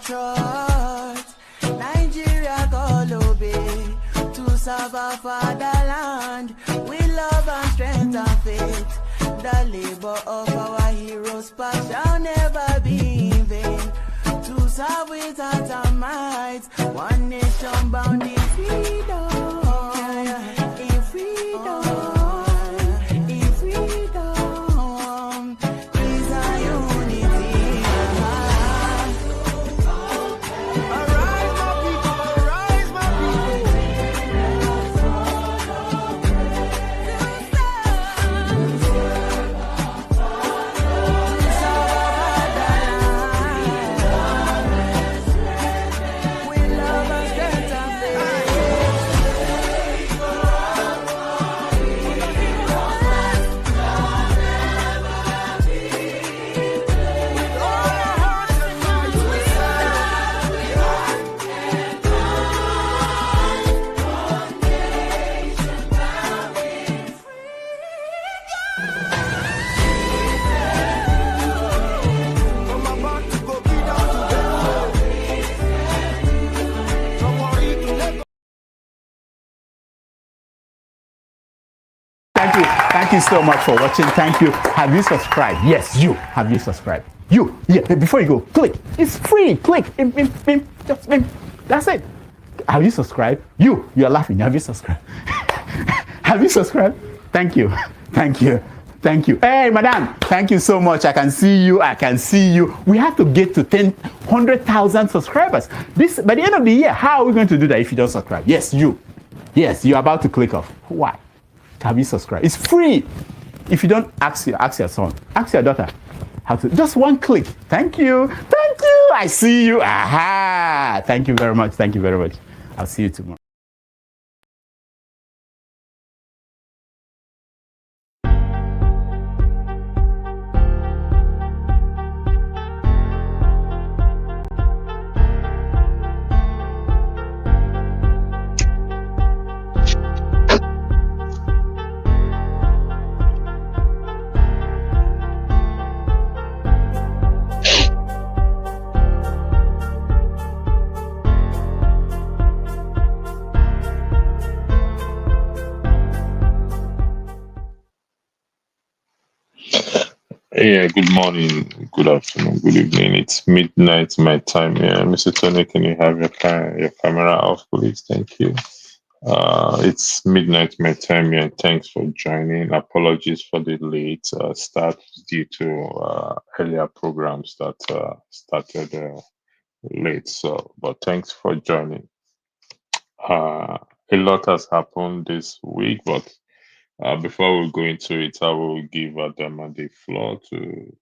trust. Nigeria call obey to serve our fatherland with love and strength and faith. The labor of our heroes past shall never be in vain. To serve with heart and might, one nation bound in freedom. In freedom. In freedom. Peace and unity. Arise, my people, arise, my Thank you so much for watching. Thank you. Have you subscribed? Yes, you. Have you subscribed? You. Yeah, before you go, click. It's free. Click. Just that's it. Have you subscribed? You're laughing. Have you subscribed? Have you subscribed? Thank you. Thank you. Thank you. Hey, madam. Thank you so much. I can see you. I can see you. We have to get to 100,000 subscribers. This by the end of the year. How are we going to do that if you don't subscribe? Yes, you. Yes, you're about to click off. Why? Have you subscribed? It's free. If you don't, ask your son, ask your daughter how to. Just one click. Thank you. Thank you. I see you. Aha. Thank you very much. Thank you very much. I'll see you tomorrow. Yeah, good morning, good afternoon, good evening. It's midnight my time here. Mr. Tony, can you have your camera off, please? Thank you. It's midnight my time here. Thanks for joining. Apologies for the late start due to earlier programs that started late. So, but thanks for joining. A lot has happened this week, but before we go into it, I will give Adama the floor to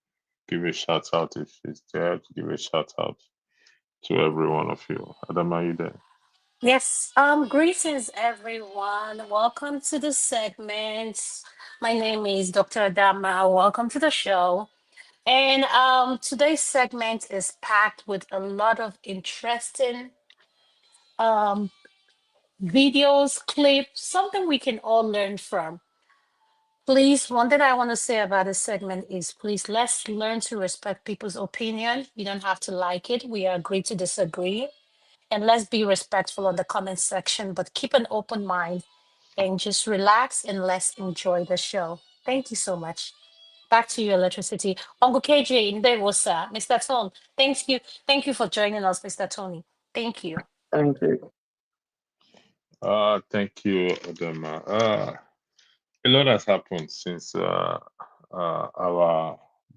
give a shout out if he's there, to give a shout out to every one of you. Adama, are you there? Yes, greetings everyone. Welcome to the segment. My name is Dr. Adama. Welcome to the show. And today's segment is packed with a lot of interesting um videos, clips, something we can all learn from. Please, one thing I want to say about this segment is please let's learn to respect people's opinion. You don't have to like it. We agree to disagree. And let's be respectful on the comment section, but keep an open mind and just relax and let's enjoy the show. Thank you so much. Back to you, electricity. Uncle KJ in there was Mr. Tone. Thank you. Thank you for joining us, Mr. Tony. Thank you. Thank you. Thank you, Adama. A lot has happened since our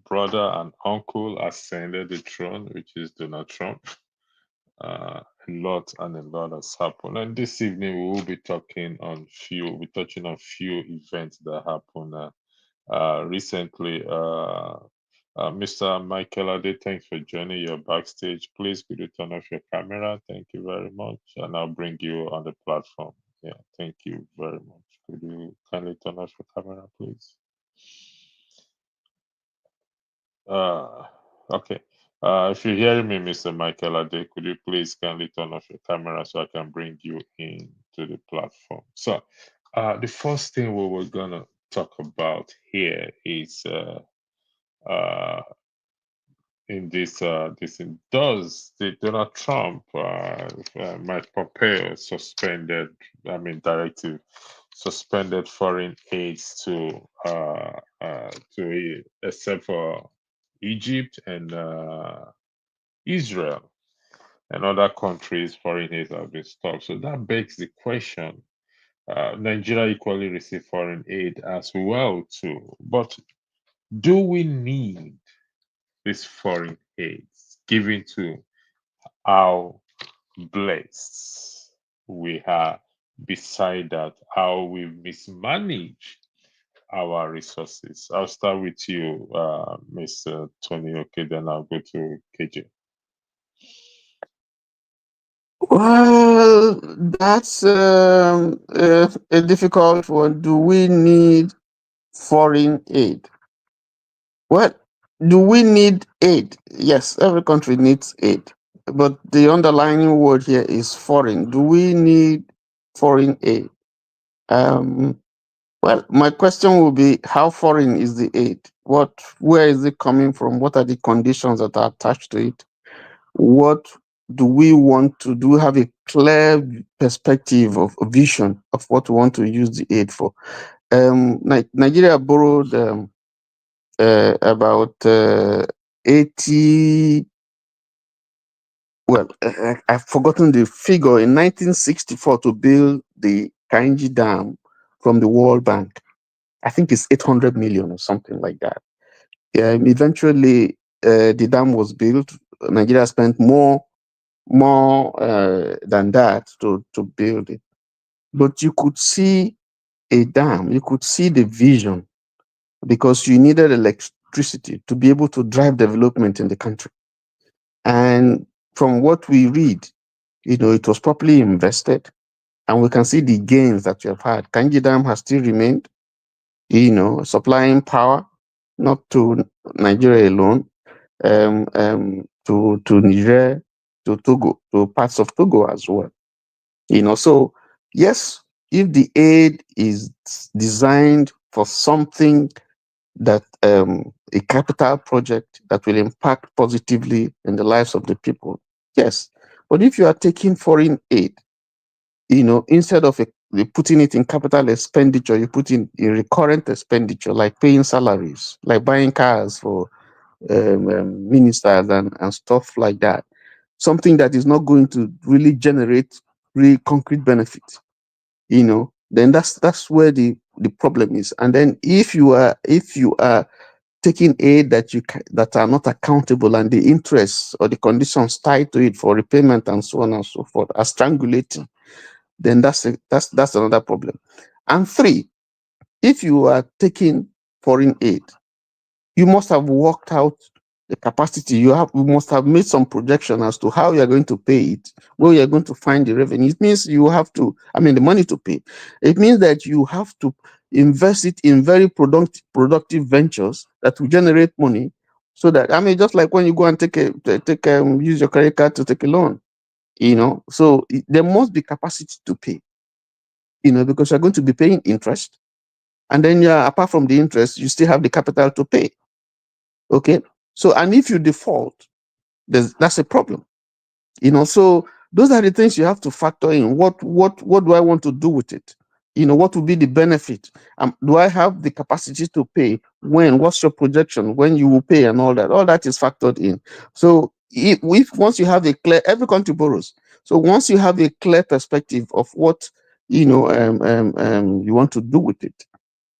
brother and uncle ascended the throne, which is Donald Trump. A lot has happened, and this evening we will be touching on few events that happened recently. Mr. Michael Ade, thanks for joining. You're backstage. Please could you turn off your camera? Thank you very much, and I'll bring you on the platform. Yeah, thank you very much. Could you kindly turn off your camera, please? Okay. If you hear me, Mr. Michael Ade, could you please kindly turn off your camera so I can bring you in to the platform? So, the first thing we were gonna talk about here is this does the Donald Trump Mike Pompeo suspended, I mean, directive suspended foreign aids except for Egypt and Israel and other countries. Foreign aid have been stopped. So that begs the question: Nigeria equally receive foreign aid as well too, but do we need this foreign aid given to how blessed we are? Beside that, how we mismanage our resources. I'll start with you, Mr. Tony. Okay, then I'll go to KJ. Well, that's a difficult one. Do we need foreign aid? Well, do we need aid? Yes, every country needs aid. But the underlying word here is foreign. Do we need foreign aid? Um, well, my question will be, how foreign is the aid? Where is it coming from? What are the conditions that are attached to it? What do we want to do? Have a clear perspective of a vision of what we want to use the aid for. Nigeria borrowed about 80. Well, I've forgotten the figure, in 1964 to build the Kainji Dam from the World Bank. I think it's 800 million or something like that. Eventually, the dam was built. Nigeria spent more than that to build it. But you could see a dam, you could see the vision, because you needed electricity to be able to drive development in the country. And from what we read, it was properly invested, and we can see the gains that we have had. Kanji Dam has still remained, supplying power, not to Nigeria alone, to Niger, to Togo, to parts of Togo as well. So yes, if the aid is designed for something that a capital project that will impact positively in the lives of the people, yes. But if you are taking foreign aid, instead of putting it in capital expenditure, you put in recurrent expenditure, like paying salaries, like buying cars for ministers and stuff like that, something that is not going to really generate really concrete benefits, then that's where the problem is. And then if you are taking aid that are not accountable, and the interests or the conditions tied to it for repayment and so on and so forth are strangulating, then that's another problem. And three, if you are taking foreign aid, you must have worked out the capacity. You must have made some projection as to how you are going to pay it, where you are going to find the revenue. It means you have to, the money to pay. It means that you have to invest it in very productive ventures that will generate money, so that, just like when you go and use your credit card to take a loan, so there must be capacity to pay, because you're going to be paying interest, and then apart from the interest, you still have the capital to pay. Okay, so, and if you default, that's a problem. So those are the things you have to factor in. What do I want to do with it? What will be the benefit? Do I have the capacity to pay? What's your projection when you will pay, and all that is factored in. So if once you have a clear, every country borrows. So once you have a clear perspective of what you want to do with it,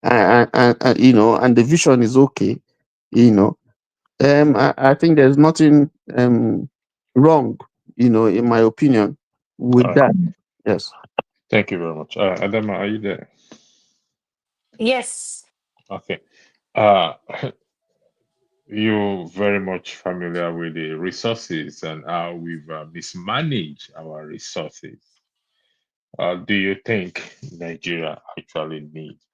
and the vision is okay, I think there's nothing wrong, in my opinion, with All right. that. Yes. Thank you very much. Adama, are you there? Yes. Okay. Uh, you're very much familiar with the resources and how we've mismanaged our resources. Do you think Nigeria actually needs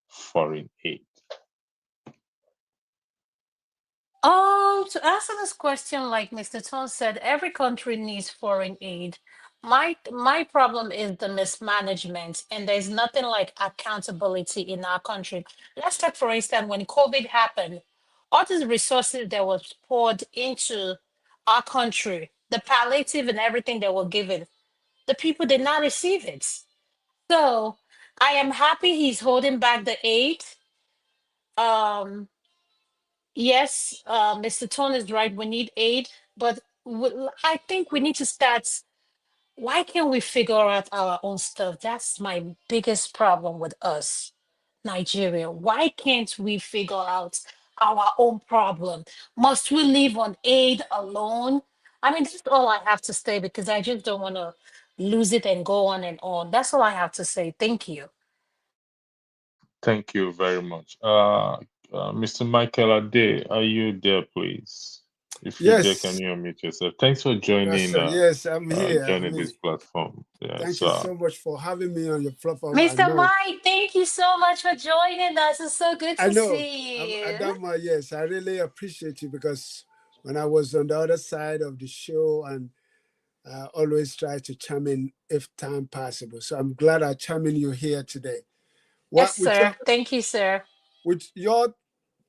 foreign aid? To answer this question, like Mr. Tone said, every country needs foreign aid. My problem is the mismanagement, and there's nothing like accountability in our country. Let's take, for instance, when COVID happened, all these resources that was poured into our country, the palliative and everything that were given, the people did not receive it. So I am happy he's holding back the aid. Um, yes, Mr. Tone is right. We need aid, but I think we need to start. Why can't we figure out our own stuff? That's my biggest problem with us, Nigeria. Why can't we figure out our own problem? Must we live on aid alone? I mean, that's all I have to say because I just don't want to lose it and go on and on. That's all I have to say. Thank you. Thank you very much. Mr. Michael Ade, are you there, please? If you're there, can Yes, you unmute yourself? Thanks for joining Pastor. Yes, I'm here. joining this platform. Thank Yes, you so much for having me on your platform. I Mr. know, Mike, thank you so much for joining us. It's so good I to know. see you. Adama, yes, I really appreciate you because when I was on the other side of the show, and I always try to chime in if time possible. So I'm glad I chime in you here today. Yes, What sir. Thank you, sir. with your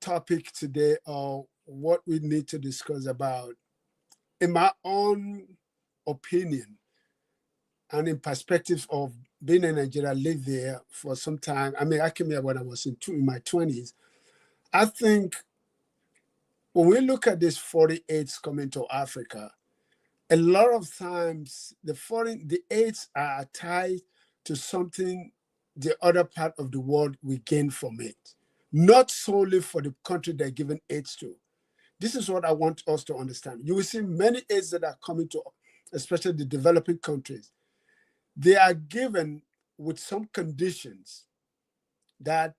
topic today, or what we need to discuss about, in my own opinion, and in perspective of being in Nigeria, lived there for some time. I mean, I came here when I was in my 20s. I think when we look at this 48s coming to Africa, a lot of times the aids are tied to something the other part of the world we gain from it, not solely for the country they're giving aids to. This is what I want us to understand. You will see many aids that are coming to, especially the developing countries. They are given with some conditions that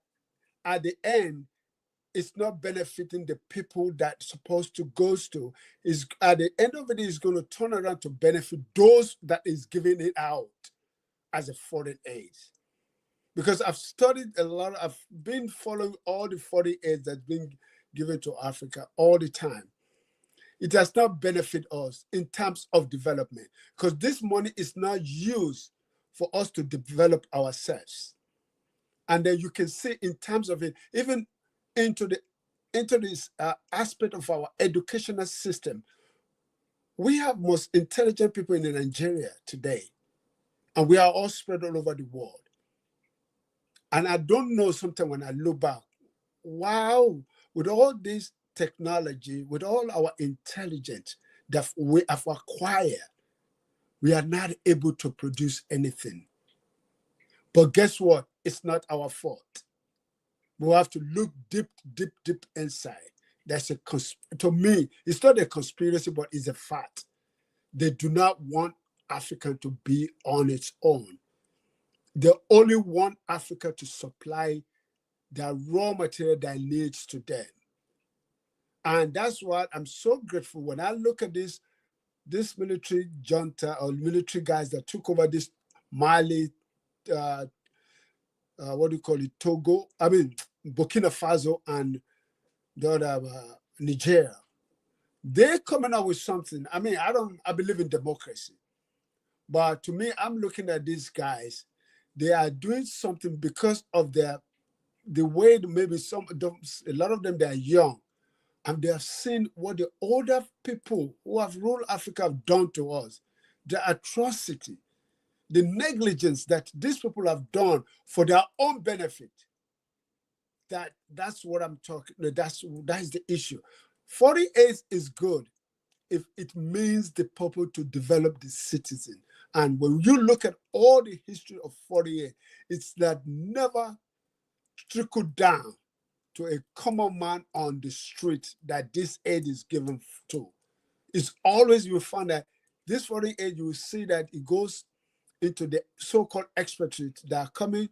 at the end it's not benefiting the people that's supposed to goes to. Is at the end of it is going to turn around to benefit those that is giving it out as a foreign aid. Because I've studied a lot, I've been following all the foreign aids that's been given to Africa all the time. It does not benefit us in terms of development because this money is not used for us to develop ourselves. And then you can see in terms of it, even into this aspect of our educational system, we have most intelligent people in Nigeria today, and we are all spread all over the world. And I don't know, sometimes when I look back, wow, with all this technology, with all our intelligence that we have acquired, we are not able to produce anything. But guess what? It's not our fault. We have to look deep, deep, deep inside. That's to me, it's not a conspiracy, but it's a fact. They do not want Africa to be on its own. They only want Africa to supply the raw material that needs to them. And that's what I'm so grateful when I look at this military junta or military guys that took over this Mali, what do you call it, Togo, I mean, Burkina Faso and the other Nigeria. They're coming out with something. I mean, I believe in democracy. But to me, I'm looking at these guys. They are doing something because of the way maybe a lot of them, they are young. And they have seen what the older people who have ruled Africa have done to us. The atrocity, the negligence that these people have done for their own benefit. That's what I'm talking. That is the issue. 48 is good if it means the purpose to develop the citizen. And when you look at all the history of 48, it's that never trickled down to a common man on the street that this aid is given to. It's always, you will find that this 48, you will see that it goes into the so-called expatriates that are coming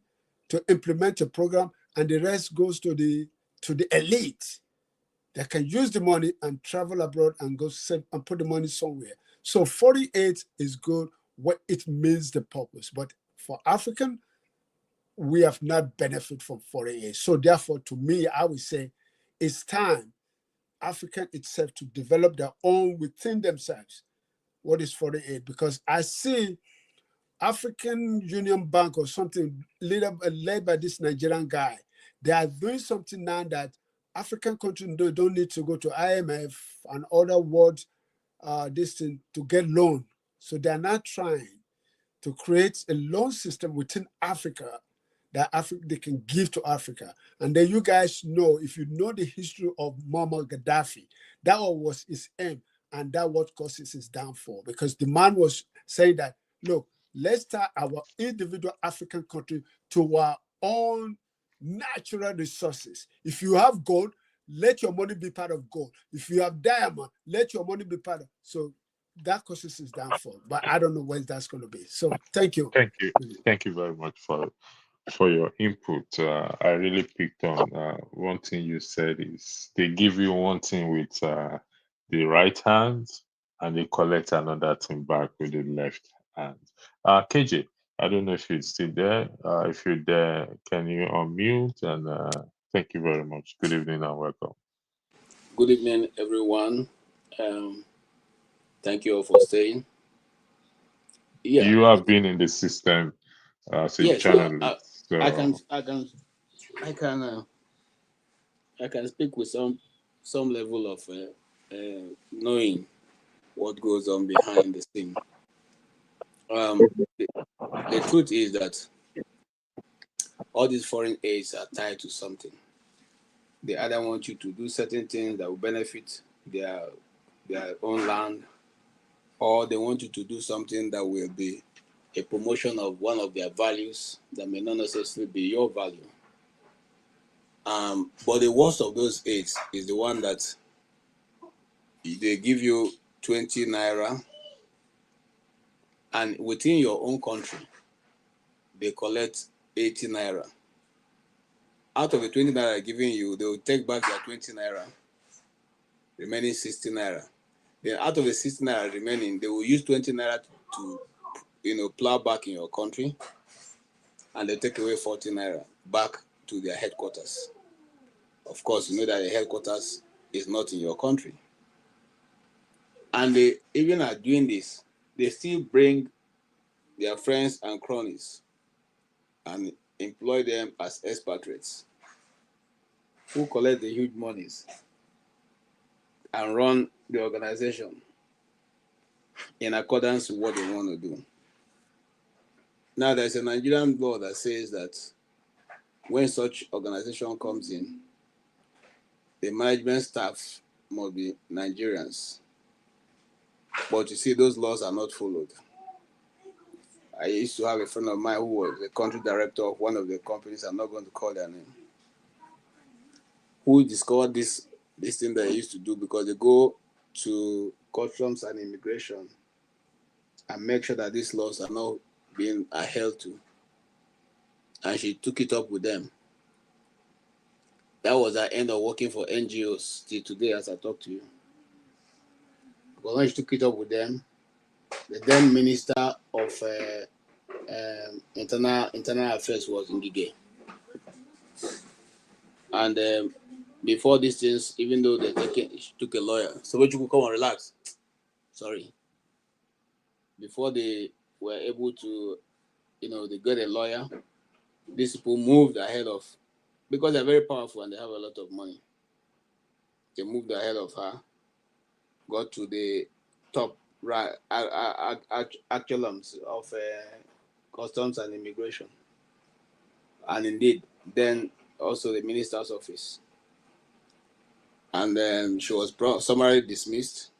to implement a program, and the rest goes to the elite that can use the money and travel abroad and go save and put the money somewhere. So 48 is good what it means the purpose. But for African, we have not benefited from 48. So therefore, to me, I would say it's time African itself to develop their own within themselves. What is 48? Because I see African Union Bank or something led by this Nigerian guy. They are doing something now that African countries don't need to go to IMF and other world this thing to get loan. So they're not trying to create a loan system within Africa that they can give to Africa. And then you guys know, if you know the history of Muammar Gaddafi, that was his aim, and that what causes his downfall. Because the man was saying that, look, let's start our individual African country to our own natural resources. If you have gold, let your money be part of gold. If you have diamond, let your money be part of. So that causes his downfall. But I don't know when that's going to be. So thank you. Thank you very much for your input. I really picked on one thing you said is they give you one thing with the right hand and they collect another thing back with the left hand. KJ, I don't know if you're still there. If you're there, can you unmute? And thank you very much. Good evening and welcome. Good evening, everyone. Thank you all for staying. Yeah, you have been in the system as a yes, journalist. I can speak with some level of knowing what goes on behind the scene. The truth is that all these foreign aids are tied to something. They either want you to do certain things that will benefit their own land, or they want you to do something that will be a promotion of one of their values that may not necessarily be your value. But the worst of those aids is the one that they give you 20 naira, and within your own country, they collect 80 naira. Out of the 20 naira giving you, they will take back their 20 naira, remaining 60 naira. Then out of the 60 naira remaining, they will use 20 naira to plow back in your country, and they take away 40 naira back to their headquarters. Of course, you know that the headquarters is not in your country. And they even are doing this, they still bring their friends and cronies and employ them as expatriates who collect the huge monies and run the organization in accordance with what they want to do. Now, there's a Nigerian law that says that when such organization comes in, the management staff must be Nigerians. But you see, those laws are not followed. I used to have a friend of mine who was the country director of one of the companies, I'm not going to call their name, who discovered this thing that they used to do, because they go to customs and immigration and make sure that these laws are not being adhered to. And she took it up with them. That was the end of working for NGOs till today as I talk to you. Because when she took it up with them, the then Minister of Internal Affairs was Ngige. And before these things, even though she took a lawyer, so when you could come and relax. Sorry. Before they were able to, they got a lawyer, these people moved ahead of, because they're very powerful and they have a lot of money. They moved ahead of her, got to the top echelons of customs and immigration, and indeed then also the minister's office. And then she was summarily dismissed,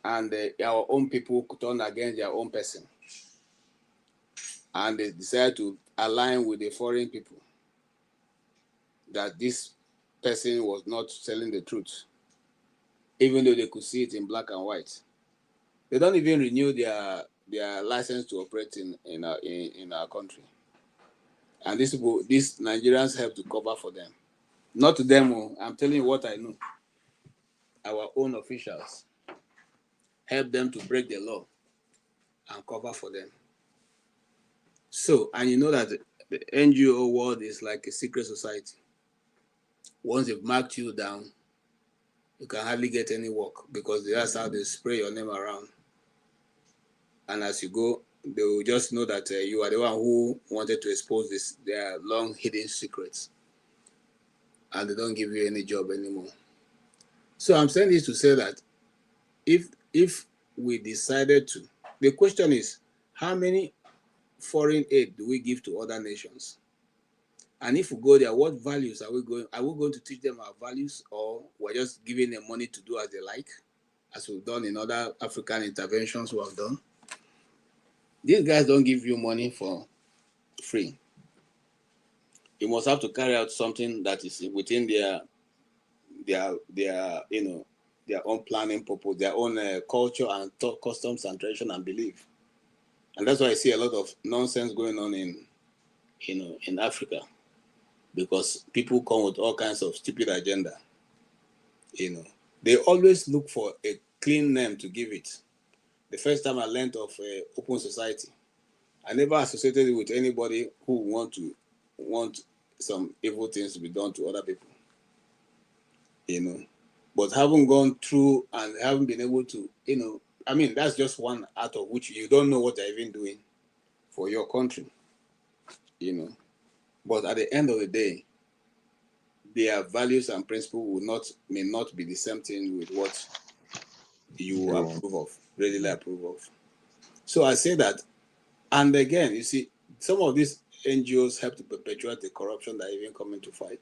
and our own people turned against their own person, and they decided to align with the foreign people that this person was not telling the truth, even though they could see it in black and white. They don't even renew their license to operate in our country. And these Nigerians help to cover for them. Not to them, I'm telling you what I know. Our own officials help them to break the law and cover for them. So, and you know that the NGO world is like a secret society. Once they've marked you down, you can hardly get any work, because that's how they spray your name around. And as you go, they will just know that you are the one who wanted to expose their long hidden secrets. and they don't give you any job anymore. So I'm saying this to say that if we decided to, the question is, how many foreign aid do we give to other nations? And if we go there, what values are we going? Are we going to teach them our values, or we're just giving them money to do as they like, as we've done in other African interventions we have done? These guys don't give you money for free. You must have to carry out something that is within their own planning purpose, their own culture and customs and tradition and belief. And that's why I see a lot of nonsense going on in Africa, because people come with all kinds of stupid agenda. They always look for a clean name to give it. The first time I learned of open society, I never associated it with anybody who want some evil things to be done to other people. But having gone through and haven't been able to, that's just one out of which you don't know what they're even doing for your country. But at the end of the day, their values and principles may not be the same thing with what you approve of, readily approve of. So I say that, and again, you see, some of these NGOs help to perpetuate the corruption that even come into fight,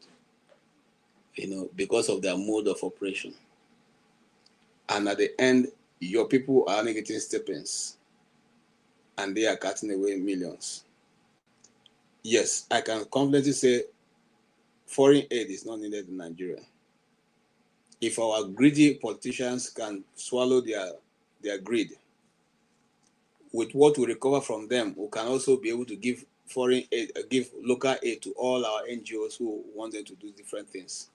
because of their mode of operation. And at the end, your people are only getting stipends, and they are cutting away millions. Yes, I can confidently say foreign aid is not needed in Nigeria. If our greedy politicians can swallow their greed, with what we recover from them, we can also be able to give foreign aid, give local aid to all our NGOs who want them to do different things.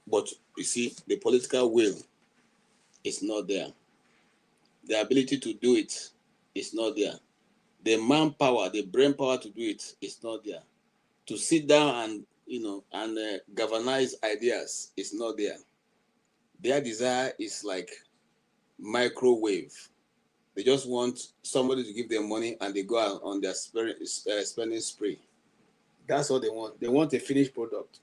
But you see, the political will is not there. The ability to do it is not there. The manpower, the brain power to do it is not there. To sit down and galvanize ideas is not there. Their desire is like microwave. They just want somebody to give them money and they go out on their spending spree. That's what they want. They want a finished product.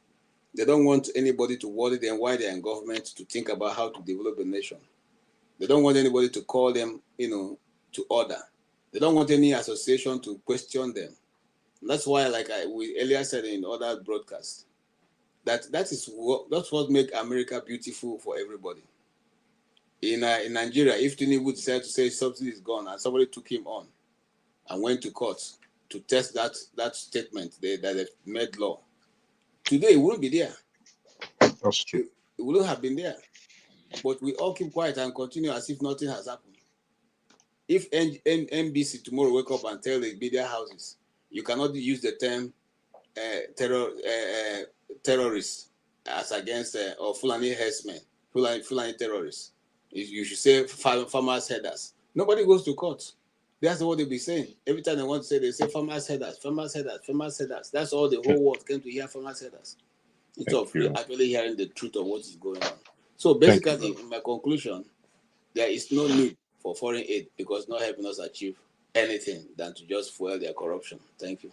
They don't want anybody to worry them while they're in government to think about how to develop a nation. They don't want anybody to call them, to order. They don't want any association to question them. And that's why, like we earlier said in other broadcasts, that's what makes America beautiful for everybody. In Nigeria, if Tinubu decided to say subsidy is gone and somebody took him on and went to court to test that statement that they made law, today it wouldn't be there. That's true. It wouldn't have been there. But we all keep quiet and continue as if nothing has happened. If NBC tomorrow wake up and tell the media houses, you cannot use the term terrorists as against or Fulani herdsmen, Fulani terrorists. You should say farmers headers. Nobody goes to court. That's what they'll be saying. Every time they want to say, they say farmers headers, farmers headers, farmers headers. That's all the whole world came to hear, farmers headers. Instead of actually hearing the truth of what is going on. So basically, in my conclusion, there is no need for foreign aid because not helping us achieve anything than to just fuel their corruption. Thank you.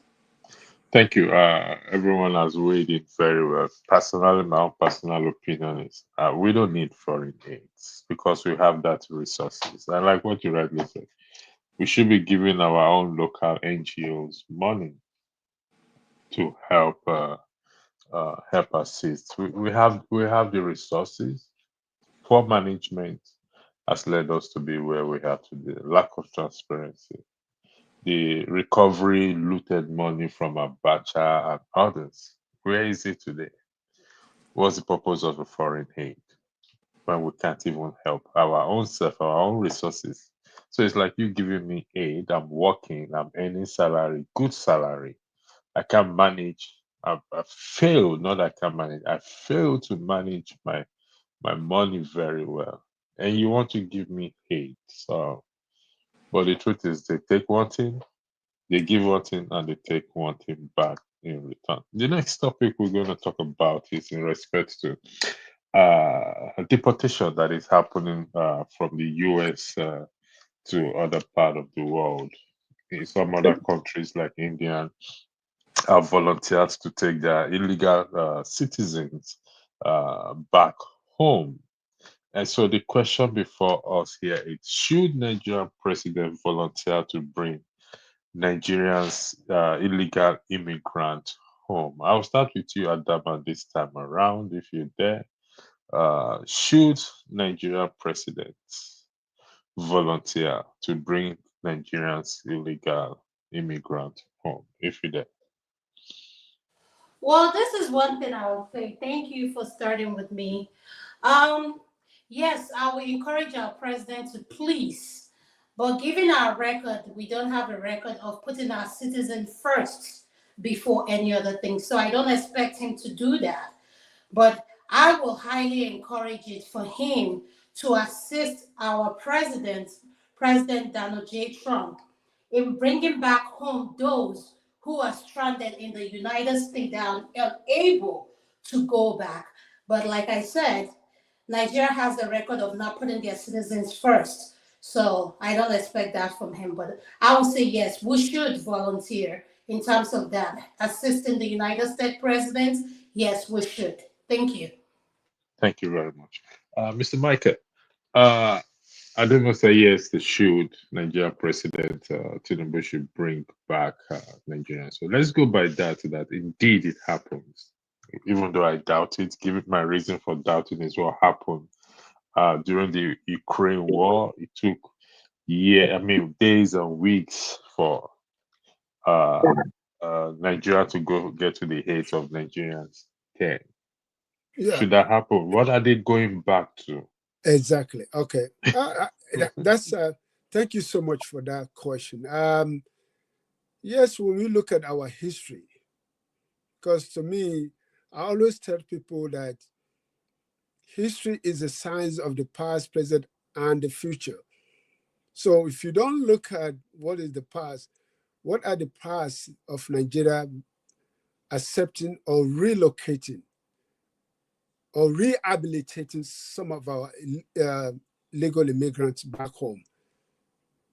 Thank you. Everyone has weighed in very well. Personally, my own personal opinion is we don't need foreign aid because we have that resources. And like what you rightly said, we should be giving our own local NGOs money to help assist. We have the resources. Poor management has led us to be where we are today. Lack of transparency. The recovery looted money from Abacha and others. Where is it today? What's the purpose of a foreign aid when we can't even help our own self, our own resources? So it's like you giving me aid, I'm working, I'm earning salary, good salary. I can manage. I failed, not I can manage. I failed to manage my money very well. And you want to give me aid. So, but the truth is they take one thing, they give one thing, and they take one thing back in return. The next topic we're going to talk about is in respect to deportation that is happening from the US to other part of the world. In some other countries like India have volunteered to take their illegal citizens back home. And so the question before us here is, should Nigerian president volunteer to bring Nigerians illegal immigrant home? I'll start with you, Adama, this time around, if you're there. Should Nigerian president volunteer to bring Nigerians illegal immigrant home, if you're there? Well, this is one thing I will say. Thank you for starting with me. Yes, I will encourage our president to please, but given our record, we don't have a record of putting our citizens first before any other thing. So I don't expect him to do that. But I will highly encourage it for him to assist our president, President Donald J. Trump, in bringing back home those who are stranded in the United States that are unable to go back. But like I said, Nigeria has a record of not putting their citizens first. So I don't expect that from him. But I would say yes, we should volunteer in terms of that. Assisting the United States president, yes, we should. Thank you. Thank you very much. Mr. Micah, I don't want to say yes, they should. Nigeria President Tinubu should bring back Nigerians. So let's go by that indeed it happens. Even though I doubt it, give it my reason for doubting is what happened during the Ukraine war. It took days and weeks for Nigeria to go get to the height of Nigerians. Okay. Yeah, Should that happen? What are they going back to? exactly. Okay. That's thank you so much for that question. Yes, when we look at our history, because to me, I always tell people that history is a science of the past, present, and the future. So if you don't look at what is the past, what are the past of Nigeria accepting or relocating or rehabilitating some of our legal immigrants back home?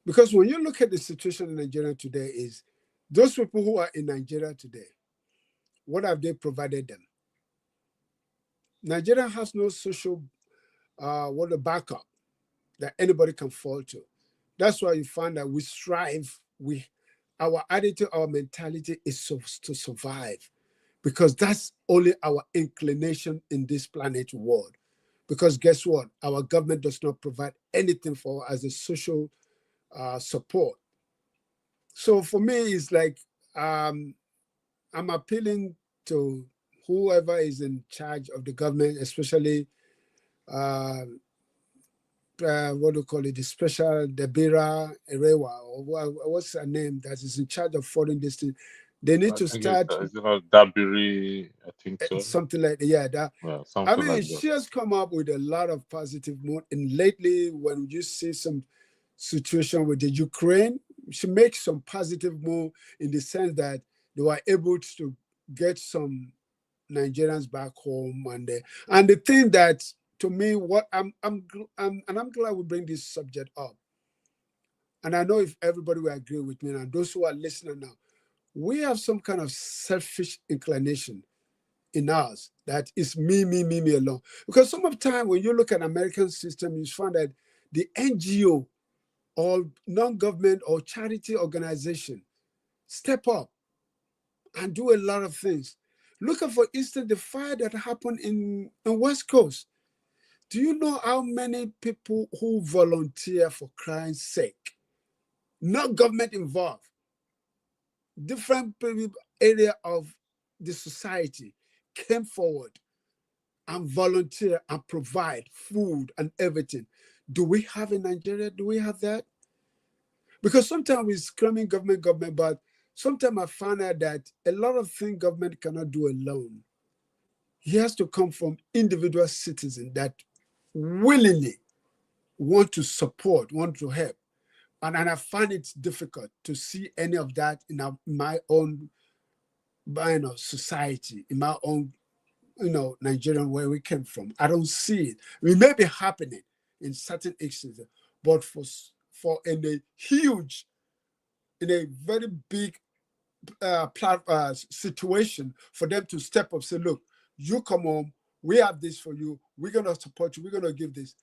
Because when you look at the situation in Nigeria today, is those people who are in Nigeria today, what have they provided them? Nigeria has no social backup that anybody can fall to. That's why you find that we strive. Our attitude, our mentality is to survive, because that's only our inclination in this planet world. Because guess what? Our government does not provide anything for as a social support. So for me, it's like I'm appealing to whoever is in charge of the government, especially what do you call it, the special Debira Erewa, or what's her name, that is in charge of foreign district. They need to start Is it not Dabiri? I think so. something like that. Yeah, something like that. she has come up with a lot of positive mood. And lately, when you see some situation with the Ukraine, she makes some positive move in the sense that they were able to get some Nigerians back home, and the thing that to me, what I'm glad we bring this subject up, and I know if everybody will agree with me, and those who are listening now, we have some kind of selfish inclination in us that is me alone. Because some of the time when you look at American system, you find that the NGO or non-government or charity organization step up and do a lot of things. Look at, for instance, the fire that happened in West Coast. Do you know how many people who volunteer for crime's sake, not government involved, different area of the society came forward and volunteer and provide food and everything? Do we have in Nigeria? Do we have that? Because sometimes we're screaming government, but sometimes I find out that a lot of things government cannot do alone. He has to come from individual citizens that willingly want to support, want to help. And I find it difficult to see any of that in my own society, in my own Nigerian, where we came from. I don't see it. It may be happening in certain instances, but for in a very big situation for them to step up, say, look, you come home, we have this for you, we're going to support you, we're going to give this.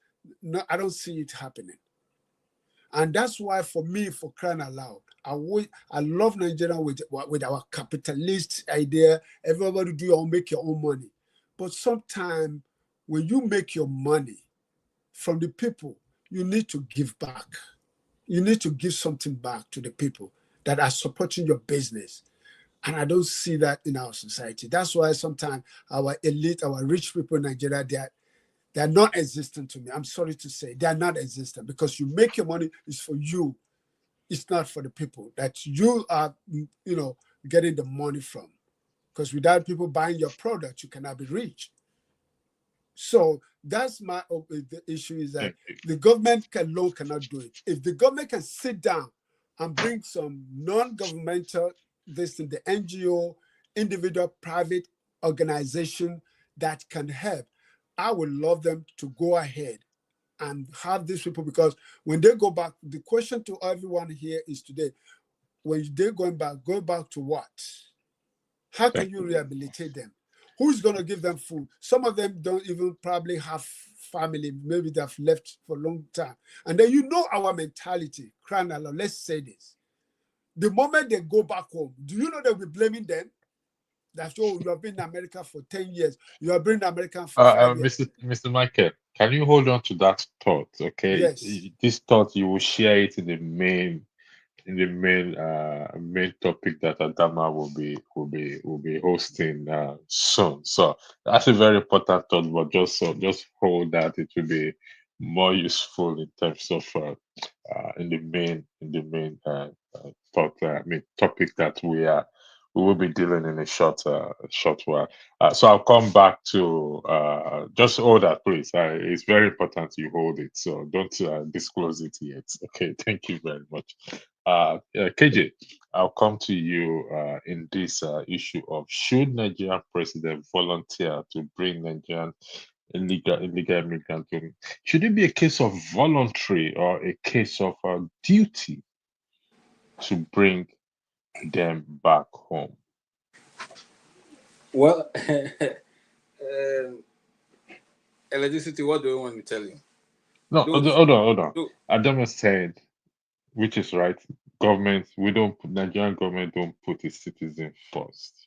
No, I don't see it happening. And that's why, for me, for crying out loud, I love Nigeria with our capitalist idea. Everybody make your own money. But sometimes when you make your money from the people, you need to give back. You need to give something back to the people that are supporting your business. And I don't see that in our society. That's why sometimes our elite, our rich people in Nigeria, they're not existent to me. I'm sorry to say, they're not existent, because you make your money is for you. It's not for the people that you are, getting the money from. Because without people buying your product, you cannot be rich. So that's the issue, is that the government alone cannot do it. If the government can sit down and bring some non-governmental, the NGO, individual, private organization that can help, I would love them to go ahead and have these people, because when they go back, the question to everyone here is today, when they're going back, go back to what? How can you rehabilitate them? Who's going to give them food? Some of them don't even probably have family. Maybe they've left for a long time. And then our mentality, crying out loud, let's say this. The moment they go back home, do you know they'll be blaming them? That, you have been in America for 10 years. You have been in America for 5 years. Mr. Michael, can you hold on to that thought? Okay. Yes. This thought, you will share it in the main main topic that Adama will be hosting soon. So that's a very important thought, but just hold that. It will be more useful in terms of in the main topic that we will be dealing in a short while. So I'll come back to just hold that, please. It's very important you hold it, so don't disclose it yet. Okay, thank you very much. KJ, I'll come to you in this issue of, should Nigerian president volunteer to bring Nigerian illegal immigrants in? Should it be a case of voluntary or a case of duty to bring them back home? Well, electricity, what do you want me to tell you? No, hold on. Look. Adama said, which is right, Nigerian government don't put its citizens first.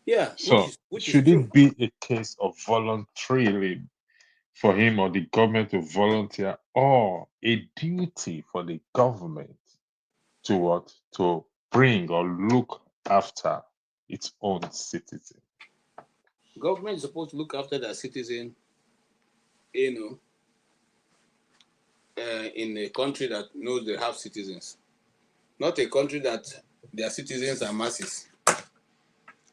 Yeah, So which should is true. it be a case of voluntarily for him or the government to volunteer, or a duty for the government to bring or look after its own citizen? Government is supposed to look after their citizen, in a country that knows they have citizens, not a country that their citizens are masses.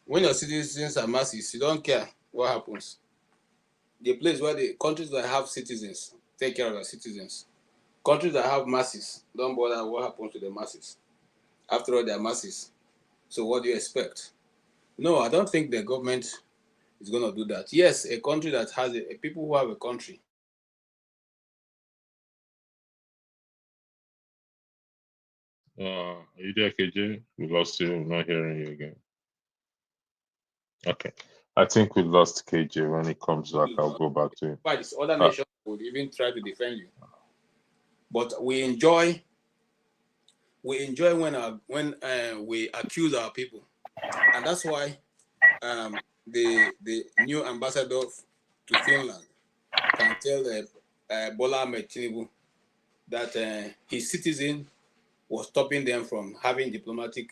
When your citizens are masses, you don't care what happens. The place where the countries that have citizens take care of their citizens. Countries that have masses don't bother what happens to the masses. After all, they're masses. So what do you expect? No, I don't think the government is going to do that. Yes, a country that has people who have a country. Are you there, KJ? We lost you. I'm not hearing you again. Okay. I think we lost KJ. When he comes back, I'll go back to him. But other nations would even try to defend you. But we enjoy when we accuse our people, and that's why the new ambassador to Finland can tell Bola Ahmed Tinubu that his citizen was stopping them from having diplomatic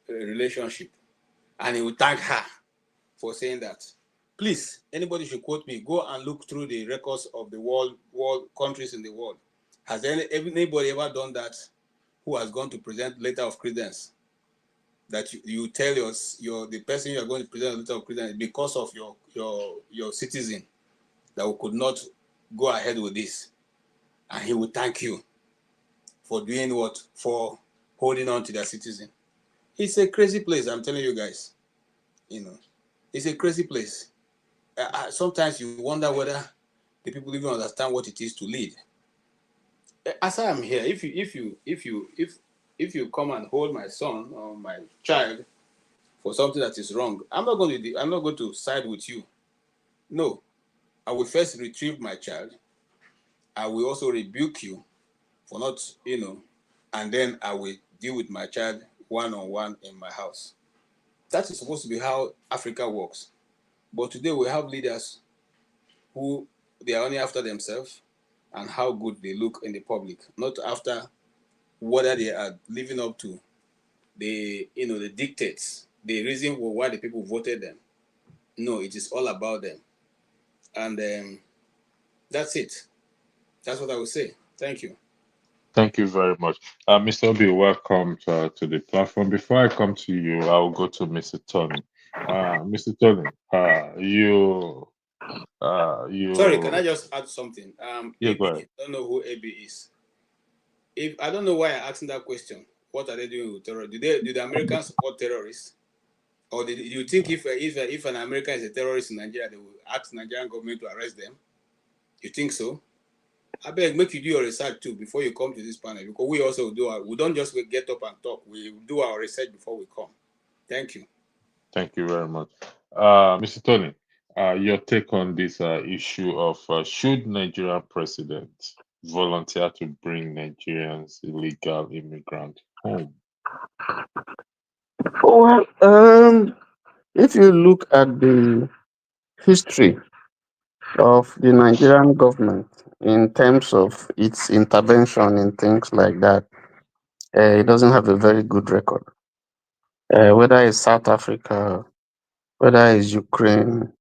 relationship, and he will thank her for saying that. Please, anybody should quote me. Go and look through the records of the world countries in the world. Has anybody ever done that? Who has gone to present letter of credence? That you tell the person you are going to present a letter of credence because of your citizen that we could not go ahead with this, and he will thank you for doing what? For holding on to their citizen. It's a crazy place, I'm telling you guys. It's a crazy place. Sometimes you wonder whether the people even understand what it is to lead. As I am here, if you come and hold my son or my child for something that is wrong, I'm not going to side with you. No, I will first retrieve my child. I will also rebuke you for not, and then I will deal with my child one-on-one in my house. That is supposed to be how Africa works. But today we have leaders who they are only after themselves and how good they look in the public, not after whether they are living up to the dictates, the reason why the people voted them. No, it is all about them. And that's it. That's what I would say. Thank you. Thank you very much. Mr. Obi, welcome to the platform. Before I come to you, I'll go to Mr. Tony. Mr. Tony, Sorry, can I you, just add something? yeah, go AB, ahead. I don't know who AB is. If I don't know why I'm asking that question, what are they doing with terror? Do the Americans support terrorists? Or do you think if an American is a terrorist in Nigeria, they will ask the Nigerian government to arrest them? You think so? I beg, make you do your research too before you come to this panel, because we also we don't just get up and talk. We do our research before we come. Thank you. Thank you very much. Mr. Tony, your take on this issue of should Nigerian president volunteer to bring Nigerians illegal immigrant home? Well, if you look at the history of the Nigerian government in terms of its intervention in things like that, it doesn't have a very good record. Whether it's South Africa, whether it's Ukraine,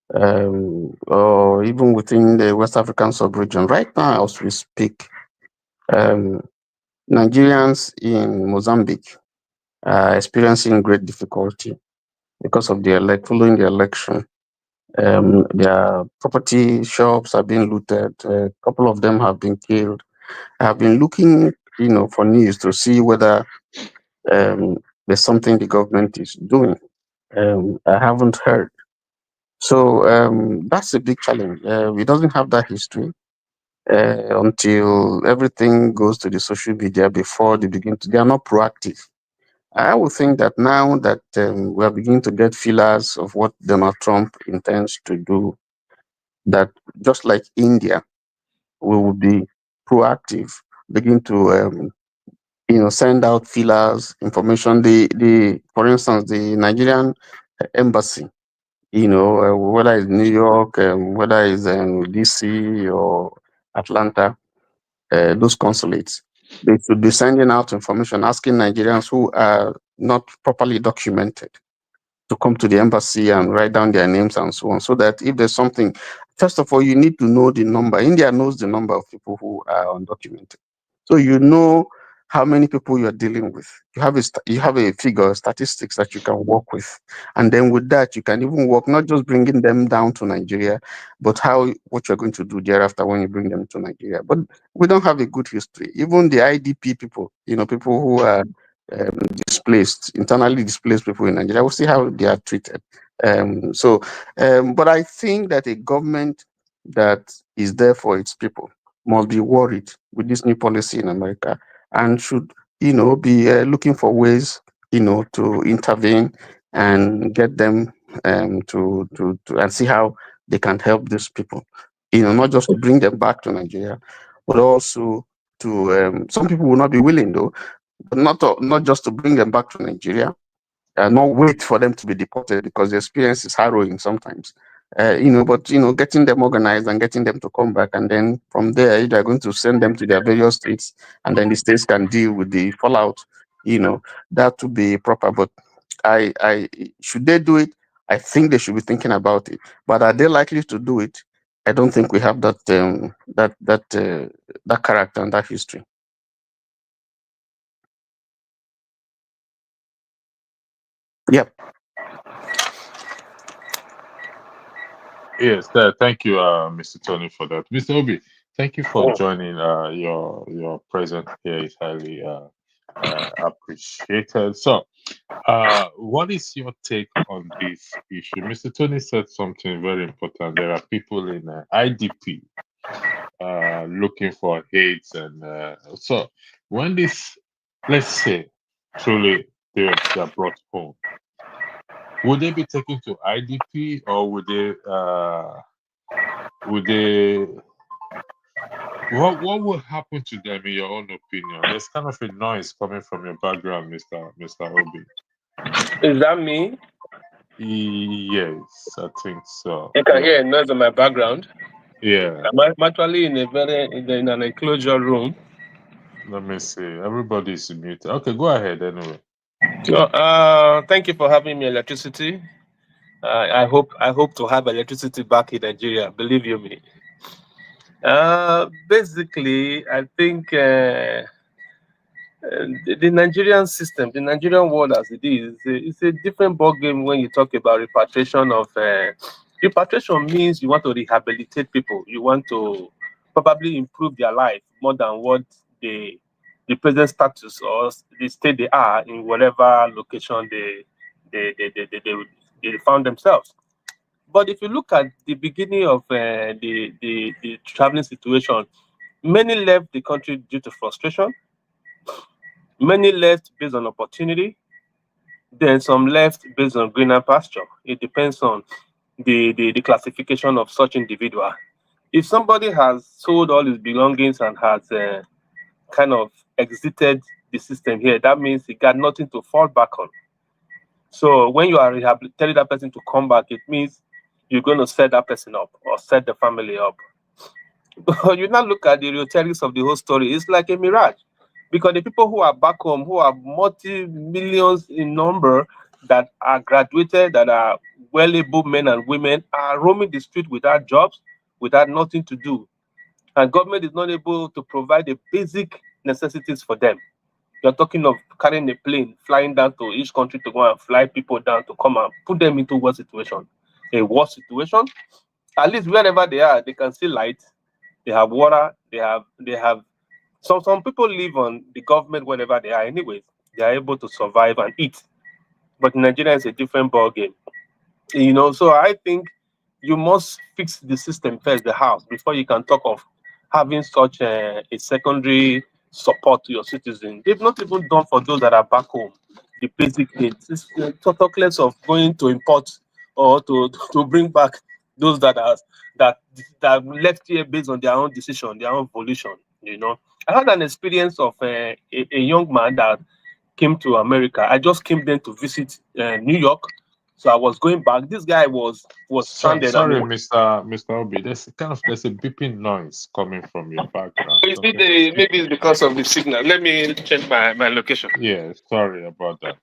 or even within the West African sub-region. Right now, as we speak, um, Nigerians in Mozambique are experiencing great difficulty because of following the election. Their property shops are being looted. A couple of them have been killed. I have been looking, for news to see whether there's something the government is doing. I haven't heard. So that's a big challenge. We doesn't have that history until everything goes to the social media before they are not proactive. I would think that now that we are beginning to get feelers of what Donald Trump intends to do, that just like India, we will be proactive, begin to send out feelers, information. For instance, the Nigerian embassy, whether it's New York, whether it's DC or Atlanta, those consulates, they should be sending out information asking Nigerians who are not properly documented to come to the embassy and write down their names and so on, so that if there's something, first of all, you need to know the number. India knows the number of people who are undocumented. So you know how many people you're dealing with. You have a figure, statistics that you can work with. And then with that, you can even work, not just bringing them down to Nigeria, but what you're going to do thereafter when you bring them to Nigeria. But we don't have a good history. Even the IDP people, people who are internally displaced people in Nigeria, we'll see how they are treated. But I think that a government that is there for its people must be worried with this new policy in America and should, be looking for ways, to intervene and get them to and see how they can help these people, not just to bring them back to Nigeria, but also to some people will not be willing though, but not just to bring them back to Nigeria, not wait for them to be deported because the experience is harrowing sometimes. But getting them organized and getting them to come back, and then from there they're going to send them to their various states, and then the states can deal with the fallout. That would be proper. But I should they do it? I think they should be thinking about it. But are they likely to do it? I don't think we have that that character and that history. Yep. Yes, thank you, Mr. Tony, for that. Mr. Obi, thank you for joining. Your presence here is highly appreciated. So, what is your take on this issue? Mr. Tony said something very important. There are people in IDP looking for aids, and so when this, let's say, truly they're brought home, Would they be taken to IDP, or would they what would happen to them in your own opinion? There's kind of a noise coming from your background, Mr. Obi. Is that me? Yes, I think so. You can hear a noise in my background. Yeah. I'm actually in an enclosure room. Let me see. Everybody's muted. Okay, go ahead anyway. So, thank you for having me, electricity. I hope to have electricity back in Nigeria. Believe you me. Basically, I think the Nigerian system, the Nigerian world as it is, it's a different ballgame when you talk about repatriation of. Repatriation means you want to rehabilitate people. You want to probably improve their life more than what the present status or the state they are in whatever location they found themselves. But if you look at the beginning of the traveling situation, many left the country due to frustration. Many left based on opportunity. Then some left based on greener pasture. It depends on the classification of such individual. If somebody has sold all his belongings and has kind of exited the system here, that means he got nothing to fall back on. So when you are telling that person to come back, it means you're going to set that person up or set the family up. You now look at the realities of the whole story, it's like a mirage. Because the people who are back home, who are multi-millions in number, that are graduated, that are well-able men and women, are roaming the street without jobs, without nothing to do. And government is not able to provide the basic necessities for them. You're talking of carrying a plane, flying down to each country to go and fly people down to come and put them into what situation? A war situation? At least wherever they are, they can see light, they have water, they have some people live on the government wherever they are anyways. They are able to survive and eat. But Nigeria is a different ballgame. So I think you must fix the system first, the house, before you can talk of having such a secondary support to your citizens. They've not even done for those that are back home the basic needs. It's talk less of going to import or to bring back those that left here based on their own decision, their own volition. I had an experience of a young man that came to America. I just came then to visit New York. So I was going back. This guy was stranded. Sorry, Mr. Obi. There's a beeping noise coming from your background. Maybe it's because of the signal. Let me change my location. Yeah, sorry about that.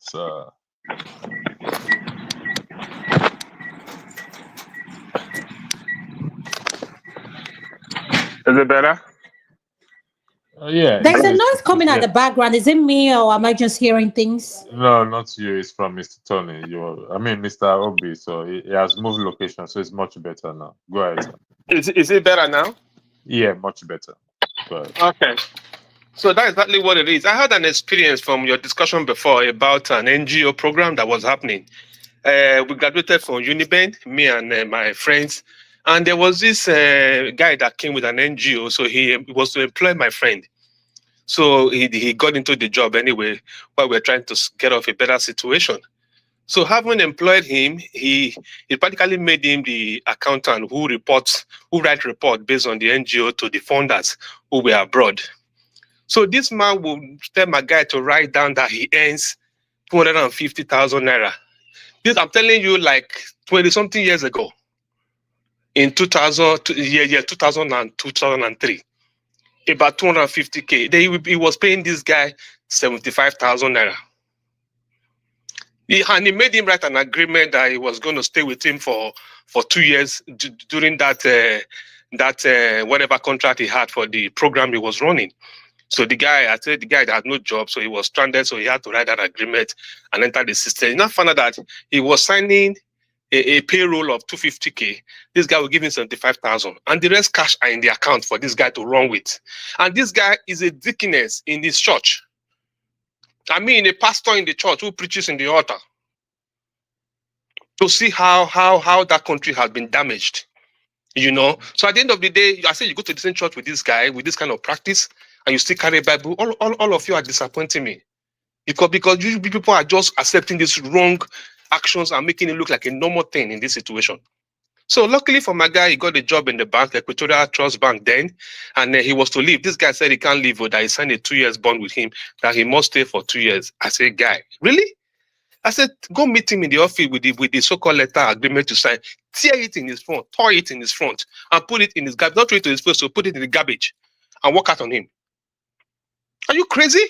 Is it better? Yeah. There's a noise coming at the background. Is it me or am I just hearing things? No, not you. It's from Mr. Tony. Mr. Obi. So he has moved location, so it's much better now. Go ahead, sir. Is it better now? Yeah, much better. Go ahead. Okay. So that's exactly what it is. I had an experience from your discussion before about an NGO program that was happening. We graduated from Uniben, me and my friends. And there was this guy that came with an NGO. So he was to employ my friend. So he got into the job anyway, while we're trying to get off a better situation. So having employed him, he practically made him the accountant who write report based on the NGO to the funders who were abroad. So this man will tell my guy to write down that he earns 250,000 naira. This I'm telling you, like 20-something years ago, in 2000 and 2003, about 250K. He was paying this guy 75,000 naira. And he made him write an agreement that he was going to stay with him for 2 years during that whatever contract he had for the program he was running. So the guy had no job, so he was stranded, so he had to write that agreement and enter the system. He now found out that he was signing a payroll of 250K. This guy will give him 75,000, and the rest cash are in the account for this guy to run with. And this guy is a deaconess in this church. I mean, a pastor in the church who preaches in the altar. To see how that country has been damaged, So at the end of the day, I say you go to the same church with this guy with this kind of practice, and you still carry a Bible. All of you are disappointing me, because you people are just accepting this wrong actions are making it look like a normal thing in this situation. So luckily for my guy, he got a job in the bank, Equatorial Trust Bank then, and he was to leave. This guy said he can't leave, or that he signed a 2 years bond with him, that he must stay for 2 years. I said, guy, really? I said, go meet him in the office with the so-called letter agreement to sign, tear it in his front, tore it in his front, and put it in his garbage, not throw it to his face, so put it in the garbage and walk out on him. Are you crazy?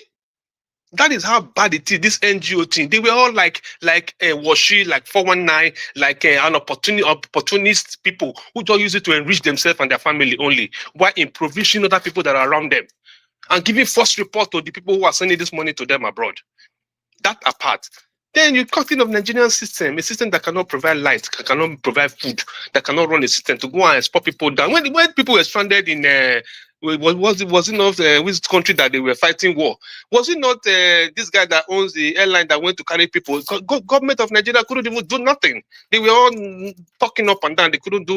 That is how bad it is, this NGO thing. They were all like washi, like 419, like an opportunist people who just use it to enrich themselves and their family only, while impoverishing other people that are around them and giving false report to the people who are sending this money to them abroad. That apart. Then you cut in of Nigerian system, a system that cannot provide light, cannot provide food, that cannot run a system to go and export people down. When people were stranded in was it not which country that they were fighting war? Was it not this guy that owns the airline that went to carry people? Government of Nigeria couldn't even do nothing. They were all talking up and down. They couldn't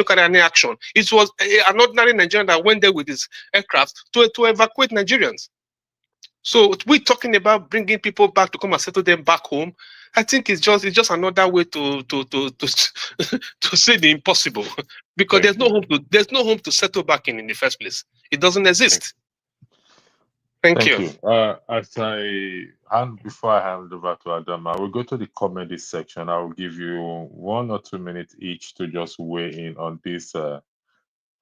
carry any action. It was an ordinary Nigerian that went there with his aircraft to evacuate Nigerians. So we're talking about bringing people back to come and settle them back home. I think it's just another way to to say the impossible, because there's no home to settle back in the first place. It doesn't exist. Thank you. Before I hand over to Adam, I will go to the comedy section. I will give you 1 or 2 minutes each to just weigh in on this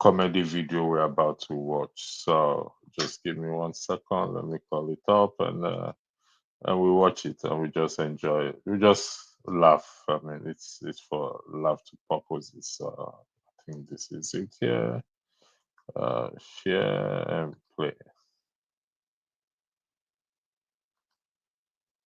comedy video we're about to watch. So just give me 1 second. Let me call it up, and we watch it, and we just enjoy it. We just laugh. I mean, it's for laugh to purposes. So I think this is it here. Share and play.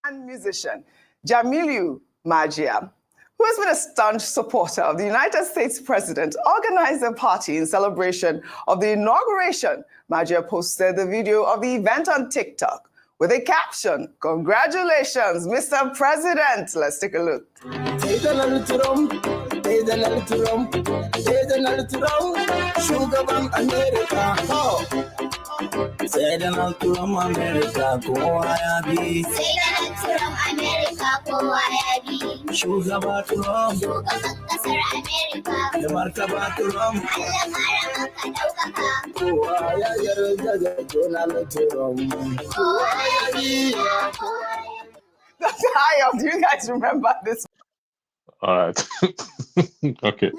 And musician Jamilu Majia, who has been a staunch supporter of the United States president, organized a party in celebration of the inauguration. Majia posted the video of the event on TikTok with a caption, "Congratulations, Mr. President." Let's take a look. Dr. Ayom, do you guys remember this? All right. Okay.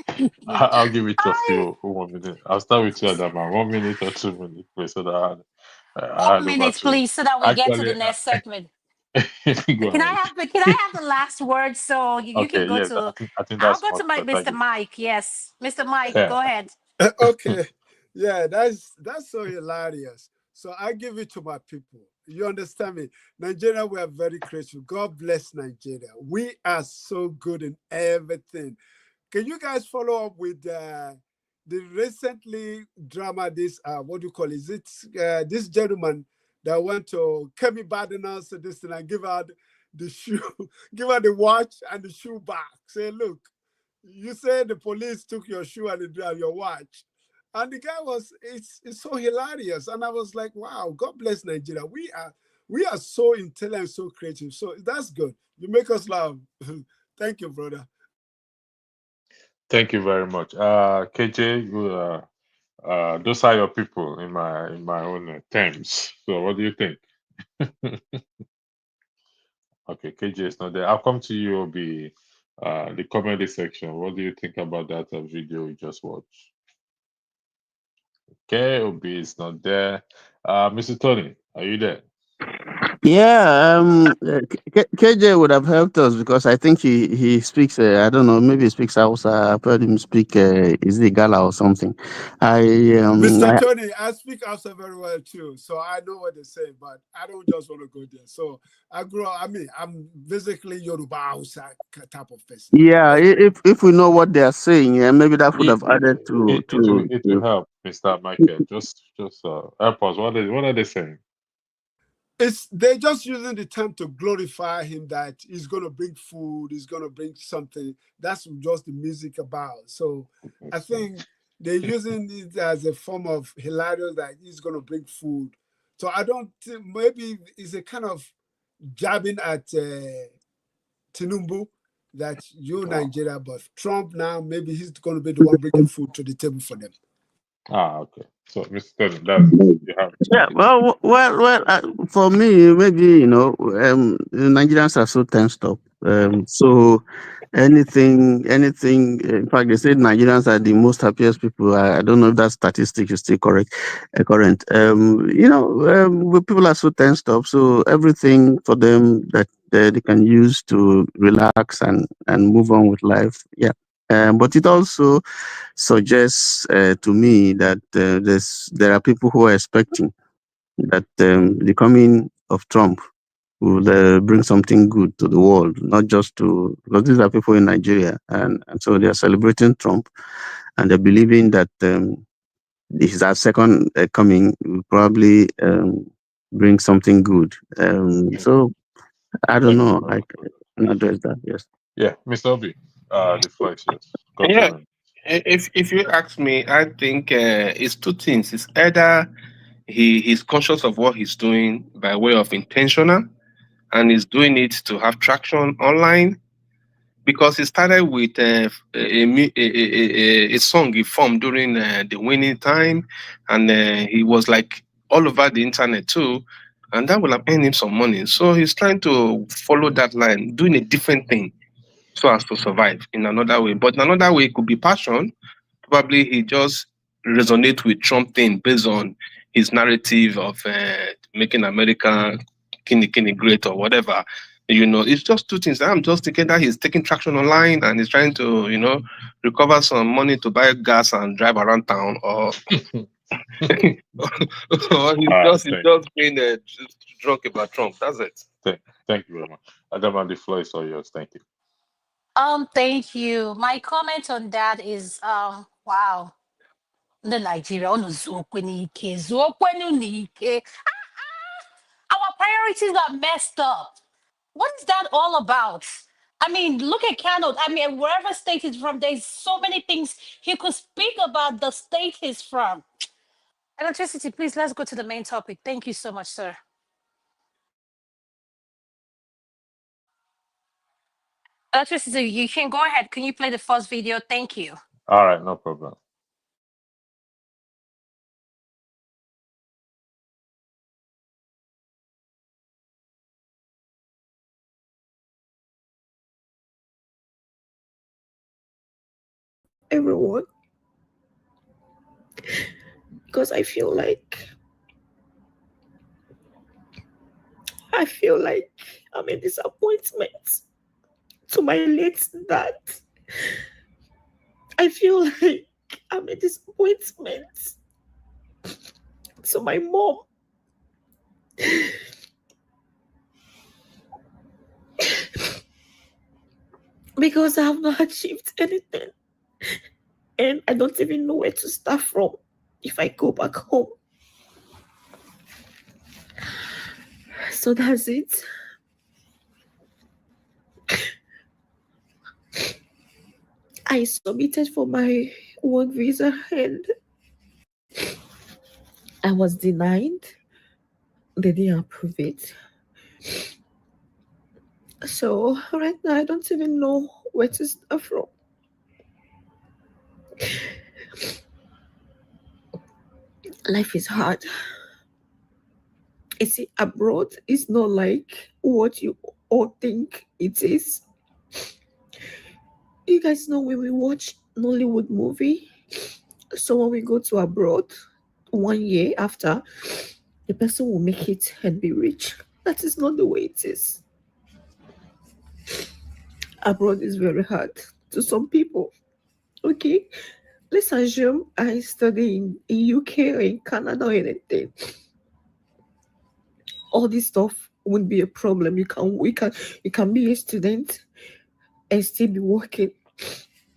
I'll give it a few 1 minute. I'll start with you, Adama. 1 minute or 2 minutes, please. So that I 1 minute, please, so that we get to the next segment. Can I have the last word, so you can go yes, to? I think I'll that's go to Mr. Mike. Yes, Mr. Mike, Yeah. go ahead. Okay. Yeah, that's so hilarious. So I give it to my people. You understand me? Nigeria, we are very creative. God bless Nigeria. We are so good in everything. Can you guys follow up with the recently drama? This what do you call it? Is it this gentleman that went to Kemi Badenoch, so this thing, and give out the shoe, give out the watch and the shoe back. Say, look, you said the police took your shoe and your watch. And the guy it's so hilarious. And I was like, wow, God bless Nigeria. We are so intelligent, so creative. So that's good. You make us laugh. Thank you, brother. Thank you very much. KJ, those are your people in my own terms. So what do you think? Okay, KJ is not there. I'll come to you, Obi. The comedy section. What do you think about that video we just watched? Okay, Obi is not there. Mr. Tony, are you there? Yeah, KJ would have helped us because I think he speaks. I don't know, maybe he speaks Hausa. I've heard him speak. Is it Gala or something? Mr. Tony, I speak Hausa very well too, so I know what they say, but I don't just want to go there. So I grew up. I mean, I'm basically Yoruba Hausa type of person. Yeah, if we know what they are saying, yeah, maybe that would have added to. It will help, Mr. Michael. Just help us. What are they saying? They're just using the term to glorify him, that he's going to bring food, he's going to bring something. That's just the music about. So I think they're using it as a form of hilarious, that he's going to bring food. So I don't think, maybe it's a kind of jabbing at Tinubu, that you Nigeria, but Trump now, maybe he's going to be the one bringing food to the table for them. Okay. So, Mr. Tony, that's you have. Yeah, for me, maybe the Nigerians are so tensed up. So anything. In fact, they say Nigerians are the most happiest people. I don't know if that statistic is still correct, current. People are so tensed up. So everything for them that they can use to relax and move on with life. Yeah. But it also suggests to me that there are people who are expecting that the coming of Trump will bring something good to the world, not just because these are people in Nigeria, and so they are celebrating Trump, and they're believing that his second coming will probably bring something good. So I don't know. I can address that. Yes. Yeah, Mr. Obi, the floor is yours. Got Yeah. 2 minutes. If you ask me, I think it's two things. It's either he's conscious of what he's doing by way of intentional, and he's doing it to have traction online, because he started with a song he formed during the winning time, and he was like all over the internet too, and that will have earned him some money. So he's trying to follow that line, doing a different thing so as to survive in another way. But in another way, it could be passion. Probably he just resonate with Trump thing based on his narrative of making America kini great or whatever. It's just two things. I'm just thinking that he's taking traction online and he's trying to, recover some money to buy gas and drive around town, or or he's just being drunk about Trump. That's it. Thank you very much. Adama, the floor is all yours. Thank you. Thank you. My comment on that is wow. The Nigeria unu zuokwenu n'ike. Our priorities are messed up. What is that all about? I mean, look at Kano. I mean, wherever state he's from, there's so many things he could speak about the state he's from. Electricity, please, let's go to the main topic. Thank you so much, sir. Electricity, you can go ahead. Can you play the first video? Thank you. All right, no problem. Everyone, because I feel like I'm a disappointment to my late dad. I feel like I'm a disappointment to my mom. Because I have not achieved anything. And I don't even know where to start from if I go back home. So that's it. I submitted for my work visa and I was denied. They didn't approve it. So right now I don't even know where to start from. Life is hard. You see, abroad is not like what you all think it is. You guys know when we watch Nollywood movie, so when we go to abroad, 1 year after, the person will make it and be rich. That is not the way it is. Abroad is very hard to some people. Okay, let's assume I study in UK or in Canada or anything. All this stuff wouldn't be a problem. You can be a student and still be working.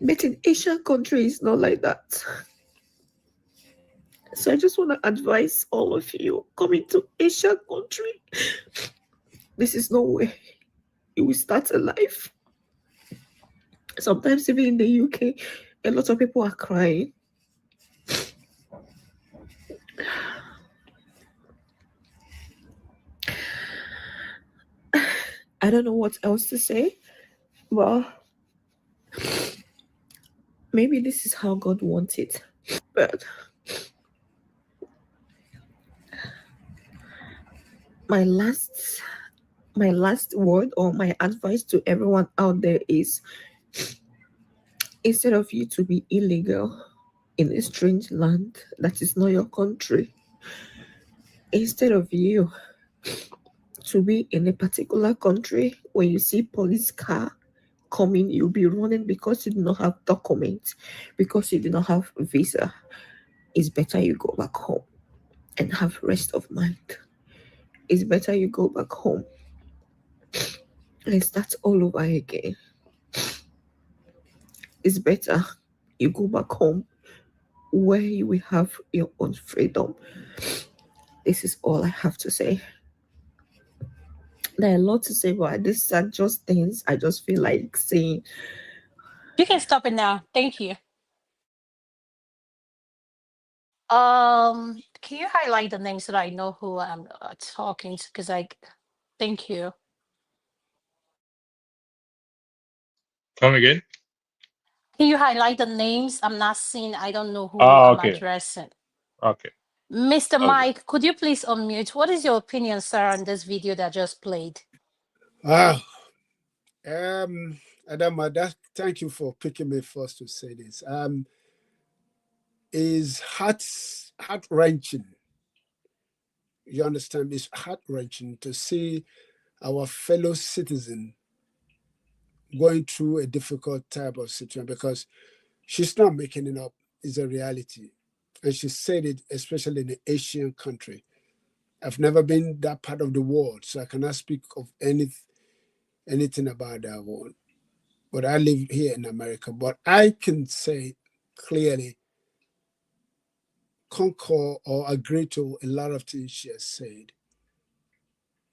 But in Asian countries, it's not like that. So I just want to advise all of you coming to Asian country. This is no way you will start a life. Sometimes even in the UK, a lot of people are crying. I don't know what else to say. Well, Maybe this is how God wants it. But my last word or my advice to everyone out there is, instead of you to be illegal in a strange land that is not your country, instead of you to be in a particular country, when you see police car coming, you'll be running because you do not have documents, because you do not have visa. It's better you go back home and have rest of mind. It's better you go back home and start all over again. It's better you go back home where you will have your own freedom. This is all I have to say. There are a lot to say, but these are just things I just feel like saying. You can stop it now. Thank you. Can you highlight the names so that I know who I'm talking to? Because thank you. Come again? Can you highlight the names? I'm not seeing. I don't know who Oh, I'm okay. addressing. Okay. Mr. Okay. Mike, could you please unmute? What is your opinion, sir, on this video that just played? Wow. Adama, thank you for picking me first to say this. Is heart wrenching. You understand? It's heart wrenching to see our fellow citizen going through a difficult type of situation, because she's not making it up. It's a reality. And she said it, especially in an Asian country. I've never been that part of the world, so I cannot speak of anything about that world. But I live here in America. But I can say clearly, concur or agree to a lot of things she has said.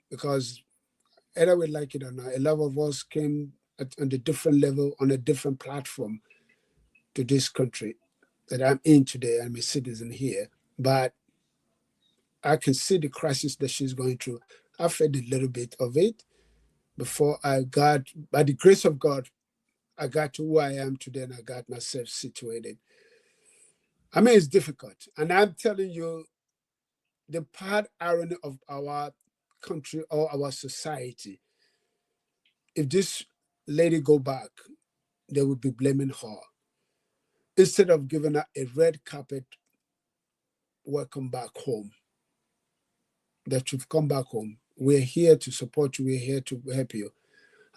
Because either we like it or not, a lot of us came on a different level, on a different platform to this country that I'm in today. I'm a citizen here. But I can see the crisis that she's going through. I've had a little bit of it before I got, by the grace of God, I got to who I am today and I got myself situated. I mean, it's difficult. And I'm telling you, the part irony of our country or our society, if this lady go back, they would be blaming her. Instead of giving her a red carpet welcome back home, that you've come back home. We're here to support you. We're here to help you.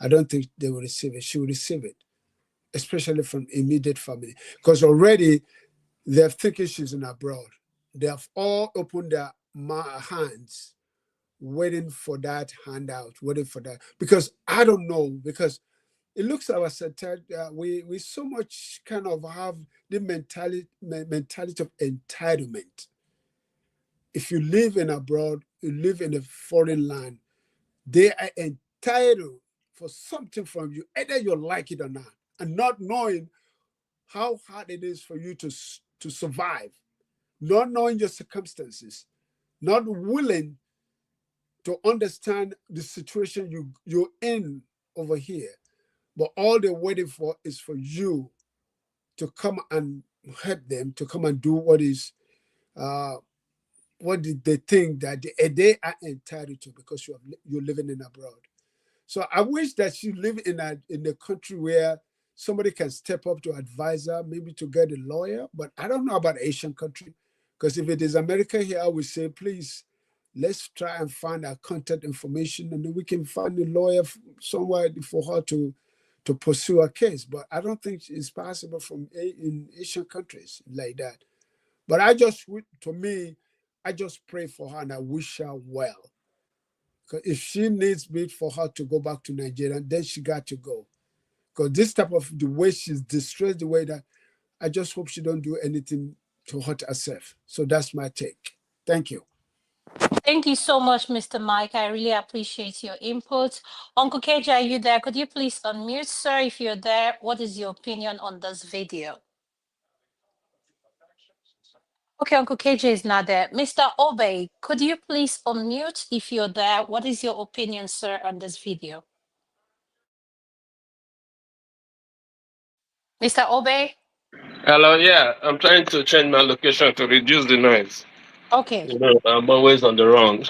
I don't think they will receive it. She will receive it, especially from immediate family. Because already they're thinking she's in abroad. They have all opened their hands, waiting for that handout, waiting for that. Because I don't know, because it looks like we so much kind of have the mentality of entitlement. If you live in abroad, you live in a foreign land, they are entitled for something from you, either you like it or not, and not knowing how hard it is for you to survive, not knowing your circumstances, not willing to understand the situation you're in over here. But all they're waiting for is for you to come and help them, to come and do what they think that they are entitled to, because you're living in abroad. So I wish that you live in a country where somebody can step up to advise her, maybe to get a lawyer. But I don't know about Asian country, because if it is America here, I would say, please, let's try and find our contact information, and then we can find a lawyer somewhere for her to pursue a case. But I don't think it's possible in Asian countries like that. But I just pray for her and I wish her well. Because if she needs me for her to go back to Nigeria, then she got to go. Because this type of the way she's distressed, the way that, I just hope she don't do anything to hurt herself. So that's my take. Thank you. Thank you so much, Mr. Mike. I really appreciate your input. Uncle KJ, are you there? Could you please unmute, sir, if you're there? What is your opinion on this video? Okay, Uncle KJ is not there. Mr. Obey, could you please unmute if you're there? What is your opinion, sir, on this video? Mr. Obey? Hello, yeah. I'm trying to change my location to reduce the noise. Okay. You know, I'm always on the run.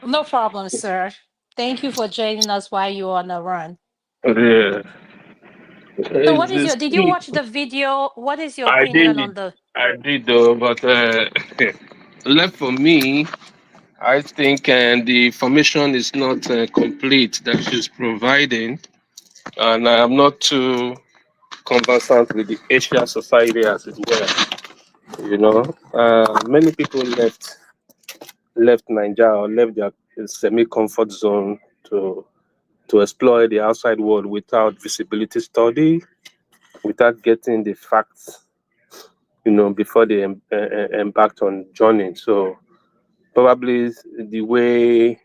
No problem, sir. Thank you for joining us while you're on the run. Yeah. So what It's is this your, did you thing. watch the video? What is your I opinion did. on the, I did though, but left for me, I think the information is not complete that she's providing, and I am not too conversant with the Asia society as it were. You know, many people left Nigeria or left their semi-comfort zone to explore the outside world without visibility study, without getting the facts, you know, before they embarked on journey. So probably the way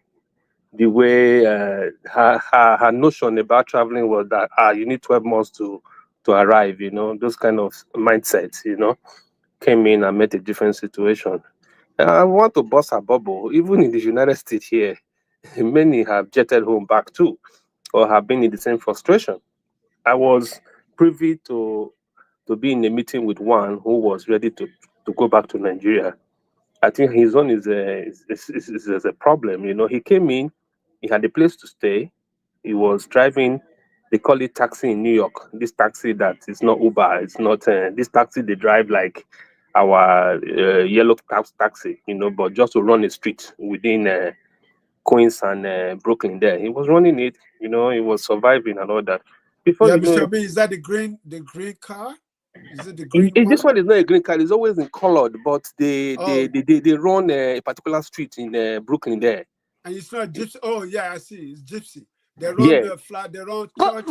her notion about traveling was that you need 12 months to arrive, you know, those kind of mindsets, you know, came in and made a different situation. I want to bust a bubble. Even in the United States here, many have jetted home back too, or have been in the same frustration. I was privy to be in a meeting with one who was ready to go back to Nigeria. I think his own is a problem. You know, he came in, he had a place to stay. He was driving. They call it taxi in New York. This taxi that is not Uber. It's not this taxi they drive like our yellow taxi. You know, but just to run a street within Queens and Brooklyn. There, he was running it. You know, he was surviving and all that. Before Yeah, you know Mr. it, B, is that the green car? Is it the green this one? one is not a green card. It's always in colored, but they Oh, they run a particular street in Brooklyn there. and it's not Gypsy. Oh, yeah, I see. It's Gypsy. They run Yeah, the flat. They run but,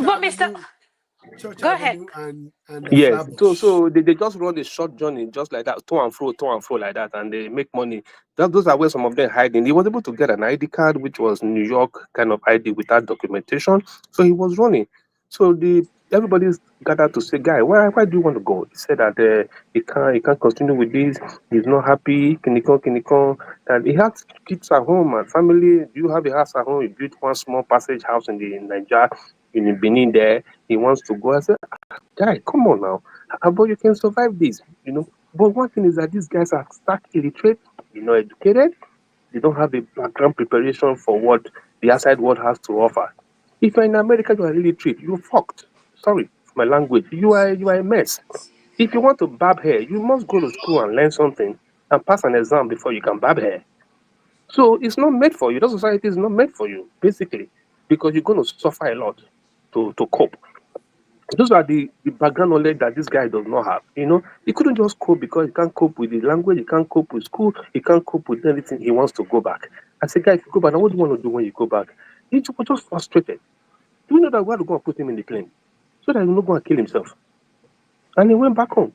Church go ahead. Avenue, and the yes. So Flatbush. so they just run a short journey just like that, to and fro like that, and they make money. Those are where some of them hiding. He was able to get an ID card, which was New York kind of ID without documentation. So he was running. So everybody's gathered to say, guy, why do you want to go? He said that he can't continue with this. He's not happy. Kinikon, and he had kids at home and family. Do you have a house at home? He built one small passage house in Nigeria, in Benin there. He wants to go. I said, guy, come on now. But you can survive this, you know. But one thing is that these guys are stark illiterate, educated. They don't have a background preparation for what the outside world has to offer. If you're in America, you are illiterate, you're fucked. Sorry for my language. You are a mess. If you want to barb hair, you must go to school and learn something and pass an exam before you can barb hair. So it's not made for you. That society is not made for you, basically, because you're going to suffer a lot to cope. Those are the background knowledge that this guy does not have. You know, he couldn't just cope because he can't cope with the language, he can't cope with school, he can't cope with anything. He wants to go back. I said, guy, if you go back, now what do you want to do when you go back? He was just frustrated. Do you know that we had to go and put him in the plane so that he will not go and kill himself? And he went back home.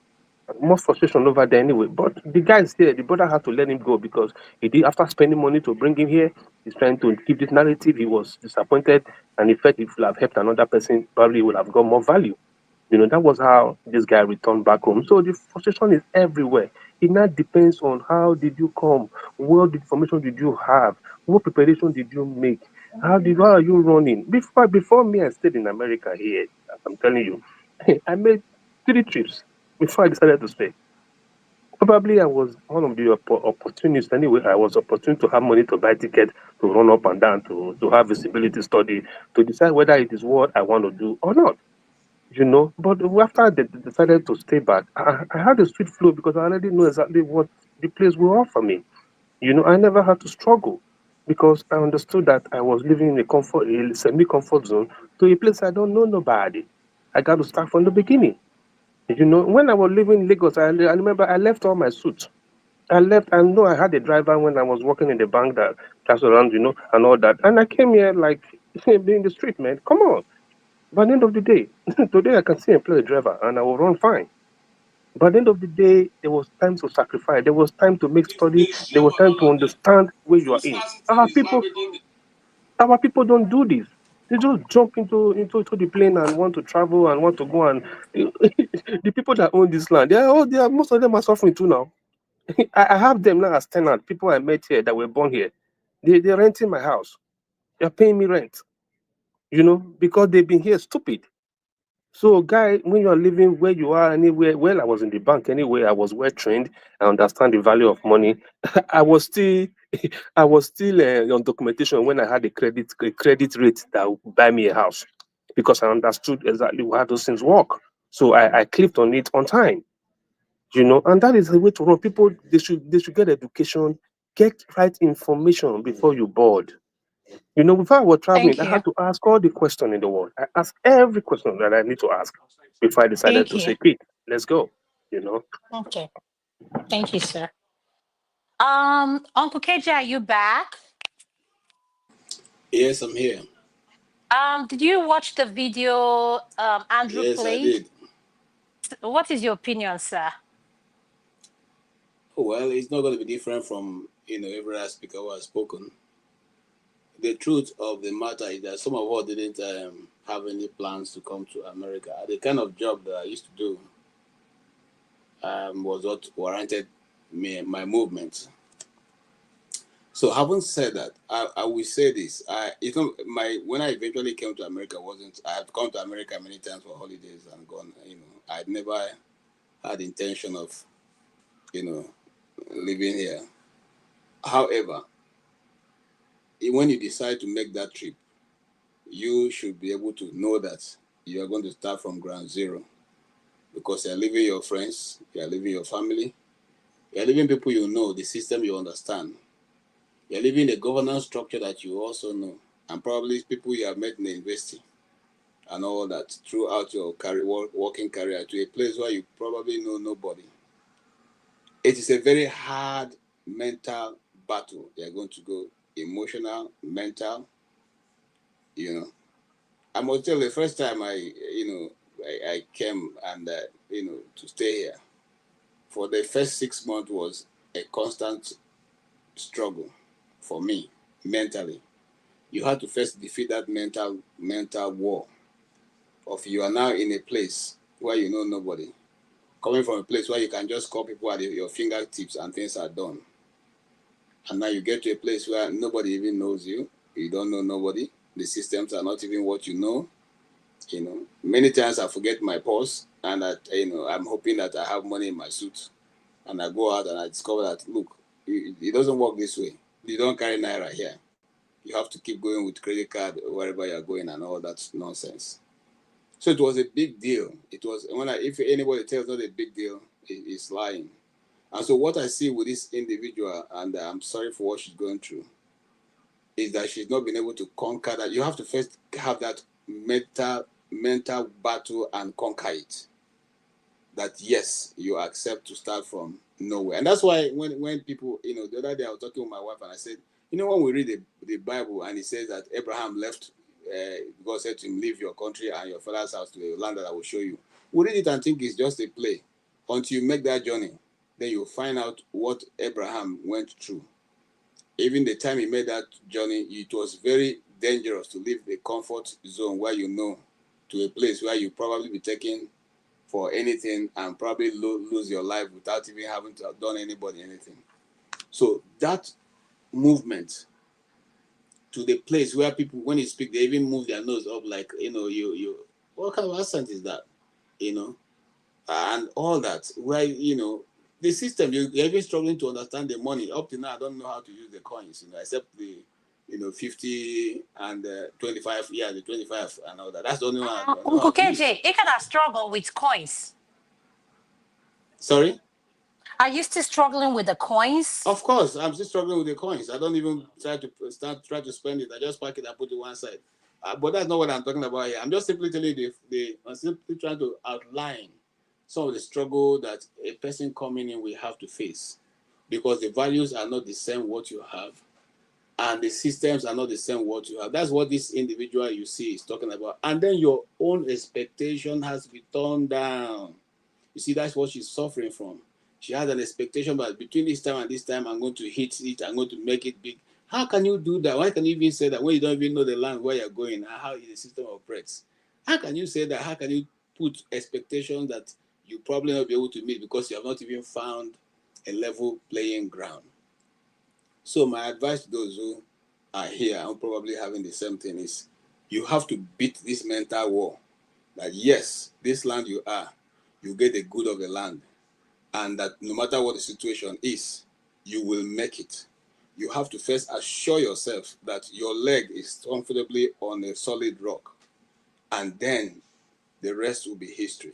More frustration over there anyway. But the guys there, the brother had to let him go because he did, after spending money to bring him here, he's trying to keep this narrative. He was disappointed, and he felt if he would have helped another person, probably he would have got more value. You know, that was how this guy returned back home. So the frustration is everywhere. It now depends on how did you come, what information did you have, what preparation did you make, how are you running? Before me, I stayed in America here. As I'm telling you, I made 3 trips before I decided to stay. Probably I was one of the opportunists anyway. I was opportune to have money to buy tickets, to run up and down, to have visibility study, to decide whether it is what I want to do or not. You know, but after they decided to stay back, I had a sweet flow because I already know exactly what the place will offer me. You know, I never had to struggle because I understood that I was living in a semi-comfort zone to a place I don't know nobody. I got to start from the beginning. You know, when I was living in Lagos, I remember I left all my suits. I left. I know I had a driver when I was working in the bank that drives around, you know, and all that. And I came here like being the street, man. Come on. By the end of the day, today I can still employ a driver and I will run fine. By the end of the day, there was time to sacrifice. There was time to make study. There was time to understand where you are in. Our people don't do this. They just jump into the plane and want to travel and want to go and the people that own this land, most of them are suffering too now. I have them now as tenants. People I met here that were born here. They're renting my house. They're paying me rent. You know, because they've been here stupid. So, guy, when you are living where you are anywhere, well, I was in the bank anyway. I was well trained. I understand the value of money. I was still, on documentation when I had a credit rate that would buy me a house, because I understood exactly how those things work. So I clicked on it on time, and that is the way to run. People, they should get education, get right information before you board. Before I was traveling, Thank I you. had to ask all the questions in the world. I asked every question that I need to ask before I decided Thank to you. say, Pete, let's go. Okay. Thank you, sir. Uncle KJ, are you back? Yes, I'm here. Did you watch the video Andrew Yes, I played? did. What is your opinion, sir? Well, it's not going to be different from every other speaker who has spoken. The truth of the matter is that some of us didn't have any plans to come to America. The kind of job that I used to do was what warranted my movement. So, having said that, I will say this: when I eventually came to America, I have come to America many times for holidays and gone. I'd never had intention of living here. However, when you decide to make that trip, you should be able to know that you are going to start from ground zero, because you're leaving your friends, you're leaving your family, you're leaving people you know, the system you understand. You're leaving the governance structure that you also know, and probably people you have met in the university and all that throughout your working career, to a place where you probably know nobody. It is a very hard mental battle you're going to go, emotional, mental. I must tell you, the first time I came and to stay here, for the first 6 months was a constant struggle for me mentally. You had to first defeat that mental war of you are now in a place where you know nobody, coming from a place where you can just call people at your fingertips and things are done. And now you get to a place where nobody even knows you. You don't know nobody. The systems are not even what you know. Many times I forget my purse, and that I'm hoping that I have money in my suit, and I go out and I discover that, look, it doesn't work this way. You don't carry naira here. You have to keep going with credit card wherever you're going and all that nonsense. So it was a big deal. It was if anybody tells not a big deal, it's lying. And so what I see with this individual, and I'm sorry for what she's going through, is that she's not been able to conquer that. You have to first have that mental battle and conquer it. That yes, you accept to start from nowhere. And that's why when people, the other day I was talking with my wife and I said, when we read the Bible and it says that Abraham left, God said to him, leave your country and your father's house to a land that I will show you. We read it and think it's just a play. Until you make that journey, then you'll find out what Abraham went through. Even the time he made that journey, it was very dangerous to leave the comfort zone where to a place where you probably be taken for anything and probably lose your life without even having to have done anybody anything. So that movement to the place where people, when you speak, they even move their nose up like, you what kind of accent is that? And all that, where, the system, you're even struggling to understand the money. Up to now, I don't know how to use the coins, except the, 50 and 25, the 25 and all that. That's the only one I know how Uncle to use. KJ, it can have struggle with coins. Sorry? Are you still struggling with the coins? Of course, I'm still struggling with the coins. I don't even try to spend it. I just pack it and put it one side. But that's not what I'm talking about here. I'm just simply telling you I'm simply trying to outline some of the struggle that a person coming in will have to face, because the values are not the same what you have, and the systems are not the same what you have. That's what this individual you see is talking about. And then your own expectation has to be turned down. You see, that's what she's suffering from. She has an expectation, but between this time and this time, I'm going to hit it, I'm going to make it big. How can you do that? Why can you even say that when you don't even know the land where you're going and how the system operates? How can you say that? How can you put expectations that you probably not be able to meet because you have not even found a level playing ground? So my advice to those who are here and probably having the same thing is, you have to beat this mental war. that yes, this land you are, you get the good of the land, and that no matter what the situation is, you will make it. You have to first assure yourself that your leg is comfortably on a solid rock, and then the rest will be history.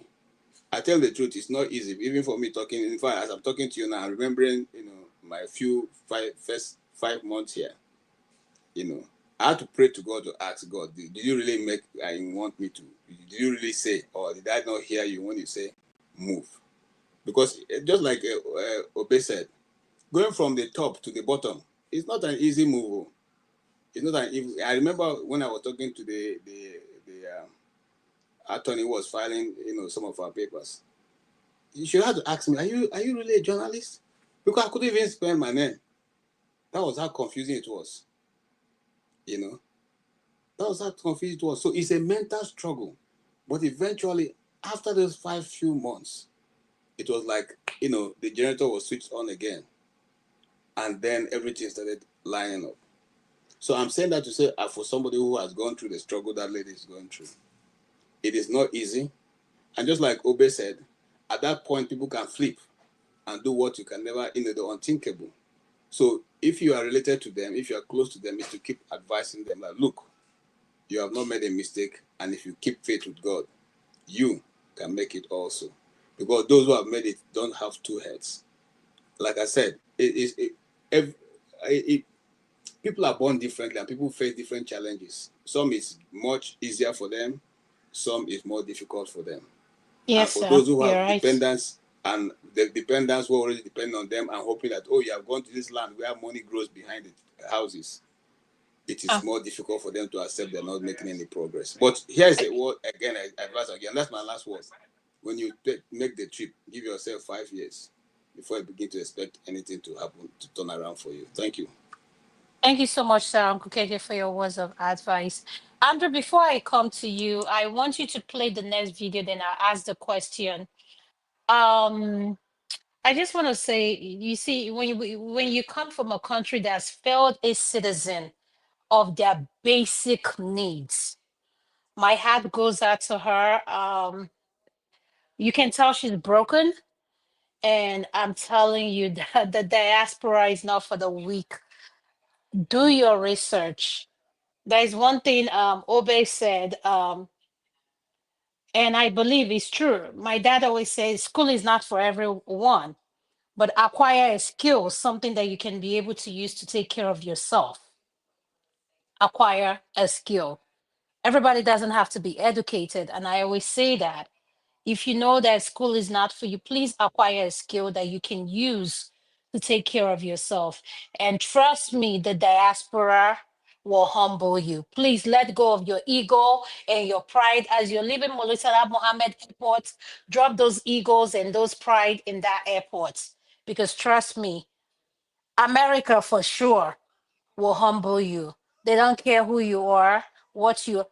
I tell the truth, it's not easy, even for me talking. In fact, as I'm talking to you now, I'm remembering, my first 5 months here. I had to pray to God to ask God, did you really make I want me to? Did you really say, or did I not hear you when you say move? Because just like Obe said, going from the top to the bottom, it's not an easy move. It's not an easy. I remember when I was talking to the attorney who was filing, some of our papers. You should have to ask me, are you really a journalist? Because I couldn't even spell my name. That was how confusing it was. That was how confusing it was. So it's a mental struggle. But eventually, after those few months, it was like, the generator was switched on again. And then everything started lining up. So I'm saying that to say, for somebody who has gone through the struggle that lady is going through, it is not easy. And just like Obe said, at that point, people can flip and do what you can never, the unthinkable. So if you are related to them, if you are close to them, is to keep advising them that, look, you have not made a mistake. And if you keep faith with God, you can make it also. Because those who have made it don't have two heads. Like I said, people are born differently and people face different challenges. Some is much easier for them. Some is more difficult for them. And Yes, for sir. those who You're have right. dependents and the dependents who already depend on them and hoping that, you have gone to this land where money grows behind the houses, it is more difficult for them to accept they're not making any progress. But here's a word again, I advise again. That's my last word. When you make the trip, give yourself 5 years before you begin to expect anything to happen to turn around for you. Thank you. Thank you so much, sir, Uncle KK, for your words of advice. Andrew, before I come to you, I want you to play the next video, then I'll ask the question. Um, I just want to say, you see, when you come from a country that's failed a citizen of their basic needs, my heart goes out to her. You can tell she's broken, and I'm telling you that the diaspora is not for the weak. Do your research. There's one thing Obe said, and I believe it's true. My dad always says school is not for everyone, but acquire a skill, something that you can be able to use to take care of yourself. Acquire a skill. Everybody doesn't have to be educated, and I always say that. If you know that school is not for you, please acquire a skill that you can use to take care of yourself. And trust me, the diaspora will humble you. Please let go of your ego and your pride as you're leaving Mulisala Mohammed Airport. Drop those egos and those pride in that airport. Because trust me, America for sure will humble you. They don't care who you are, what you.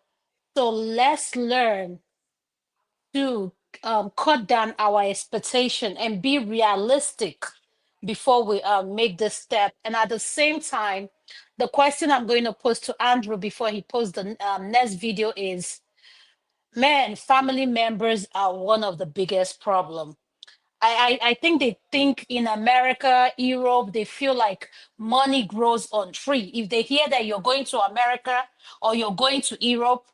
So let's learn to cut down our expectation and be realistic before we make this step. And at the same time, the question I'm going to pose to Andrew before he posts the next video is, man, family members are one of the biggest problem. I think they think in America, Europe, they feel like money grows on tree. If they hear that you're going to America or you're going to Europe,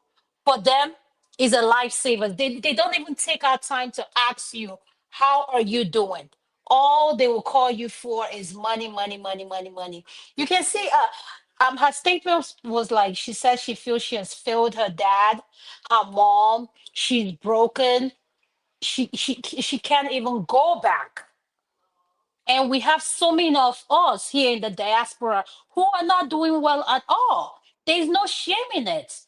for them is a lifesaver. They don't even take our time to ask you, how are you doing? All they will call you for is money, money, money, money, money. You can see her statement was like, she said she feels she has failed her dad, her mom, she's broken, she can't even go back. And we have so many of us here in the diaspora who are not doing well at all. There's no shame in it.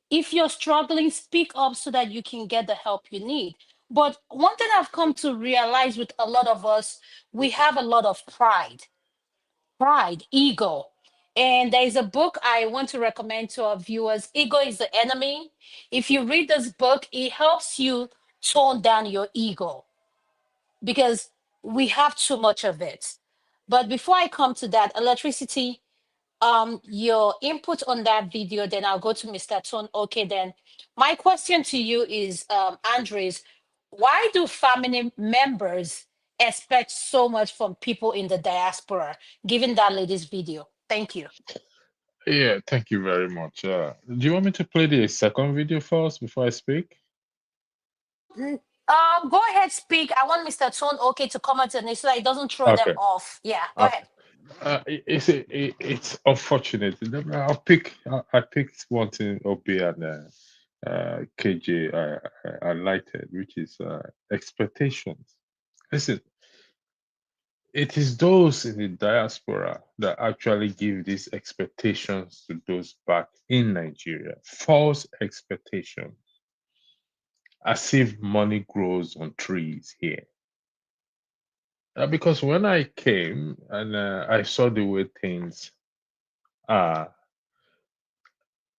If you're struggling, speak up so that you can get the help you need. But one thing I've come to realize with a lot of us, we have a lot of pride, ego. And there is a book I want to recommend to our viewers. Ego is the enemy. If you read this book, it helps you tone down your ego because we have too much of it. But before I come to that, electricity, your input on that video, then I'll go to Mr. Tone. Okay, then my question to you is, Andres, why do family members expect so much from people in the diaspora, given that lady's video? Thank you. Yeah, thank you very much. Do you want me to play the second video first before I speak? Go ahead, speak. I want Mr. Tone okay to comment on it so that it doesn't throw them Okay. off. Yeah, go ahead. It's unfortunate. I picked one thing OP and KJ highlighted, which is expectations. Listen, it is those in the diaspora that actually give these expectations to those back in Nigeria. False expectations, as if money grows on trees here. Because when I came and I saw the way things are,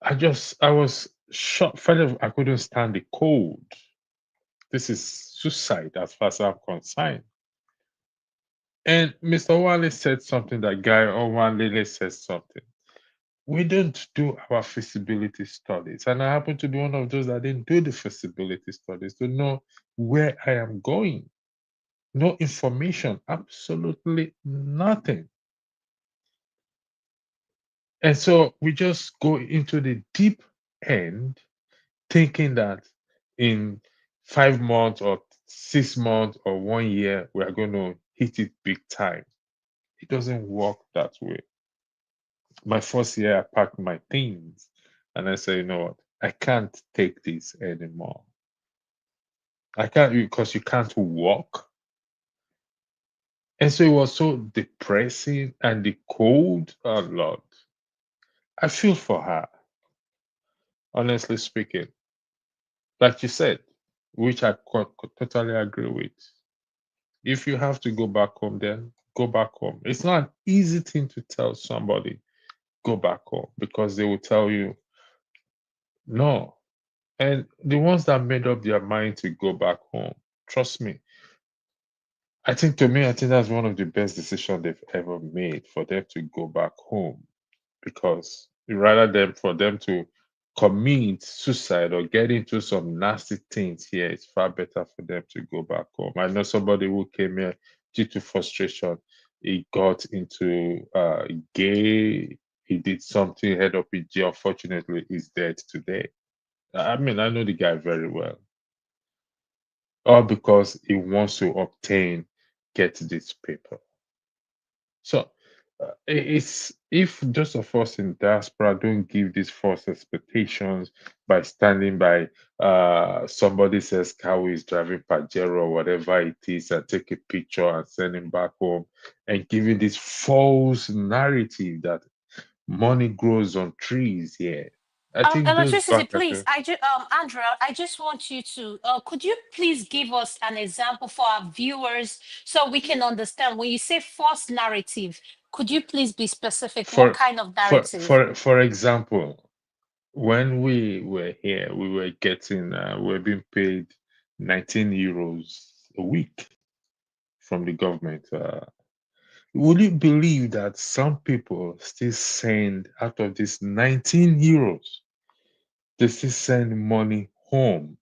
I was shocked. Finally, I couldn't stand the cold. This is suicide as far as I'm concerned. And Mr. Wale said something, that guy Owanlele said something. We don't do our feasibility studies. And I happen to be one of those that didn't do the feasibility studies to know where I am going. No information, absolutely nothing. And so we just go into the deep end thinking that in 5 months or 6 months or 1 year, we are going to hit it big time. It doesn't work that way. My first year, I packed my things and I said, you know what? I can't take this anymore. I can't, because you can't walk. And so it was so depressing and the cold, oh Lord. I feel for her, honestly speaking. Like you said, which I totally agree with. If you have to go back home, then go back home. It's not an easy thing to tell somebody, go back home, because they will tell you, no. And the ones that made up their mind to go back home, trust me, I think that's one of the best decisions they've ever made, for them to go back home. Because rather than for them to commit suicide or get into some nasty things here, it's far better for them to go back home. I know somebody who came here due to frustration. He got into gay, he did something, head up in jail. Unfortunately, he's dead today. I mean, I know the guy very well. All because he wants to get this paper. So it's, if those of us in diaspora don't give these false expectations by standing by somebody says Kawi is driving Pajero or whatever it is, and take a picture and send him back home, and giving this false narrative that money grows on trees here. I think those Electricity, back at please. Andrea, I just want you to. Could you please give us an example for our viewers so we can understand when you say false narrative? Could you please be specific? What for kind of narrative? for example, when we were here, we were getting we were being paid 19 euros a week from the government. Would you believe that some people still send, out of this 19 euros, they still send money home,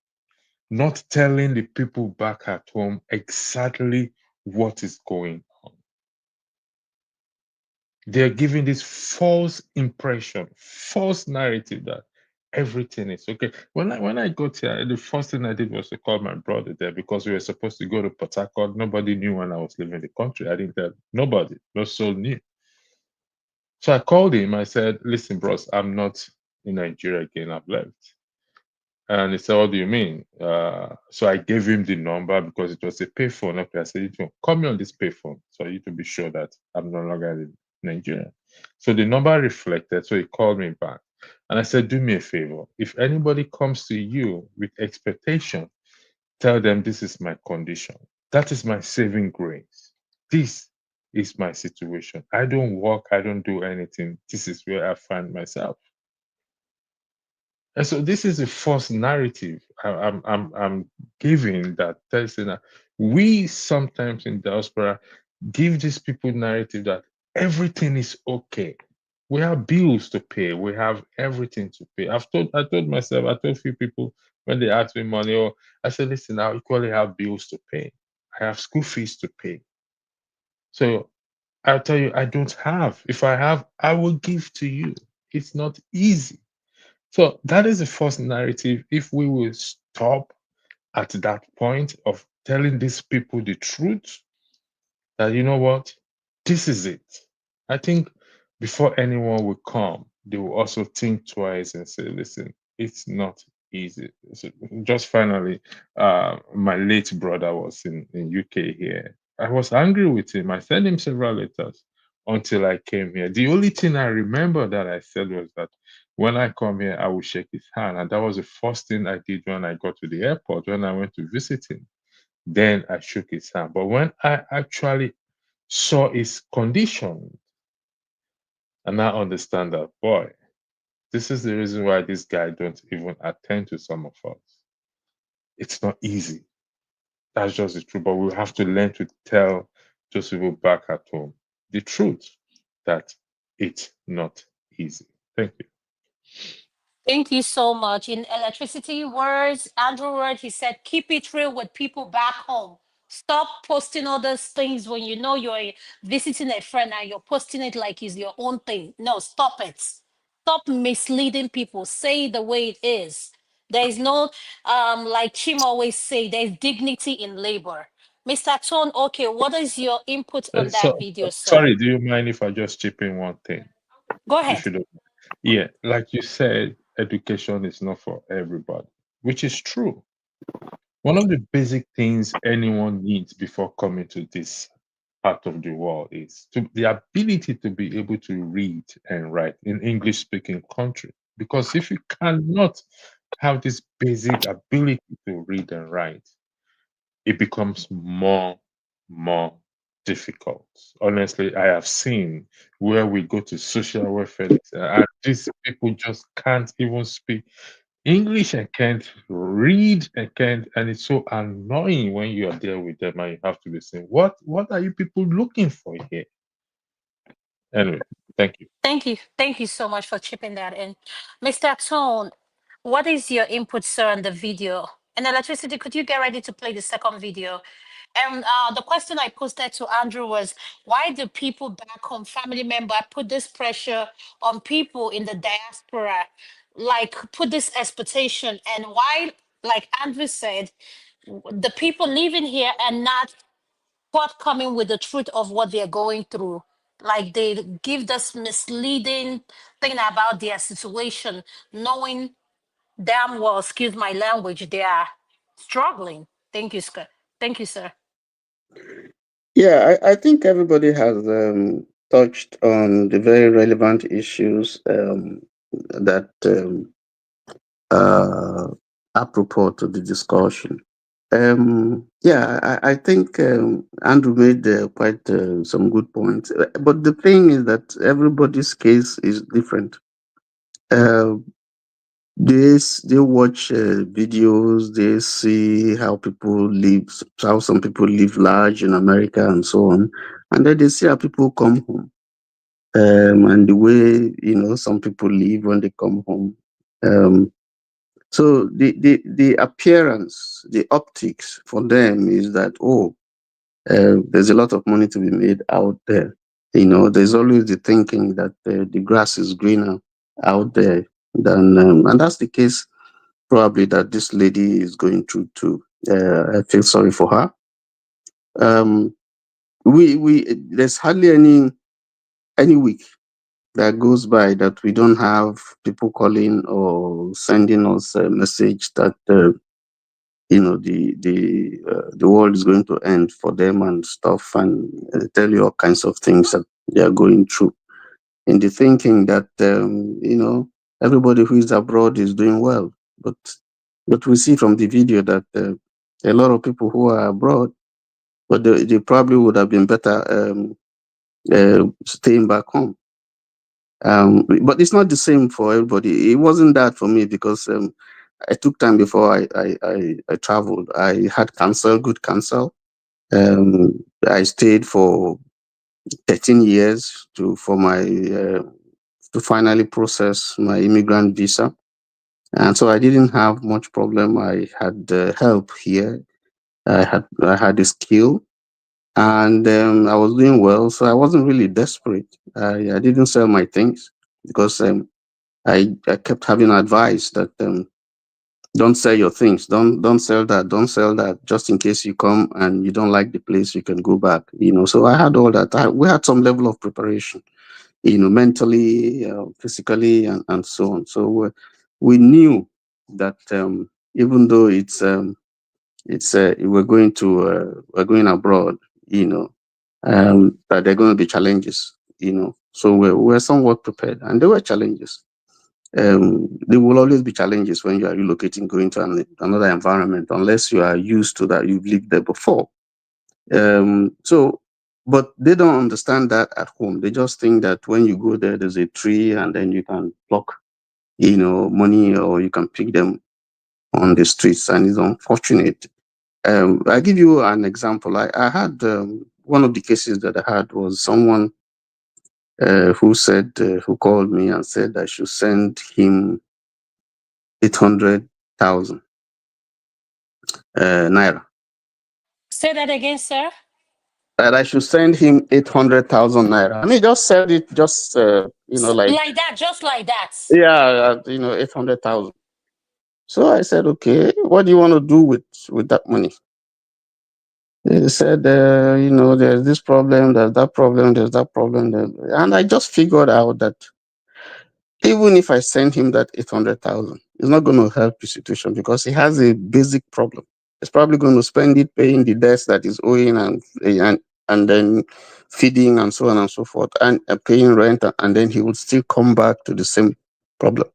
not telling the people back at home exactly what is going on? They're giving this false impression, false narrative that everything is okay. When I got here, the first thing I did was to call my brother there, because we were supposed to go to Port Harcourt. Nobody knew when I was leaving the country. I didn't tell nobody. No soul knew. So I called him. I said, "Listen, bros, I'm not in Nigeria again. I've left." And he said, "What do you mean?" So I gave him the number, because it was a payphone. Okay, I said, "You can call me on this payphone, so you to be sure that I'm no longer in Nigeria." So the number reflected. So he called me back, and I said, "Do me a favor. If anybody comes to you with expectation, tell them this is my condition. That is my saving grace. This is my situation. I don't work. I don't do anything. This is where I find myself." And so this is a false narrative I'm giving, that tells you that we sometimes in diaspora give these people narrative that everything is okay. We have bills to pay. We have everything to pay. I told a few people when they asked me money, or I said, listen, I equally have bills to pay. I have school fees to pay. So I'll tell you, I don't have. If I have, I will give to you. It's not easy. So that is the first narrative. If we will stop at that point of telling these people the truth, that you know what, this is it. I think before anyone will come, they will also think twice and say, listen, it's not easy. So just finally, my late brother was in UK here. I was angry with him. I sent him several letters until I came here. The only thing I remember that I said was that when I come here, I will shake his hand. And that was the first thing I did when I got to the airport, when I went to visit him. Then I shook his hand. But when I actually saw his condition, and I understand that, boy, this is the reason why this guy don't even attend to some of us. It's not easy. That's just the truth. But we have to learn to tell those people back at home the truth that it's not easy. Thank you. Thank you so much. In electricity words, Andrew word, he said, keep it real with people back home. Stop posting all those things when you know you're visiting a friend and you're posting it like it's your own thing. No, stop it. Stop misleading people. Say it the way it is. There is no, like Chim always say, there's dignity in labor. Mr. Tone, okay, what is your input on that video, sir? Sorry, do you mind if I just chip in one thing? Go If ahead. you don't. Yeah, like you said, education is not for everybody, which is true. One of the basic things anyone needs before coming to this part of the world is the ability to be able to read and write in English speaking country. Because if you cannot have this basic ability to read and write, it becomes more difficult. Honestly, I have seen where we go to social welfare and these people just can't even speak English and can't read and can't, and it's so annoying when you are there with them and you have to be saying, what are you people looking for here? Anyway, thank you. Thank you. Thank you so much for chipping that in. Mr. Tone, what is your input, sir, on the video? And electricity, could you get ready to play the second video? And the question I posted to Andrew was, why do people back home, family member, put this pressure on people in the diaspora, like put this expectation, and why, like Andrew said, the people living here and not forthcoming with the truth of what they're going through. Like they give this misleading thing about their situation, knowing damn well, excuse my language, they are struggling. Thank you, Scott. Thank you, sir. Yeah, I think everybody has touched on the very relevant issues that apropos to the discussion. I think Andrew made quite some good points. But the thing is that everybody's case is different. Uh, they watch videos, they see how people live, how some people live large in America and so on, and then they see how people come home, and the way some people live when they come home. So the appearance, the optics for them is that there's a lot of money to be made out there. There's always the thinking that the grass is greener out there than, and that's the case probably that this lady is going through too. I feel sorry for her. We there's hardly any week that goes by that we don't have people calling or sending us a message that the world is going to end for them and stuff, and tell you all kinds of things that they are going through, in the thinking that everybody who is abroad is doing well. But we see from the video that a lot of people who are abroad, but they probably would have been better staying back home. But it's not the same for everybody. It wasn't that for me because I took time before I traveled. I had good counsel. I stayed for 13 years for my to finally process my immigrant visa. And so I didn't have much problem. I had help here. I had the skill, and I was doing well. So I wasn't really desperate. I didn't sell my things because I kept having advice that don't sell your things. Don't sell that. Don't sell that. Just in case you come and you don't like the place, you can go back. So I had all that. We had some level of preparation, mentally, physically, and so on. So we knew that even though we're going abroad, that there are going to be challenges, So we're somewhat prepared, and there were challenges. There will always be challenges when you are relocating, going to another environment, unless you are used to that, you've lived there before. But they don't understand that at home. They just think that when you go there, there's a tree and then you can pluck, money, or you can pick them on the streets, and it's unfortunate. I give you an example. I had one of the cases that I had was someone who called me and said I should send him 800,000 naira. Say that again, sir. That I should send him 800,000 naira. I mean, just said it, just Like that, just like that. yeah, 800,000. So I said, okay, what do you want to do with that money? They said, there's this problem, there's that problem, there's that problem, and I just figured out that even if I send him that 800,000, it's not going to help the situation because he has a basic problem. He's probably going to spend it paying the debts that he's owing and then feeding and so on and so forth, and paying rent, and then he would still come back to the same problem.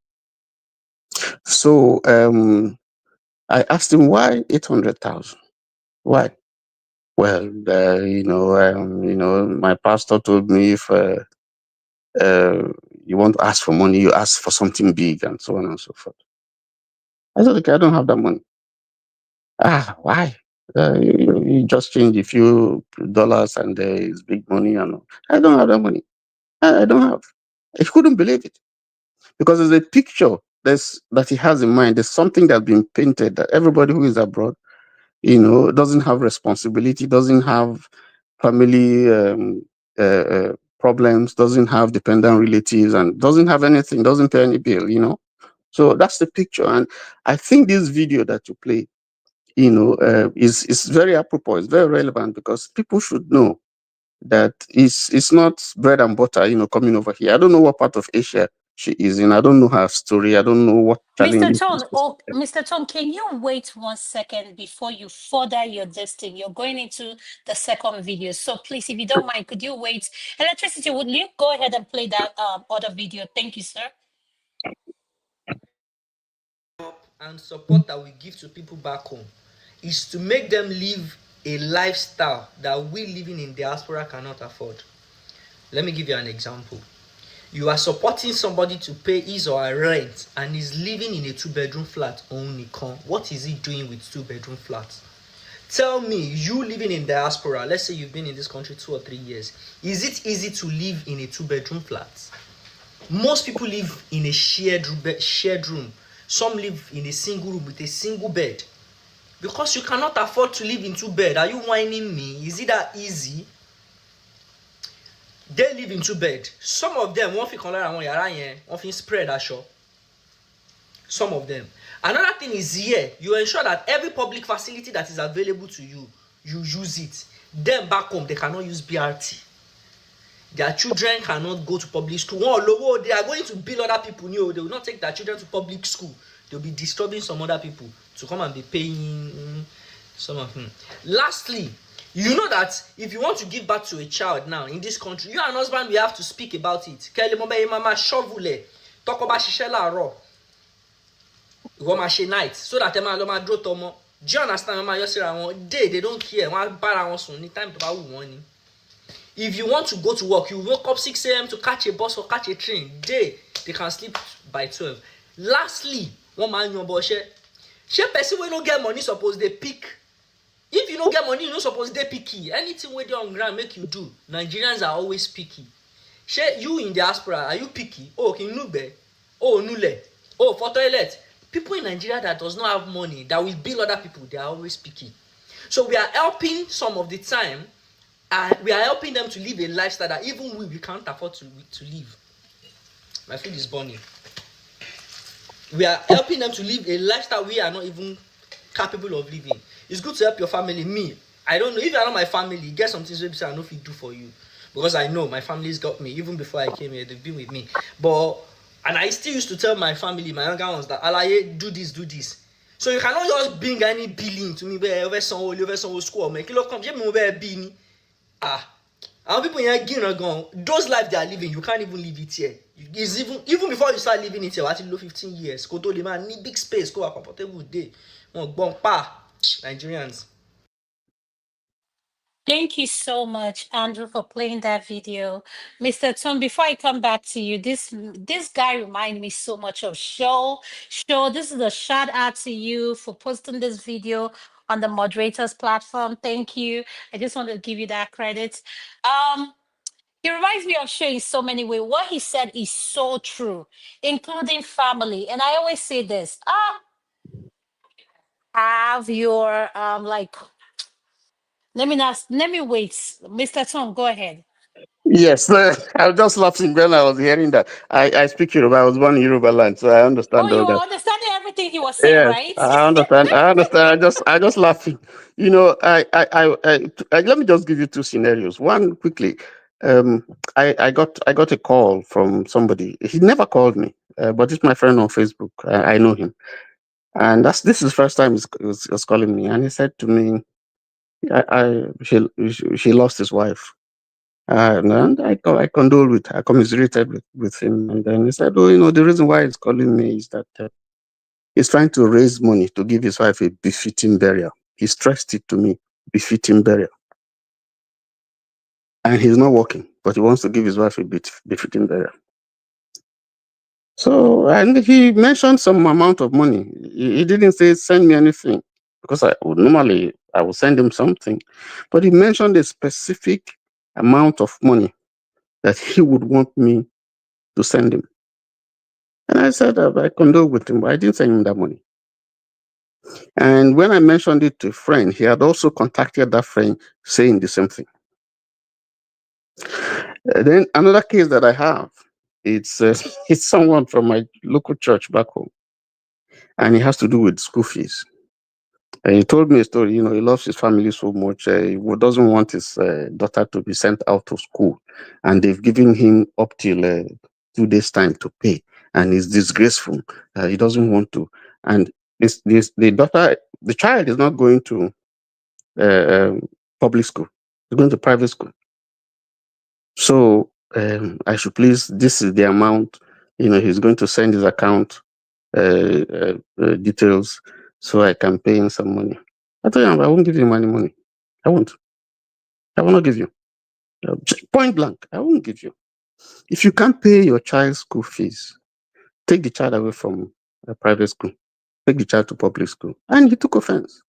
So I asked him, why 800,000? Why? Well, my pastor told me if you want to ask for money, you ask for something big, and so on and so forth. I said, okay, I don't have that money. Why? You just change a few dollars and it's big money. And I don't have that money. I don't have. I couldn't believe it because there's a picture that he has in mind. There's something that's been painted that everybody who is abroad, doesn't have responsibility, doesn't have family problems, doesn't have dependent relatives, and doesn't have anything, doesn't pay any bill, So that's the picture. And I think this video that you play, is very apropos, it's very relevant because people should know that it's not bread and butter, coming over here. I don't know what part of Asia she is in. I don't know her story. I don't know what challenges. Mr. Tom, can you wait 1 second before you further your listing? You're going into the second video. So please, if you don't mind, could you wait? Electricity, would you go ahead and play that other video? Thank you, sir. And support that we give to people back home is to make them live a lifestyle that we living in diaspora cannot afford. Let me give you an example. You are supporting somebody to pay his or her rent and is living in a 2-bedroom flat only. What is he doing with 2-bedroom flats? Tell me, you living in diaspora, let's say you've been in this country 2 or 3 years, is it easy to live in a 2-bedroom flat? Most people live in a shared room. Some live in a single room with a single bed. Because you cannot afford to live in 2 beds. Are you whining me? Is it that easy? They live in 2 beds. Some of them won't fit spread that shop. Some of them. Another thing is here, you ensure that every public facility that is available to you, you use it. Them back home, they cannot use BRT. Their children cannot go to public school. They are going to bill other people. They will not take their children to public school. They'll be disturbing some other people to come and be paying some of them. Lastly, you know that if you want to give birth to a child now in this country, you and husband, we have to speak about it. Talk about Shishela raw. Night so that do you understand? They don't care. Time to if you want to go to work, you wake up 6 a.m. to catch a bus or catch a train. They can sleep by 12. Lastly, one man your boss person when don't get money suppose they pick. If you don't get money, you don't suppose they picky. Anything where they on ground make you do. Nigerians are always picky. Shey you in diaspora, are you picky? Oh, kinugbe, oh nule, oh for toilet. People in Nigeria that does not have money, that will bill other people, they are always picky. So we are helping some of the time, and we are helping them to live a lifestyle that even we can't afford to live. My food is burning. We are helping them to live a lifestyle we are not even capable of living. It's good to help your family. Me, I don't know if you are not my family, get some things maybe I know if you do for you, because I know my family's got me. Even before I came here, they've been with me. But and I still used to tell my family, my younger ones, that Alaye, do this, do this. So you cannot just bring any billing to me where over some school, make it come. Ah, and people here gone. Those lives they are living, you can't even live it here. It's even before you start living it here, I think 15 years. Go to the man need big space, go a comfortable day. Nigerians. Thank you so much, Andrew, for playing that video. Mr. Tom, before I come back to you, this guy reminds me so much of Show. Show, this is a shout out to you for posting this video on the moderators platform. Thank you. I just want to give you that credit. He reminds me of Show in so many ways. What he said is so true, including family. And I always say this, have your like, let me wait. Mr. Tom, go ahead. Yes, I was just laughing when I was hearing that. I speak Yoruba. I was born in Yoruba land, so I Oh, understand you all were that. understanding everything he was saying, Yes, right? I understand. I understand. I just laughing. You know, let me just give you two scenarios. One quickly. I got a call from somebody. He never called me, but it's my friend on Facebook. I know him, and this is the first time he was calling me, and he said to me, she lost his wife. And I condole with her, I commiserated with him. And then he said, oh, you know, the reason why he's calling me is that he's trying to raise money to give his wife a befitting burial. He stressed it to me, befitting burial. And he's not working, but he wants to give his wife a befitting burial. So, and he mentioned some amount of money. He didn't say, send me anything, because I would send him something. But he mentioned a specific amount of money that he would want me to send him. And I said, I condole with him, but I didn't send him that money. And when I mentioned it to a friend, he had also contacted that friend saying the same thing. Then another case that I have, it's someone from my local church back home, and it has to do with school fees. And he told me a story. You know, he loves his family so much. He doesn't want his daughter to be sent out to school, and they've given him up till 2 days' time to pay, and it's disgraceful. He doesn't want to, and the child is not going to public school; he's going to private school. So I should please. This is the amount. You know, he's going to send his account details so I can pay him some money. I told him I won't give you any money. I won't. I will not give you. Point blank, I won't give you. If you can't pay your child's school fees, take the child away from a private school. Take the child to public school. And he took offense.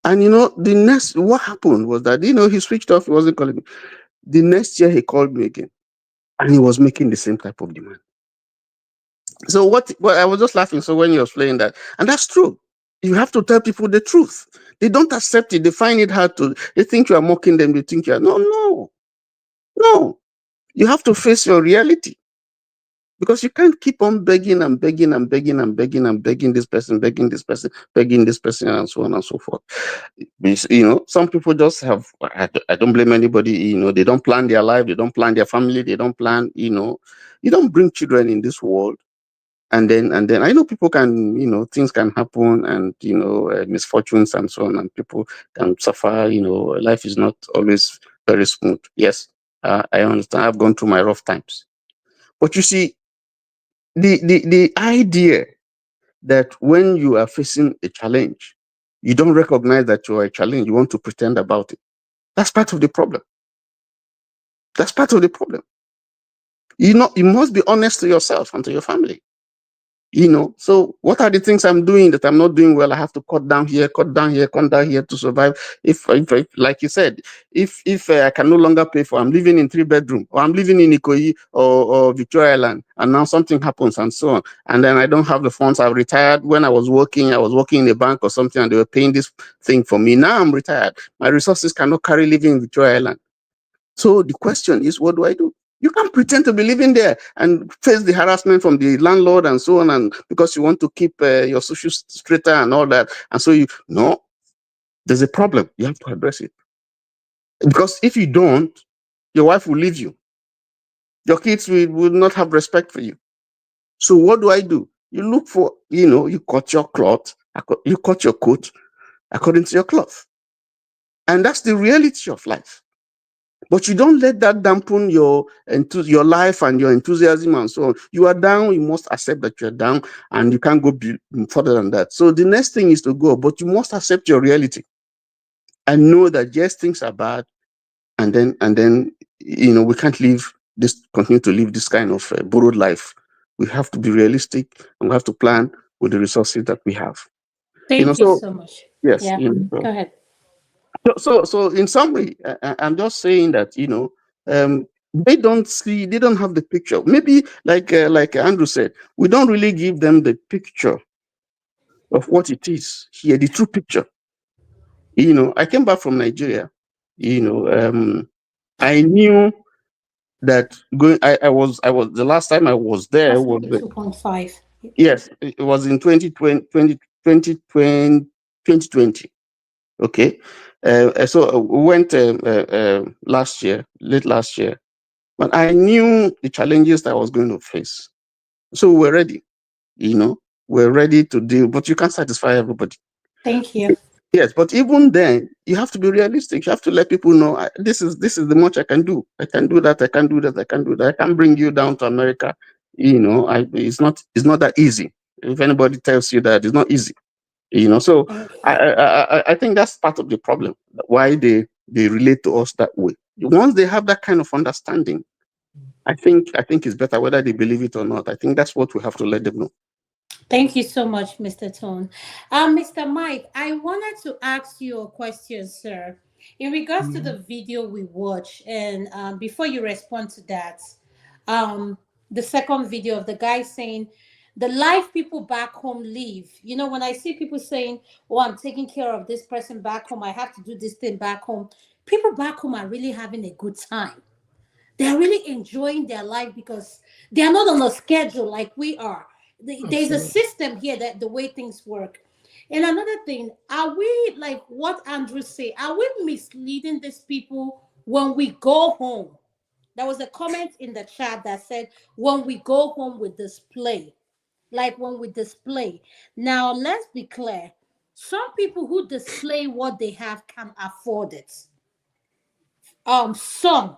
And you know, what happened was that, you know, he switched off, he wasn't calling me. The next year he called me again. And he was making the same type of demand. So what I was just laughing. So when you were playing that, and that's true. You have to tell people the truth. They don't accept it. They find it hard to. They think you are mocking them. They think you are no. You have to face your reality, because you can't keep on begging and begging and begging and begging and begging this person, begging this person, begging this person, and so on and so forth. You know, some people just have. I don't blame anybody. You know, they don't plan their life. They don't plan their family. They don't plan. You know, you don't bring children in this world. And then I know people can, you know, things can happen, and you know, misfortunes and so on, and people can suffer. You know, life is not always very smooth. Yes, I understand. I've gone through my rough times, but you see, the idea that when you are facing a challenge, you don't recognize that you are a challenge. You want to pretend about it. That's part of the problem. That's part of the problem. You know, you must be honest to yourself and to your family. So what are the things I'm doing that I'm not doing well? I have to cut down here, cut down here, cut down here to survive. If like you said, if I can no longer pay for, I'm living in 3-bedroom, or I'm living in Ikoyi or Victoria Island, and now something happens and so on, and then I don't have the funds. I've retired. When I was working in a bank or something, and they were paying this thing for me. Now I'm retired. My resources cannot carry living in Victoria Island. So the question is, what do I do? You can't pretend to be living there and face the harassment from the landlord and so on, and because you want to keep your social strata and all that. And so there's a problem. You have to address it. Because if you don't, your wife will leave you. Your kids will not have respect for you. So what do? You look for, you cut your cloth, you cut your coat according to your cloth. And that's the reality of life. But you don't let that dampen your life and your enthusiasm and so on. You are down, you must accept that you're down, and you can't go further than that. So the next thing is to go, but you must accept your reality and know that yes, things are bad, and then we can't continue to live this kind of borrowed life. We have to be realistic, and we have to plan with the resources that we have. Thank you so much. Yes. Yeah, go ahead. So in summary, I'm just saying that they don't have the picture. Maybe like Andrew said, we don't really give them the picture of what it is here, the true picture. I came back from Nigeria. I knew that I was the last time I was there That's was 2.5. yes, it was in 2020. Okay. So we went late last year, but I knew the challenges that I was going to face. So we're ready, we're ready to deal, but you can't satisfy everybody. Thank you. Yes, but even then, you have to be realistic. You have to let people know this is the much I can do. I can do that. I can do that. I can do that. I can bring you down to America. It's not that easy. If anybody tells you that, it's not easy. So I think that's part of the problem, why they relate to us that way. Once they have that kind of understanding, I think it's better whether they believe it or not. I think that's what we have to let them know. Thank you so much, Mr. Tone. Mr. Mike, I wanted to ask you a question, sir, in regards to the video we watched. And before you respond to that, the second video of the guy saying, the life people back home live. When I see people saying, oh, I'm taking care of this person back home, I have to do this thing back home. People back home are really having a good time. They're really enjoying their life because they are not on a schedule like we are. There's a system here that the way things work. And another thing, are we, like what Andrew said, are we misleading these people when we go home? There was a comment in the chat that said, when we go home, we display. Like when we display. Now, let's be clear. Some people who display what they have can afford it. Some,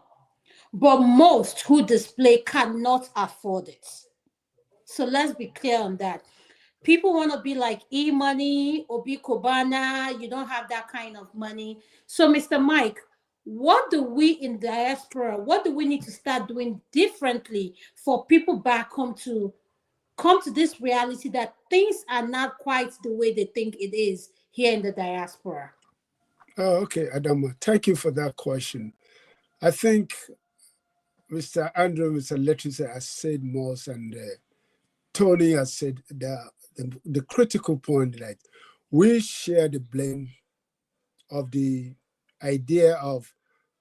but most who display cannot afford it. So let's be clear on that. People want to be like E-Money, Obi Kobana. You don't have that kind of money. So, Mr. Mike, what do we in diaspora, what do we need to start doing differently for people back home to come to this reality that things are not quite the way they think it is here in the diaspora? Oh, okay, Adama, thank you for that question. I think Mr. Andrew, Mr. Lettuce has said most, and Tony has said the critical point that we share the blame of the idea of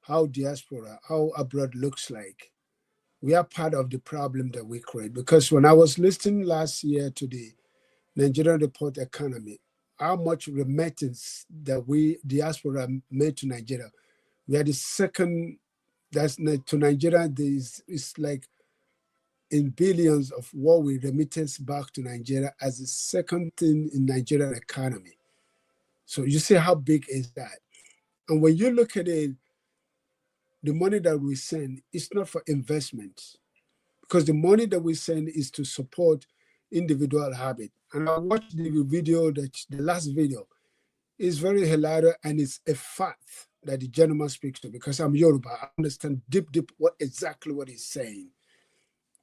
how diaspora, how abroad looks like. We are part of the problem that we create. Because when I was listening last year to the Nigerian report economy, how much remittance that we diaspora made to Nigeria, we are the second. That's to Nigeria. It's like in billions of what we remittance back to Nigeria as the second thing in Nigerian economy. So you see how big is that? And when you look at it, the money that we send is not for investment, because the money that we send is to support individual habit. And I watched the video, the last video, is very hilarious, and it's a fact that the gentleman speaks to, because I'm Yoruba. I understand deep exactly what he's saying,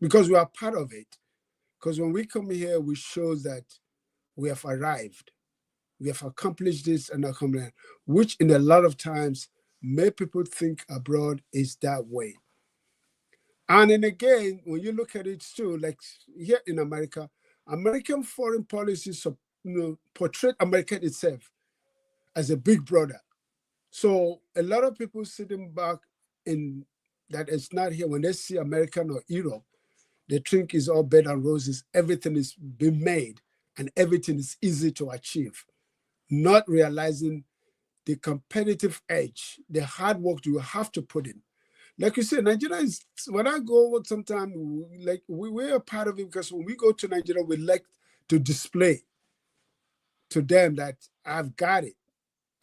because we are part of it. Because when we come here, we show that we have arrived. We have accomplished this and accomplished that, which in a lot of times, many people think abroad is that way. And then again, when you look at it too, like here in America, American foreign policies, portray America itself as a big brother. So a lot of people sitting back in that it's not here, when they see American or Europe, they think it's all bed and roses. Everything is being made and everything is easy to achieve, not realizing the competitive edge, the hard work you have to put in. Like you said, Nigeria is, when I go sometimes, like we're a part of it, because when we go to Nigeria, we like to display to them that I've got it.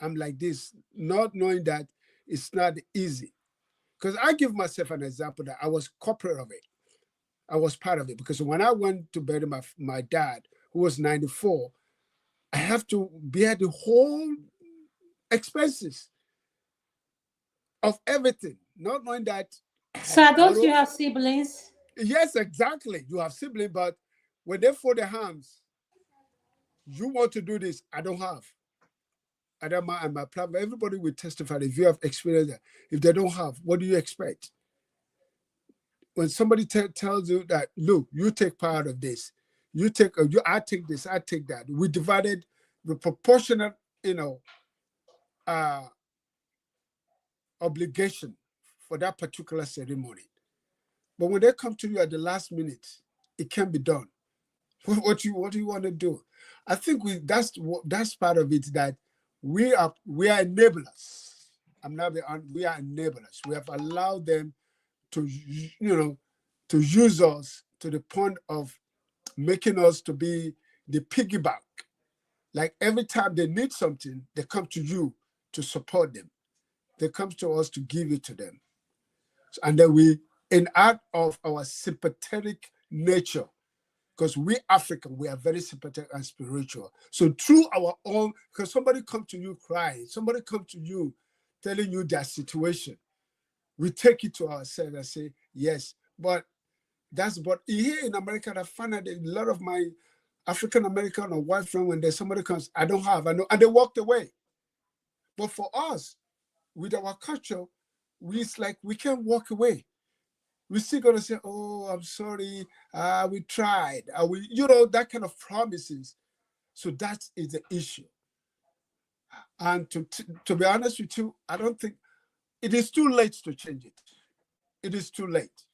I'm like this, not knowing that it's not easy. Because I give myself an example that I was corporate of it. I was part of it, because when I went to bury my dad, who was 94, I have to bear the whole expenses of everything, not knowing that. So don't you have siblings? Yes, exactly. You have siblings, but when they fold their hands, you want to do this. I don't have. Adama and my plan, everybody will testify if you have experienced that. If they don't have, what do you expect? When somebody tells you that, look, you take part of this, I take this, I take that. We divided the proportionate, obligation for that particular ceremony. But when they come to you at the last minute, it can be done. What do you want to do? I think that's part of it, that we are enablers. We are enablers. We have allowed them to use us to the point of making us to be the piggyback. Like every time they need something, they come to you to support them. They come to us to give it to them. And then we, out of our sympathetic nature, because we African, we are very sympathetic and spiritual. So through our own, because somebody come to you crying, somebody come to you telling you their situation, we take it to ourselves and say, yes. But here in America, I find that a lot of my African American or white friends, when there's somebody comes, I don't have, I know, and they walked away. But for us, with our culture, it's like we can't walk away. We're still gonna say, "Oh, I'm sorry, we tried," that kind of promises. So that is the issue. And to be honest with you, I don't think it is too late to change it. It is too late.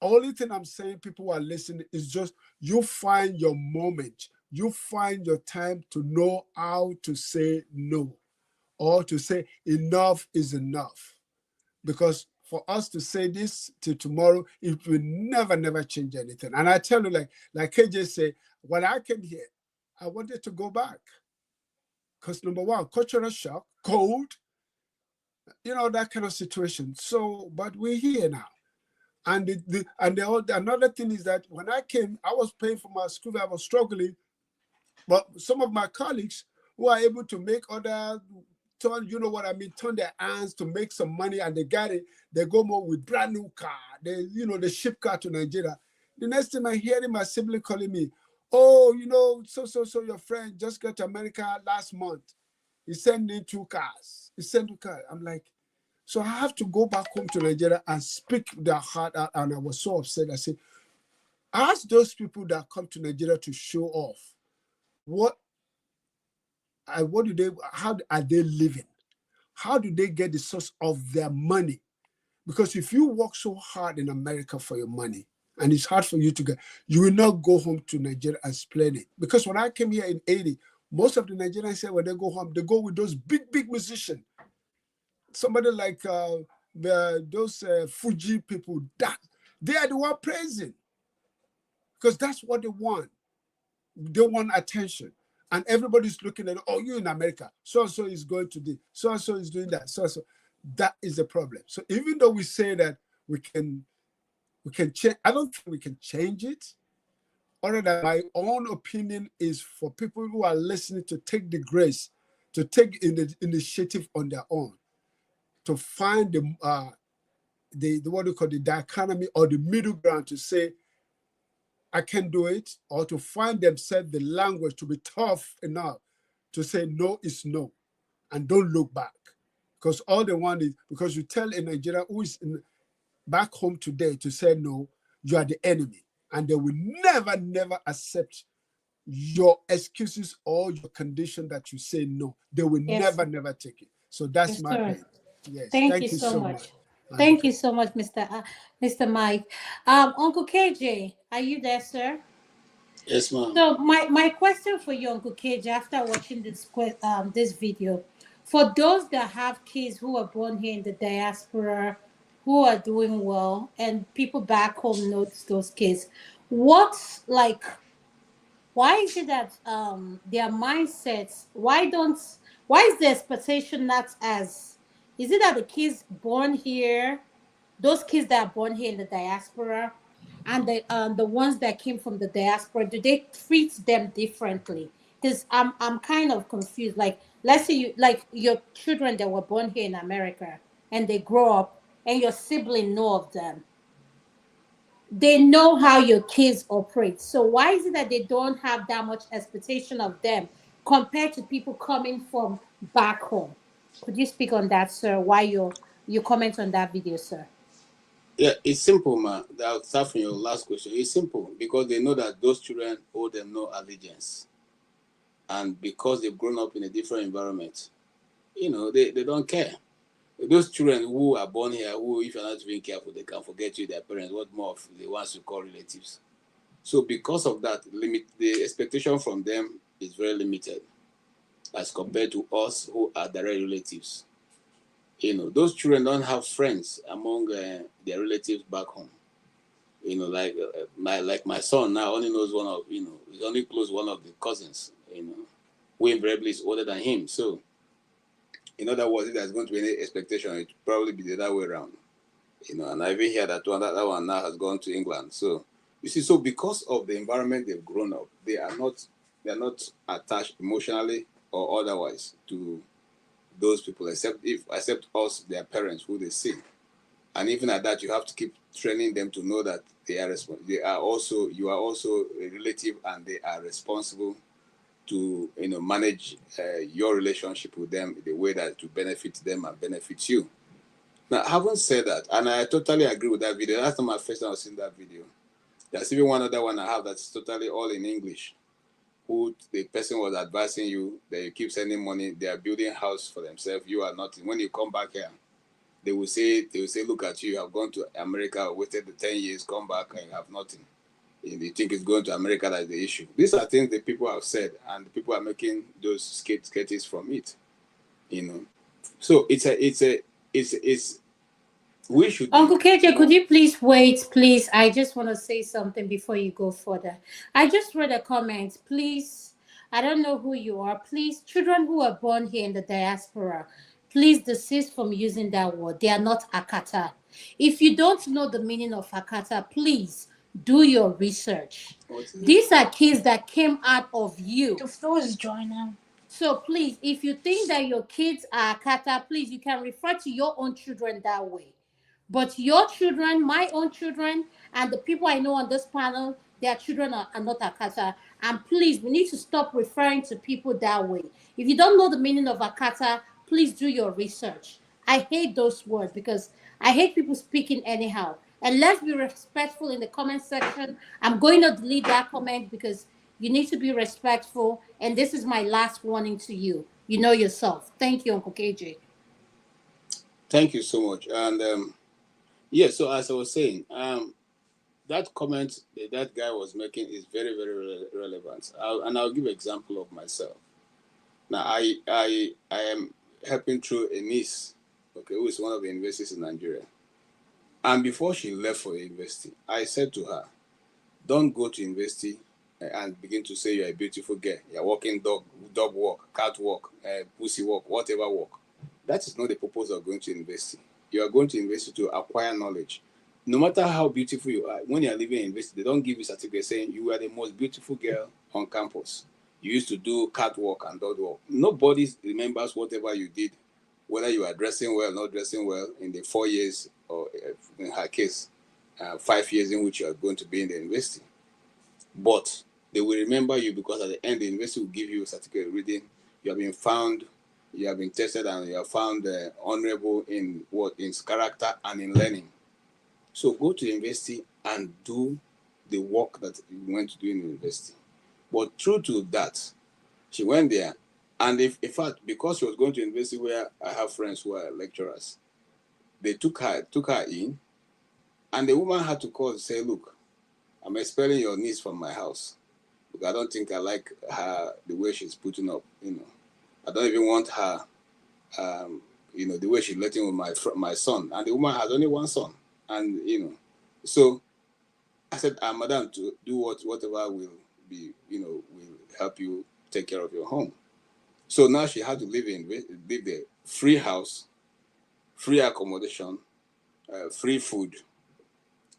Only thing I'm saying, people who are listening, is just you find your moment. You find your time to know how to say no, or to say enough is enough. Because for us to say this till tomorrow, it will never change anything. And I tell you, like KJ said, when I came here, I wanted to go back. Because number one, cultural shock, cold, that kind of situation. So, but we're here now. And another thing is that when I came, I was paying for my school, I was struggling. But some of my colleagues who are able to make other turn their hands to make some money, and they got it, they go more with brand new car. They ship car to Nigeria. The next time I hear my sibling calling me, oh, so your friend just got to America last month. He sent me 2 cars. He sent 2 cars. I'm like, so I have to go back home to Nigeria and speak their heart out. And I was so upset. I said, ask those people that come to Nigeria to show off. How are they living? How do they get the source of their money? Because if you work so hard in America for your money, and it's hard for you to get, you will not go home to Nigeria and spend it. Because when I came here in 80, most of the Nigerians say when they go home, they go with those big musicians. Somebody like those Fuji people, that they are the one praising. Because that's what they want. They want attention. And everybody's looking at, oh, you're in America. So-and-so is going to do, so-and-so is doing that, so-and-so. That is the problem. So even though we say that we can change, I don't think we can change it. Other than my own opinion is for people who are listening to take the grace, to take the initiative on their own, to find the what do you call the dichotomy or the middle ground, to say, I can do it, or to find themselves the language to be tough enough to say no is no and don't look back. Because all they want is, because you tell a Nigerian who is back home today to say no, you are the enemy. And they will never, never accept your excuses or your condition that you say no. They will Yes. never take it. So that's Yes, my sir. point. Yes, Thank you thank you so so much. much. Thank you so much, Mr. Mike. Uncle KJ, are you there, sir? Yes, ma'am. So my question for you, Uncle KJ, after watching this video, for those that have kids who are born here in the diaspora, who are doing well, and people back home notice those kids, what's like? Why is it that their mindsets? Why is the expectation not as? Is it that the kids born here, those kids that are born here in the diaspora, and the ones that came from the diaspora, do they treat them differently? Because I'm kind of confused. Like, let's say you like your children that were born here in America and they grow up and your sibling know of them. They know how your kids operate. So why is it that they don't have that much expectation of them compared to people coming from back home? Could you speak on that, sir? Why you comment on that video, sir? Yeah, it's simple, man. I'll start from your last question. It's simple because they know that those children owe them no allegiance. And because they've grown up in a different environment, they don't care. Those children who are born here, who, if you're not being careful, they can forget you, their parents, what more of the ones you call relatives. So because of that, the expectation from them is very limited as compared to us who are direct relatives. Those children don't have friends among their relatives back home. Like my son now only knows one of, he only close one of the cousins, who invariably is older than him. So, in other words, if there's going to be any expectation, it probably be the other way around. And I even hear that that one now has gone to England. So, you see, so because of the environment they've grown up, they are not attached emotionally or otherwise to those people, except us, their parents, who they see. And even at that, you have to keep training them to know that you are also a relative, and they are responsible to manage your relationship with them the way that to benefit them and benefit you. Now, having said that, and I totally agree with that video. That's not my first time I've seen that video. There's even one other one I have that's totally all in English. Who the person was advising you that you keep sending money, they are building a house for themselves. You are not. When you come back here, they will say, look at you, you have gone to America, waited the 10 years, come back and you have nothing. And you think it's going to America that's the issue. These are things that people have said, and people are making those sketches from it. So we should. Uncle KJ, could you please wait, please? I just want to say something before you go further. I just read a comment. Please, I don't know who you are. Please, children who are born here in the diaspora, please desist from using that word. They are not Akata. If you don't know the meaning of Akata, please do your research. These are kids that came out of you. The floor is dry now. So please, if you think that your kids are Akata, please, you can refer to your own children that way. But your children, my own children, and the people I know on this panel, their children are not Akata. And please, we need to stop referring to people that way. If you don't know the meaning of Akata, please do your research. I hate those words because I hate people speaking anyhow. And let's be respectful in the comment section. I'm going to delete that comment because you need to be respectful. And this is my last warning to you. You know yourself. Thank you, Uncle KJ. Thank you so much. And so as I was saying, that comment that guy was making is very, very relevant. I'll give an example of myself. Now, I am helping through a niece, who is one of the universities in Nigeria. And before she left for the university, I said to her, don't go to university and begin to say you're a beautiful girl. You're walking dog walk, cat walk, pussy walk, whatever walk. That is not the purpose of going to university. You are going to university to acquire knowledge. No matter how beautiful you are, when you are living in university, they don't give you a certificate saying you are the most beautiful girl on campus. You used to do catwalk and dog walk. Nobody remembers whatever you did, whether you are dressing well or not dressing well in the 4 years, or in her case, 5 years in which you are going to be in the university. But they will remember you because at the end, the university will give you a certificate reading. You have been found, you have been tested, and you are found honorable in what? In character and in learning. So go to the university and do the work that you went to do in the university. But true to that, she went there, and in fact, because she was going to university where I have friends who are lecturers, they took her in, and the woman had to call and say, "Look, I'm expelling your niece from my house because I don't think I like her the way she's putting up. I don't even want her, the way she's letting with my son." And the woman has only one son, and so I said, "Madam, to do whatever will be, will help you take care of your home." So now she had to live the free house, free accommodation, free food,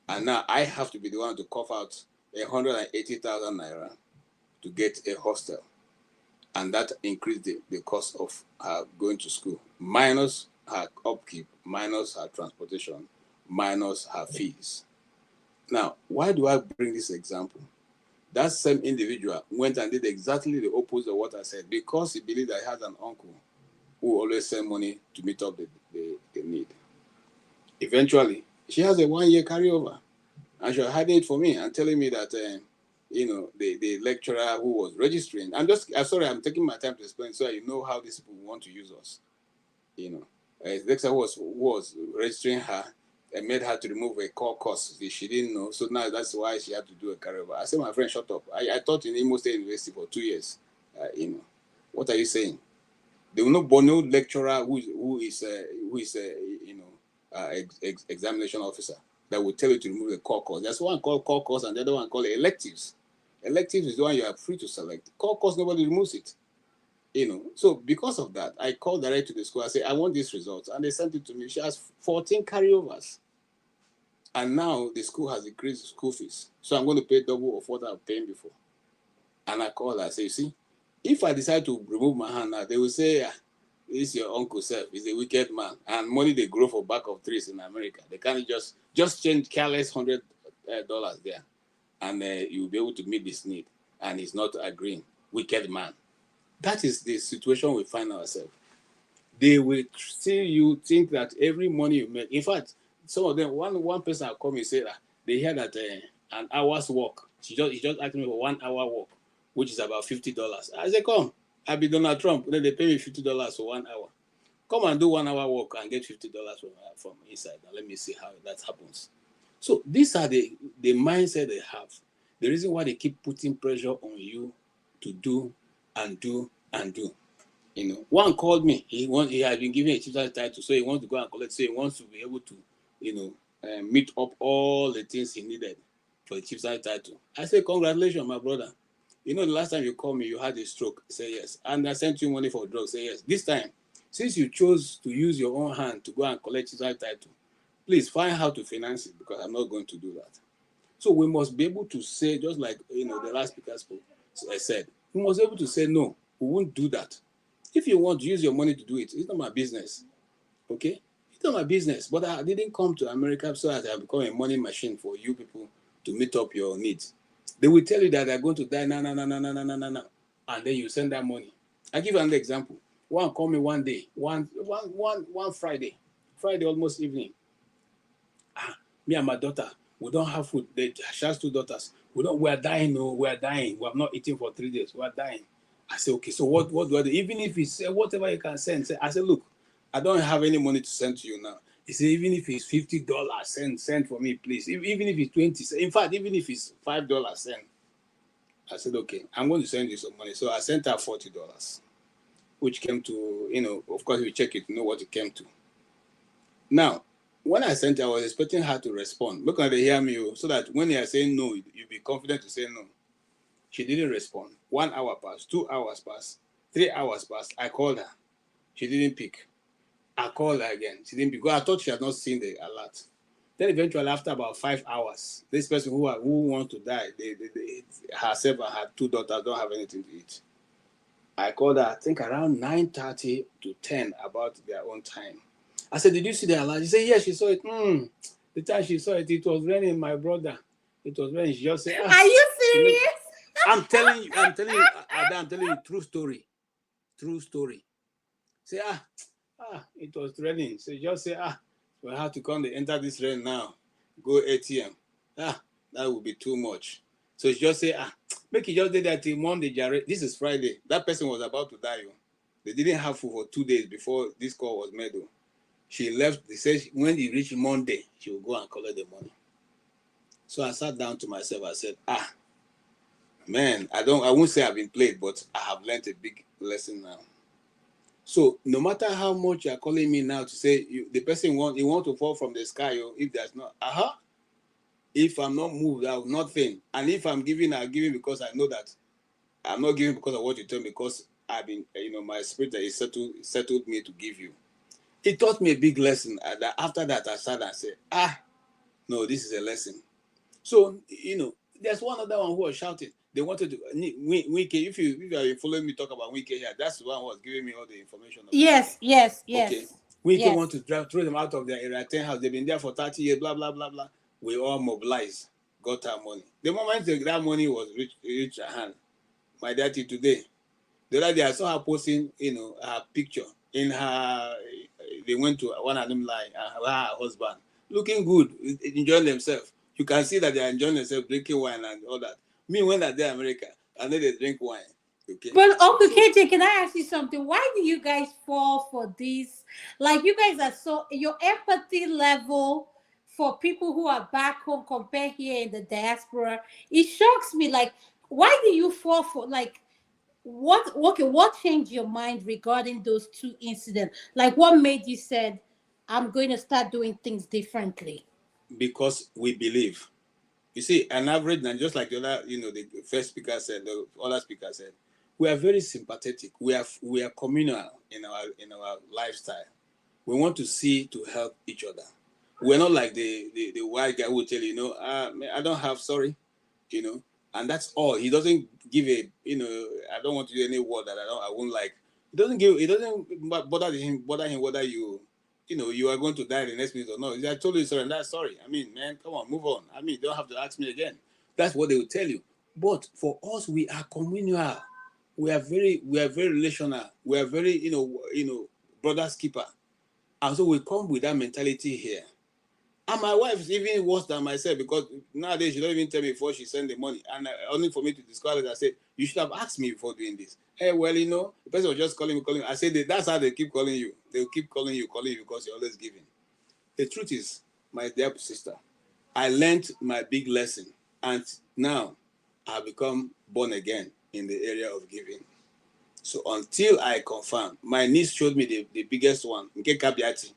and now I have to be the one to cough out 180,000 naira to get a hostel, and that increased the cost of her going to school, minus her upkeep, minus her transportation, minus her fees. Now, why do I bring this example? That same individual went and did exactly the opposite of what I said because he believed I had an uncle who always sent money to meet up the need. Eventually, she has a 1-year carryover, and she was hiding it for me and telling me that, the lecturer who was registering. I'm taking my time to explain so you know how these people want to use us. The lecturer who was registering her and made her to remove a core course she didn't know. So now that's why she had to do a carryover. I said, "My friend, shut up. I taught in Imo State University for 2 years. What are you saying? There will not be no lecturer who is examination officer that will tell you to remove a core course. There's one called core course and the other one called electives. Electives is the one you are free to select. Core course, nobody removes it. So because of that, I called direct to the school. I said, "I want these results," and they sent it to me. She has 14 carryovers, and now the school has increased school fees, so I'm going to pay double of what I was paying before. And I called her. I said, "You see, if I decide to remove my hand now, they will say, this is your uncle self. He's a wicked man, and money they grow for back of trees in America. They can't just change careless $100 there, and you'll be able to meet this need." And he's not agreeing. Wicked man. That is the situation we find ourselves. They will see you think that every money you make. In fact, some of them, one person called me and said that they hear that an hour's work. He just asked me for 1 hour work, which is about $50. I said, "Come, I'll be Donald Trump. Then they pay me $50 for 1 hour. Come and do 1 hour work and get $50 from inside. Now let me see how that happens." So these are the mindset they have. The reason why they keep putting pressure on you to do and do and do. One called me. He had been given a chief's title, so he wants to go and collect. So he wants to be able to, meet up all the things he needed for the chief's title. I said, "Congratulations, my brother. The last time you called me, you had a stroke." Say yes, and I sent you money for drugs. Say yes. This time, since you chose to use your own hand to go and collect chief's title, please find how to finance it because I'm not going to do that. So we must be able to say, just like the last speaker spoke, I said, we must be able to say no. We won't do that. If you want to use your money to do it, it's not my business. Okay? It's not my business. But I didn't come to America so that I become a money machine for you people to meet up your needs. They will tell you that they're going to die, no. And then you send that money. I'll give you another example. One called me one day, one Friday almost evening. Me and my daughter, we don't have food. She has 2 daughters. We are dying. No, we are dying. We have not eaten for 3 days. We are dying. I said, "Okay, so what do I do?" Even if it's whatever you can send. I said, "Look, I don't have any money to send to you now." He said, "Even if it's $50, send for me, please. Even if it's 20, in fact, even if it's $5, send." I said, "Okay, I'm going to send you some money." So I sent her $40, which came to, of course, we check it to know what it came to. Now, when I sent her, I was expecting her to respond. Look at they hear me, so that when they are saying no, you'll be confident to say no. She didn't respond. 1 hour passed, 2 hours passed, 3 hours passed. I called her. She didn't pick. I called her again. She didn't pick. Because I thought she had not seen the alert. Then eventually, after about 5 hours, this person who wants to die, herself and her 2 daughters don't have anything to eat. I called her, I think around 9:30 to 10 about their own time. I said, "Did you see the alert?" She said, "Yes, she saw it." The time she saw it, it was raining, my brother. It was raining. She just said, Are you serious? I'm telling you, Ada, I'm telling you, true story. Say, it was raining. So just say, we have to come to enter this rain now. Go ATM. That would be too much. So she just say, make it just do that till Monday, Jared. This is Friday. That person was about to die. They didn't have food for 2 days before this call was made. She left. They said when it reached Monday, she will go and collect the money. So I sat down to myself. I said, man, I won't say I've been played, but I have learned a big lesson now. So no matter how much you're calling me now to say the person want to fall from the sky, if there's not, if I'm not moved, I will not faint. And if I'm giving, I'll give because I know that I'm not giving because of what you tell me, because I've been, my spirit that is settled me to give you. It taught me a big lesson. That after that, I sat and said, no, this is a lesson. So, there's one other one who was shouting. They wanted to, Wike, if you are following me talk about Wike here, that's the one who was giving me all the information. Yes. Okay. Wike want to throw them out of their area 10 house. They've been there for 30 years, blah, blah, blah, blah. We all mobilized, got our money. The moment that money was reached her hand, my daddy today, the other day I saw her posting, her picture in her, they went to one of them like her husband, looking good, enjoying themselves. You can see that they are enjoying themselves, drinking wine and all that. Me, when I there in America, I know they drink wine. Okay. But Uncle KJ, can I ask you something? Why do you guys fall for this? Like, you guys are your empathy level for people who are back home compared here in the diaspora, it shocks me. Like, why do you fall for, like, what changed your mind regarding those two incidents? Like, what made you said, I'm going to start doing things differently? Because we believe. You see, an average, and just like the other, the first speaker said, the other speaker said, we are very sympathetic. We are communal in our lifestyle. We want to see to help each other. We're not like the white guy who will tell you, I don't have, sorry, and that's all. He doesn't give I don't want to use any word that I won't like. It doesn't bother him whether you are going to die the next minute or not. I told you sorry, and that's sorry. I mean, man, come on, move on. I mean, you don't have to ask me again. That's what they will tell you. But for us, we are communal. We are very relational. We are very, brother's keeper. And so we come with that mentality here. And my wife is even worse than myself, because nowadays she don't even tell me before she send the money. And only for me to discover it, I said, you should have asked me before doing this. Hey, well, the person was just calling me. I said, that's how they keep calling you. They'll keep calling you because you're always giving. The truth is, my dear sister, I learned my big lesson. And now I've become born again in the area of giving. So until I confirm, my niece showed me the biggest one, Nkekabiati.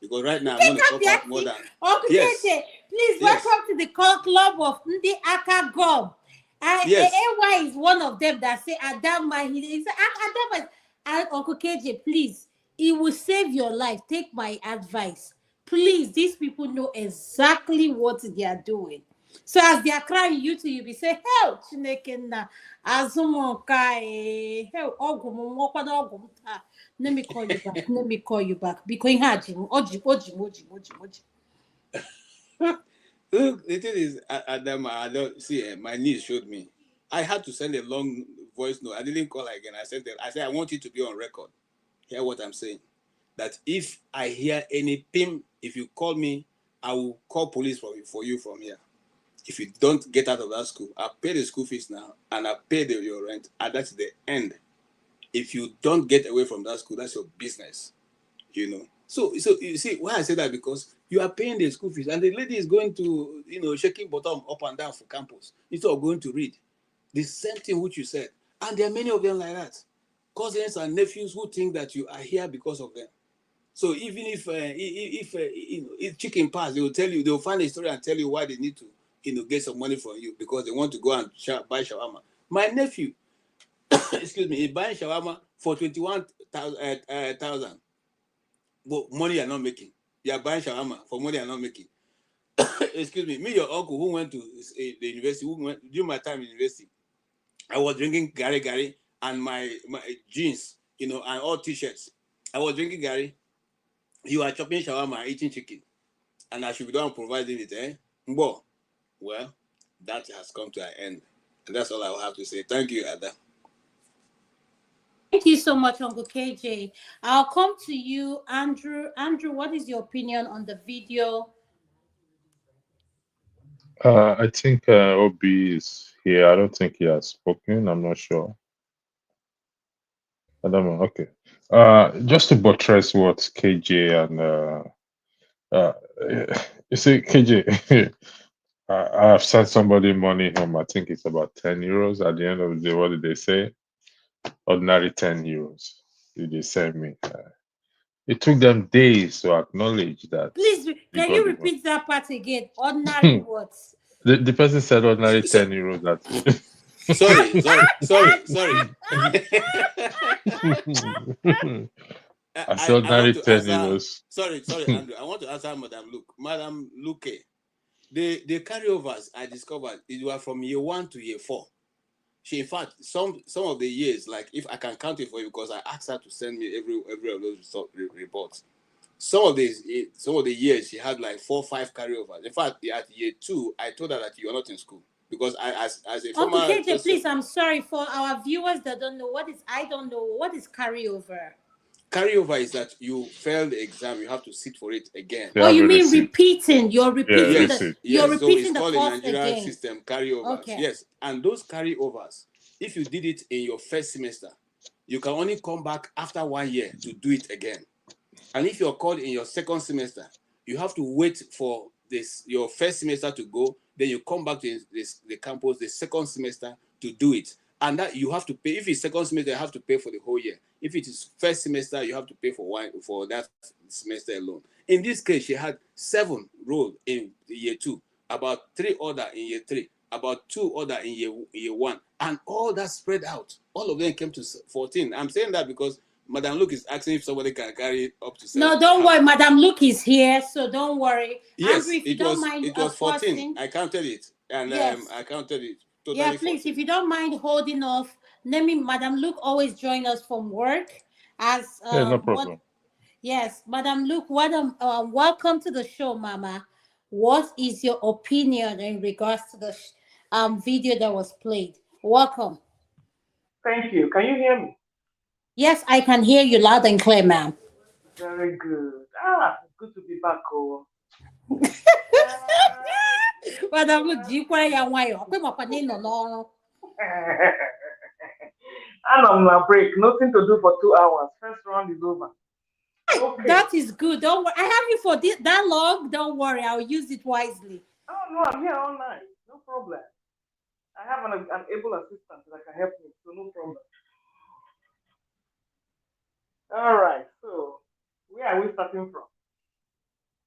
Because right now I'm going to talk out more than. Uncle Yes. Kete, please welcome to the club of Ndi Aka Gob. Yes. AY is one of them that say Adama. He said Adama. And Uncle KJ, please, it will save your life. Take my advice. Please, these people know exactly what they are doing. So as they are crying, you be say, help, Chineke na azumonka help ogum. Let me call you back. Let me call you back. Because oji. Look, the thing is, Adam, I don't see. My niece showed me. I had to send a long voice note. I didn't call her again. I said, I want you to be on record. Hear what I'm saying. That if I hear any pim, if you call me, I will call police for you from here. If you don't get out of that school, I'll pay the school fees now, and I'll pay your rent, and that's the end. If you don't get away from that school, that's your business. So you see why I say that, because you are paying the school fees, and the lady is going to, shaking bottom up and down for campus instead of going to read. The same thing which you said. And there are many of them like that. Cousins and nephews who think that you are here because of them. So even if chicken pass, they will find a story and tell you why they need to, get some money from you, because they want to go and buy shawarma. My nephew, excuse me, is buying shawarma for 21,000. But money you're not making. You are buying shawarma for money you're not making. Excuse me, your uncle who went to the university, during my time in university, I was drinking gari and my jeans, and all t-shirts. I was drinking gari. You are chopping shawarma, eating chicken, and I should be the one providing it, Well, that has come to an end. And that's all I will have to say. Thank you, Ada. Thank you so much, Uncle KJ. I'll come to you, Andrew. Andrew, what is your opinion on the video? I think Obi is here. I don't think he has spoken. I'm not sure. I don't know. Okay. Just to buttress what KJ and you see, KJ, I've sent somebody money home. I think it's about 10 euros. At the end of the day, what did they say? Ordinary 10 euros. Did they send me? It took them days to acknowledge that. Please, can you repeat that part again? Ordinary what? The person said ordinary 10 euros. That. Sorry. I said ordinary 10 euros. Sorry, Andrew. I want to answer Madam Luke. Madam Luke, the carryovers I discovered, it was from year 1 to year 4. She, in fact, some of the years, like if I can count it for you, because I asked her to send me every of those reports. Some of the years she had like 4 or 5 carryovers. In fact, at year 2, I told her that you are not in school because as a former. Okay, KJ, please. I'm sorry for our viewers that don't know what is. I don't know what is carryover. Carryover is that you failed the exam, you have to sit for it again. Oh, you mean repeating? You're repeating You're repeating the course in Nigerian again. system carryovers. Okay. Yes, and those carryovers, if you did it in your first semester, you can only come back after 1 year to do it again. And if you're called in your second semester, you have to wait for your first semester to go, then you come back to the campus the second semester to do it. And that you have to pay. If it's second semester, you have to pay for the whole year. If it is first semester, you have to pay for that semester alone. In this case, she had 7 rolled in year 2, about 3 other in year 3, about 2 other in year 1, and all that spread out. All of them came to 14. I'm saying that because Madam Luke is asking if somebody can carry it up to 7. No, don't worry. Madam Luke is here, so don't worry. Yes, Andrew, if you don't mind, it was 14. I counted it, and yes. I counted it. Totally yeah, please, 14. if you don't mind holding off, Madam Luke always join us from work. As no problem. Yes, Madam Luke, welcome to the show, Mama. What is your opinion in regards to the video that was played? Welcome. Thank you. Can you hear me? Yes, I can hear you loud and clear, ma'am. Very good. Good to be back. Oh. Madam Luke, I'm on a break. Nothing to do for 2 hours. First round is over. Okay. That is good. Don't worry. I have you for that long. Don't worry. I'll use it wisely. Oh, no, I'm here all night. No problem. I have an able assistant that can help me, so no problem. All right. So, where are we starting from?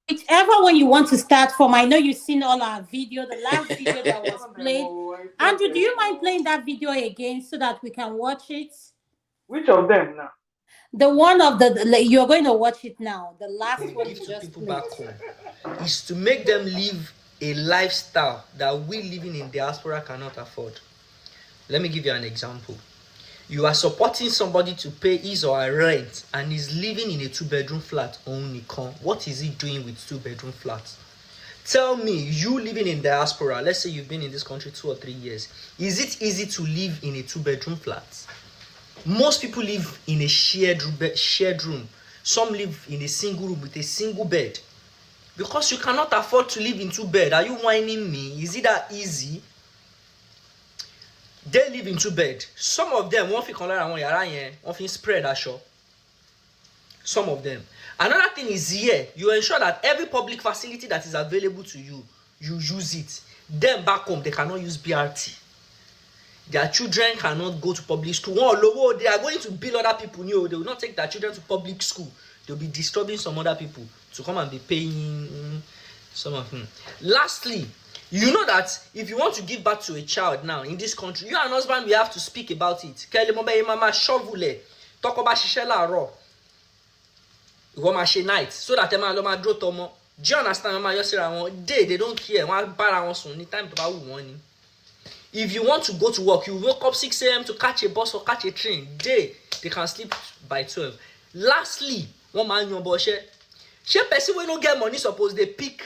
Whichever one you want to start from. I know you've seen all our video, the last video that was played. Andrew, do you mind playing that video again so that we can watch it? Which of them now? The one of you're going to watch it now. The last one give you to just people played. back home is to make them live a lifestyle that we living in diaspora cannot afford. Let me give you an example. You are supporting somebody to pay his or her rent and is living in a 2-bedroom flat only. What is he doing with 2-bedroom flats? Tell me, you living in diaspora, let's say you've been in this country 2 or 3 years, is it easy to live in a 2-bedroom flat? Most people live in a shared room. Some live in a single room with a single bed. Because you cannot afford to live in 2 beds. Are you whining me? Is it that easy? They live in 2 beds. Some of them, one fit spread ashore. Some of them. Another thing is here, you ensure that every public facility that is available to you, you use it. Them back home, they cannot use BRT. Their children cannot go to public school. They are going to bill other people. They will not take their children to public school. They'll be disturbing some other people to come and be paying some of them. Lastly, you know that if you want to give birth to a child now in this country, you and husband, we have to speak about it. Talk about Shishela raw. Night so that do you understand? They don't care. Time to if you want to go to work, you wake up 6 a.m. to catch a bus or catch a train. They can sleep by 12. Lastly, one man your boss. She person will not get money, suppose they pick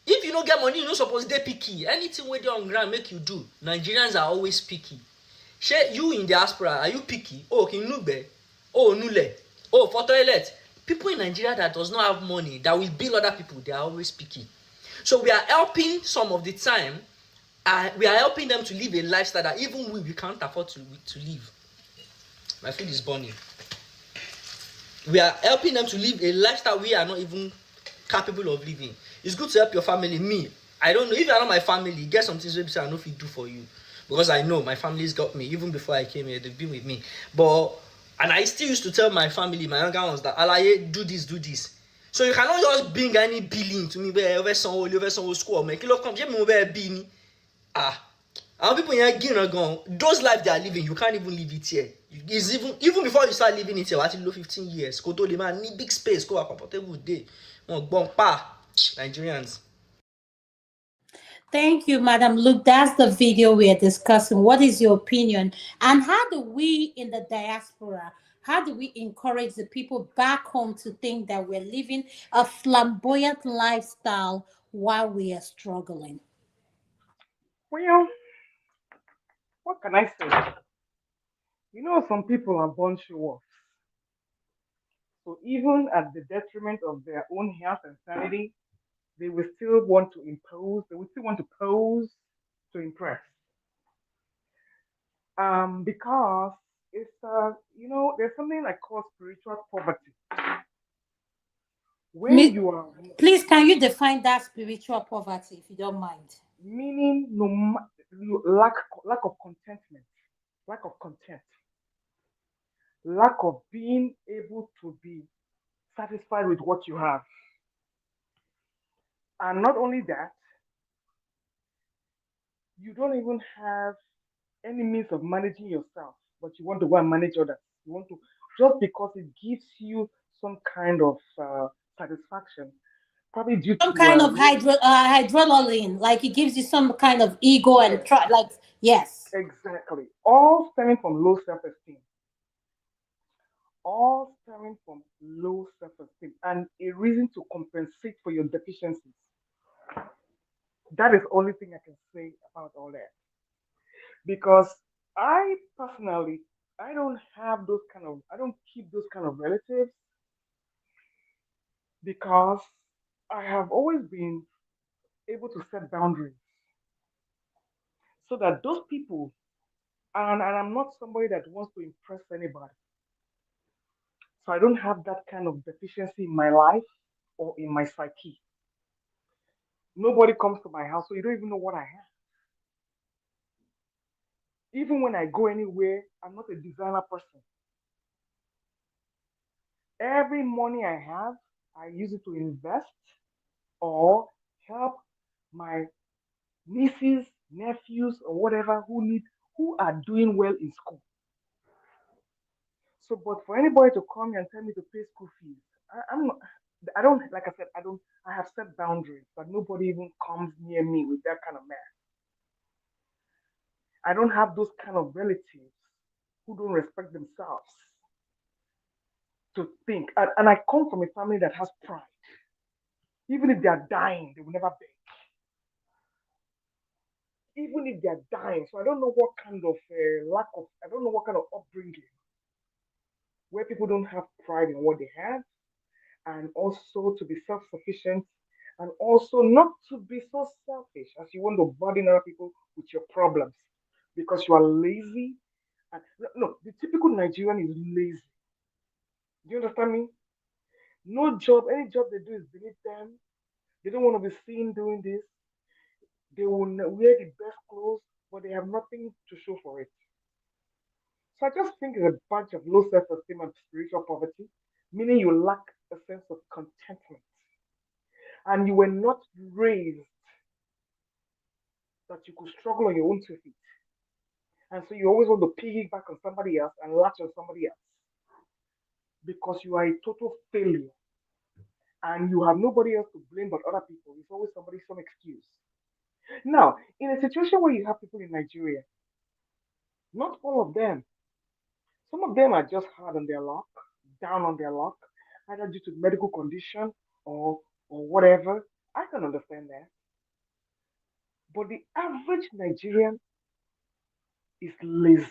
If you don't get money, you no suppose dey picky. Anything wey dey on ground make you do. Nigerians are always picky. Shey you in diaspora, are you picky? Oh, kinugbe. Oh, nule. Oh, for toilet. People in Nigeria that does not have money, that will bill other people, they are always picky. So we are helping some of the time, we are helping them to live a lifestyle that even we can't afford to live. My food is burning. We are helping them to live a lifestyle we are not even capable of living. It's good to help your family. Me, I don't know, if you are not my family, get some things maybe I know if you do for you, because I know my family's got me. Even before I came here, they've been with me. And I still used to tell my family, my younger ones, that Alaye, do this. So you cannot just bring any billing to me where some school make it look come me where bini. And people here gone. Those life they are living, you can't even live it here. It's even before you start living it here, what 15 years. Koto the man need big space, go comfortable day. Nigerians. Thank you, Madam Luke. That's the video we are discussing. What is your opinion? And how do we in the diaspora, how do we encourage the people back home to think that we're living a flamboyant lifestyle while we are struggling? Well, what can I say? You know, some people are born show-offs. So even at the detriment of their own health and sanity, they will still want to impose, they will still want to pose to impress. Because it's there's something like called spiritual poverty. When you are Please, can you define that spiritual poverty, if you don't mind? meaning you lack of contentment, lack of content, lack of being able to be satisfied with what you have. And not only that, you don't even have any means of managing yourself, but you want to go and manage others. You want to, just because it gives you some kind of satisfaction, probably due Some to kind of hydroline, like it gives you some kind of ego yes, and try, like, yes. exactly, all stemming from low self-esteem, all stemming from low self-esteem, and a reason to compensate for your deficiencies. That is the only thing I can say about all that. Because I personally, I don't keep those kind of relatives because I have always been able to set boundaries so that those people, and I'm not somebody that wants to impress anybody. So I don't have that kind of deficiency in my life or in my psyche. Nobody comes to my house, so you don't even know what I have. Even when I go anywhere, I'm not a designer person. Every money I have, I use it to invest or help my nieces, nephews, or whatever who are doing well in school. So, but for anybody to come and tell me to pay school fees, I'm not. I don't like I said. I don't. I have set boundaries, but nobody even comes near me with that kind of mess. I don't have those kind of relatives who don't respect themselves to think. And I come from a family that has pride. Even if they are dying, they will never beg. Even if they are dying. So I don't know what kind of I don't know what kind of upbringing where people don't have pride in what they have and also to be self sufficient and also not to be so selfish as you want to burden other people with your problems because you are lazy. And no, the typical Nigerian is lazy. Do you understand me? No job, any job they do is beneath them. They don't want to be seen doing this. They will wear the best clothes, but they have nothing to show for it. So I just think it's a bunch of low self esteem and spiritual poverty, meaning you lack a sense of contentment. And you were not raised that you could struggle on your own 2 feet. And so you always want to piggyback on somebody else and latch on somebody else because you are a total failure and you have nobody else to blame but other people. It's always somebody, some excuse. Now, in a situation where you have people in Nigeria, not all of them, some of them are just hard on their luck, down on their luck, either due to medical condition or whatever, I can understand that. But the average Nigerian is lazy.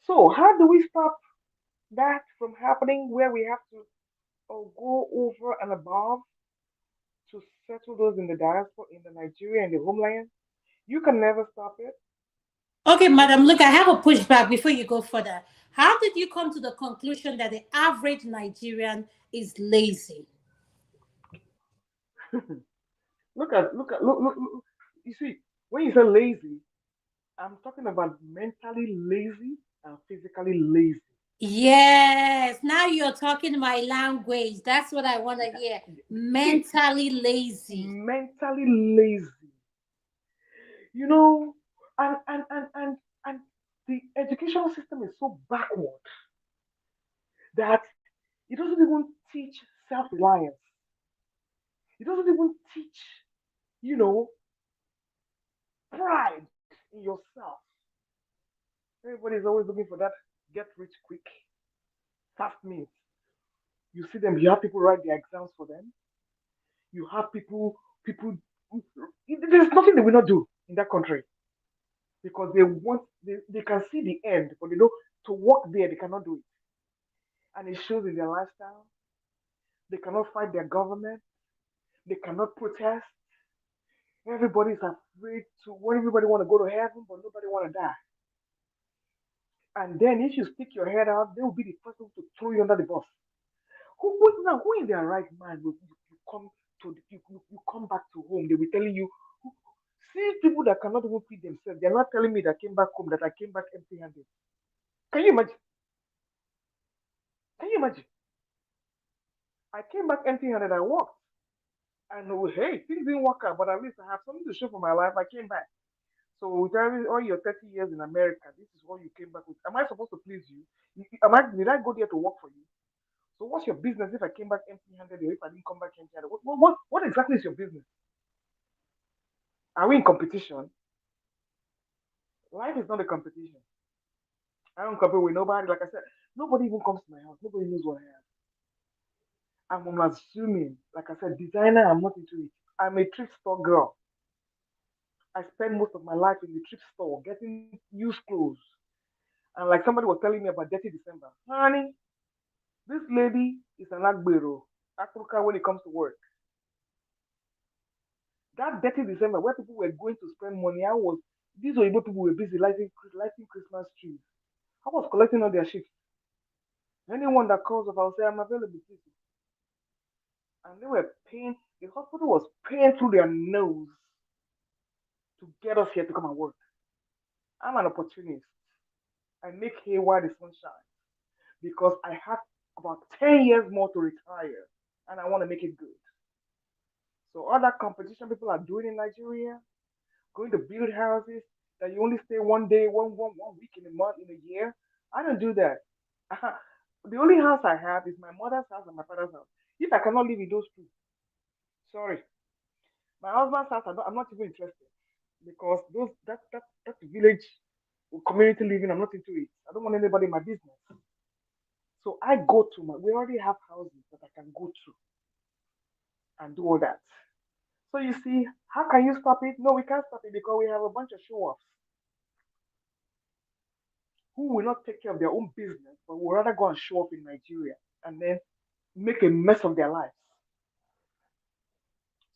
So how do we stop that from happening where we have to go over and above to settle those in the diaspora, in the Nigeria and the homeland? You can never stop it. Okay, madam, look, I have a pushback before you go further. How did you come to the conclusion that the average Nigerian is lazy? Look. You see, when you say lazy, I'm talking about mentally lazy and physically lazy. Yes, now you're talking my language. That's what I want to hear. See, Mentally lazy. mentally lazy. You know, and the educational system is so backward that it doesn't even teach self-reliance. It doesn't even teach, you know, pride in yourself. Everybody's always looking for that get rich quick, fast means. You see them, you have people write their exams for them. You have people, there's nothing they will not do in that country because they can see the end, but they know to work there, they cannot do it. And it shows in their lifestyle. They cannot fight their government. They cannot protest. Everybody's afraid to, when everybody want to go to heaven, but nobody want to die. And then if you stick your head out, they will be the first one to throw you under the bus. Who in their right mind will you come you come back to home? They will telling you, see people that cannot even feed themselves. They're not telling me that I came back home that I came back empty-handed. Can you imagine? Can you imagine? I came back empty-handed. I walked, and hey, things didn't work out, but at least I have something to show for my life. I came back. So with all your 30 years in America, this is what you came back with. Am I supposed to please you? Did I go there to work for you? So what's your business if I came back empty-handed or if I didn't come back empty-handed? What exactly is your business? Are we in competition? Life is not a competition. I don't compete with nobody. Like I said, nobody even comes to my house. Nobody knows what I have. I'm assuming, like I said, designer, I'm not into it. I'm a thrift store girl. I spend most of my life in the thrift store getting used clothes. And like somebody was telling me about Dirty December. Honey, this lady is an Agbero, Africa when it comes to work. That Dirty December where people were going to spend money, these Oyibo people were busy lighting Christmas trees. I was collecting all their shifts. Anyone that calls up, I'll say I'm available, please. And they were paying, the hospital was paying through their nose to get us here to come and work. I'm an opportunist. I make hay while the sun shines because I have about 10 years more to retire and I want to make it good. So all that competition people are doing in Nigeria, going to build houses that you only stay one day, one week in a month, in a year. I don't do that. The only house I have is my mother's house and my father's house. If I cannot live in those two, sorry. My husband's house, I'm not even interested because that's village community living. I'm not into it. I don't want anybody in my business. So I go to we already have houses that I can go to and do all that. So you see, how can you stop it? No, we can't stop it because we have a bunch of show-offs who will not take care of their own business, but will rather go and show up in Nigeria and then make a mess of their lives.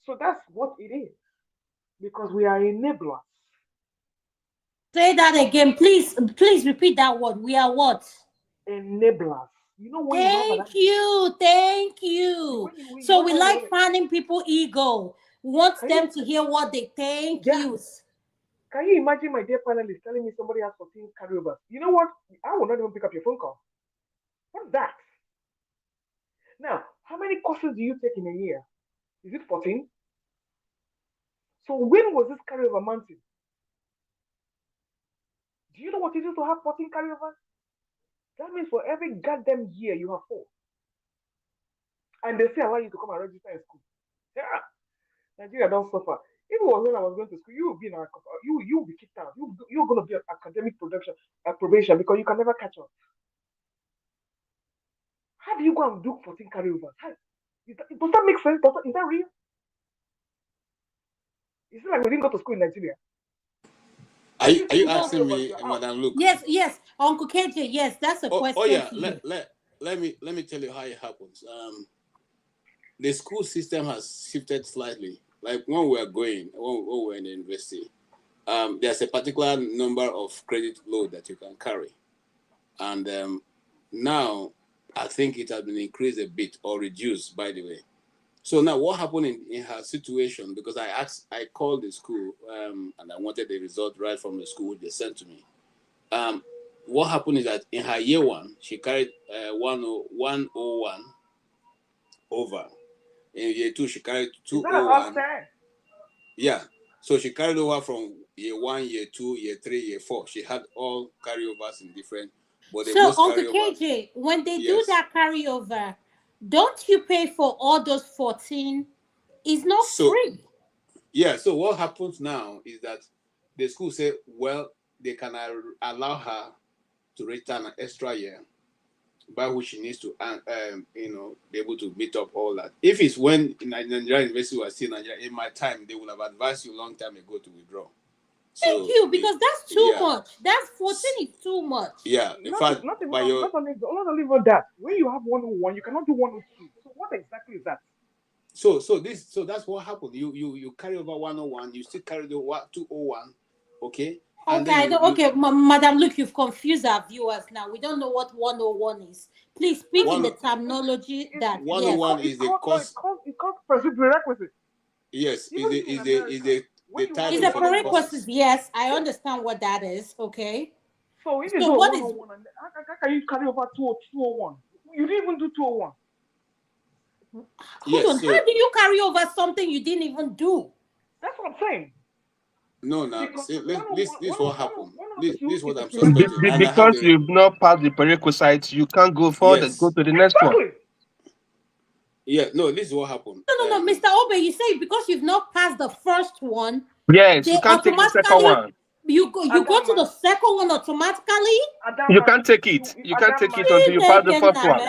So that's what it is because we are enablers. Say that again, please. Please repeat that word. We are what? Enablers. You know when Thank you. Thank you. So we like fanning people ego. We want them to hear what they thank you. Can you imagine my dear panelist telling me somebody has 14 carryovers? You know what? I will not even pick up your phone call. What's that? Now, how many courses do you take in a year? Is it 14? So when was this carryover mounting? Do you know what it is to have 14 carryovers? That means for every goddamn year you have 4. And they say allow you to come and register in school. Yeah. Nigeria don't suffer. If it was when I was going to school, you would be in our, you will be kicked out. You're going to be an academic probation because you can never catch up. How do you go and do 14 carryovers? How? Does that make sense? Is that real? Is it like we didn't go to school in Nigeria? Are you Everything is asking carried over to me, your house. Madam? Look. Yes, Uncle KJ. Yes, that's a question Yeah. to you. Let me tell you how it happens. The school system has shifted slightly. Like when we were in the university, there's a particular number of credit load that you can carry, and now I think it has been increased a bit or reduced, by the way. So now what happened in her situation, because I called the school and I wanted the result right from the school they sent to me. What happened is that in her year one, she carried 101 over. In year two, she carried 201. Yeah. So she carried over from year one, year two, year three, year four. She had all carryovers in different, but the So, most Uncle carryovers. KJ, when they do Yes. that carryover, don't you pay for all those 14? It's not free. Yeah. So what happens now is that the school say, well, they can allow her to return an extra year, by which she needs to, be able to meet up all that. If it's when in Nigeria University was still Nigeria, in my time, they would have advised you a long time ago to withdraw. Thank you, because that's too much. That's 14 is too much. Yeah, in fact, not only for that. When you have 101, you cannot do 102. So what exactly is that? So that's what happened. You carry over 101, you still carry the 201, okay? Madam, look, you've confused our viewers now. We don't know what 101 is. Please speak in the terminology that 101 is the course. It's called prerequisite. Yes, is a prerequisite. Yes, I understand what that is. Okay. So if you do 101, how can you carry over 201? You didn't even do 201. Hold on. How do you carry over something you didn't even do? That's what I'm saying. No, this is what happened. This is what I'm suspecting. Because you've not passed the prerequisites, you can't go forward and go to the next one. Yeah, no, this is what happened. No, Mr. Obe, you say because you've not passed the first one. Yes, you can't take the second one. You go to the second one automatically. You can't take it. You can't take it until you pass the first one.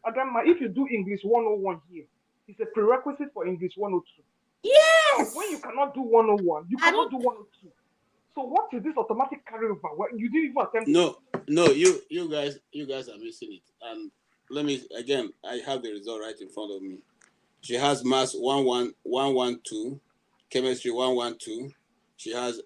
Adama, if you do English 101 here, it's a prerequisite for English 102. Yes. So when you cannot do 101, you cannot do 102. So what is this automatic carryover? Well, you didn't even attempt. No, you guys are missing it. And let me again. I have the result right in front of me. She has maths 112, chemistry 112. She has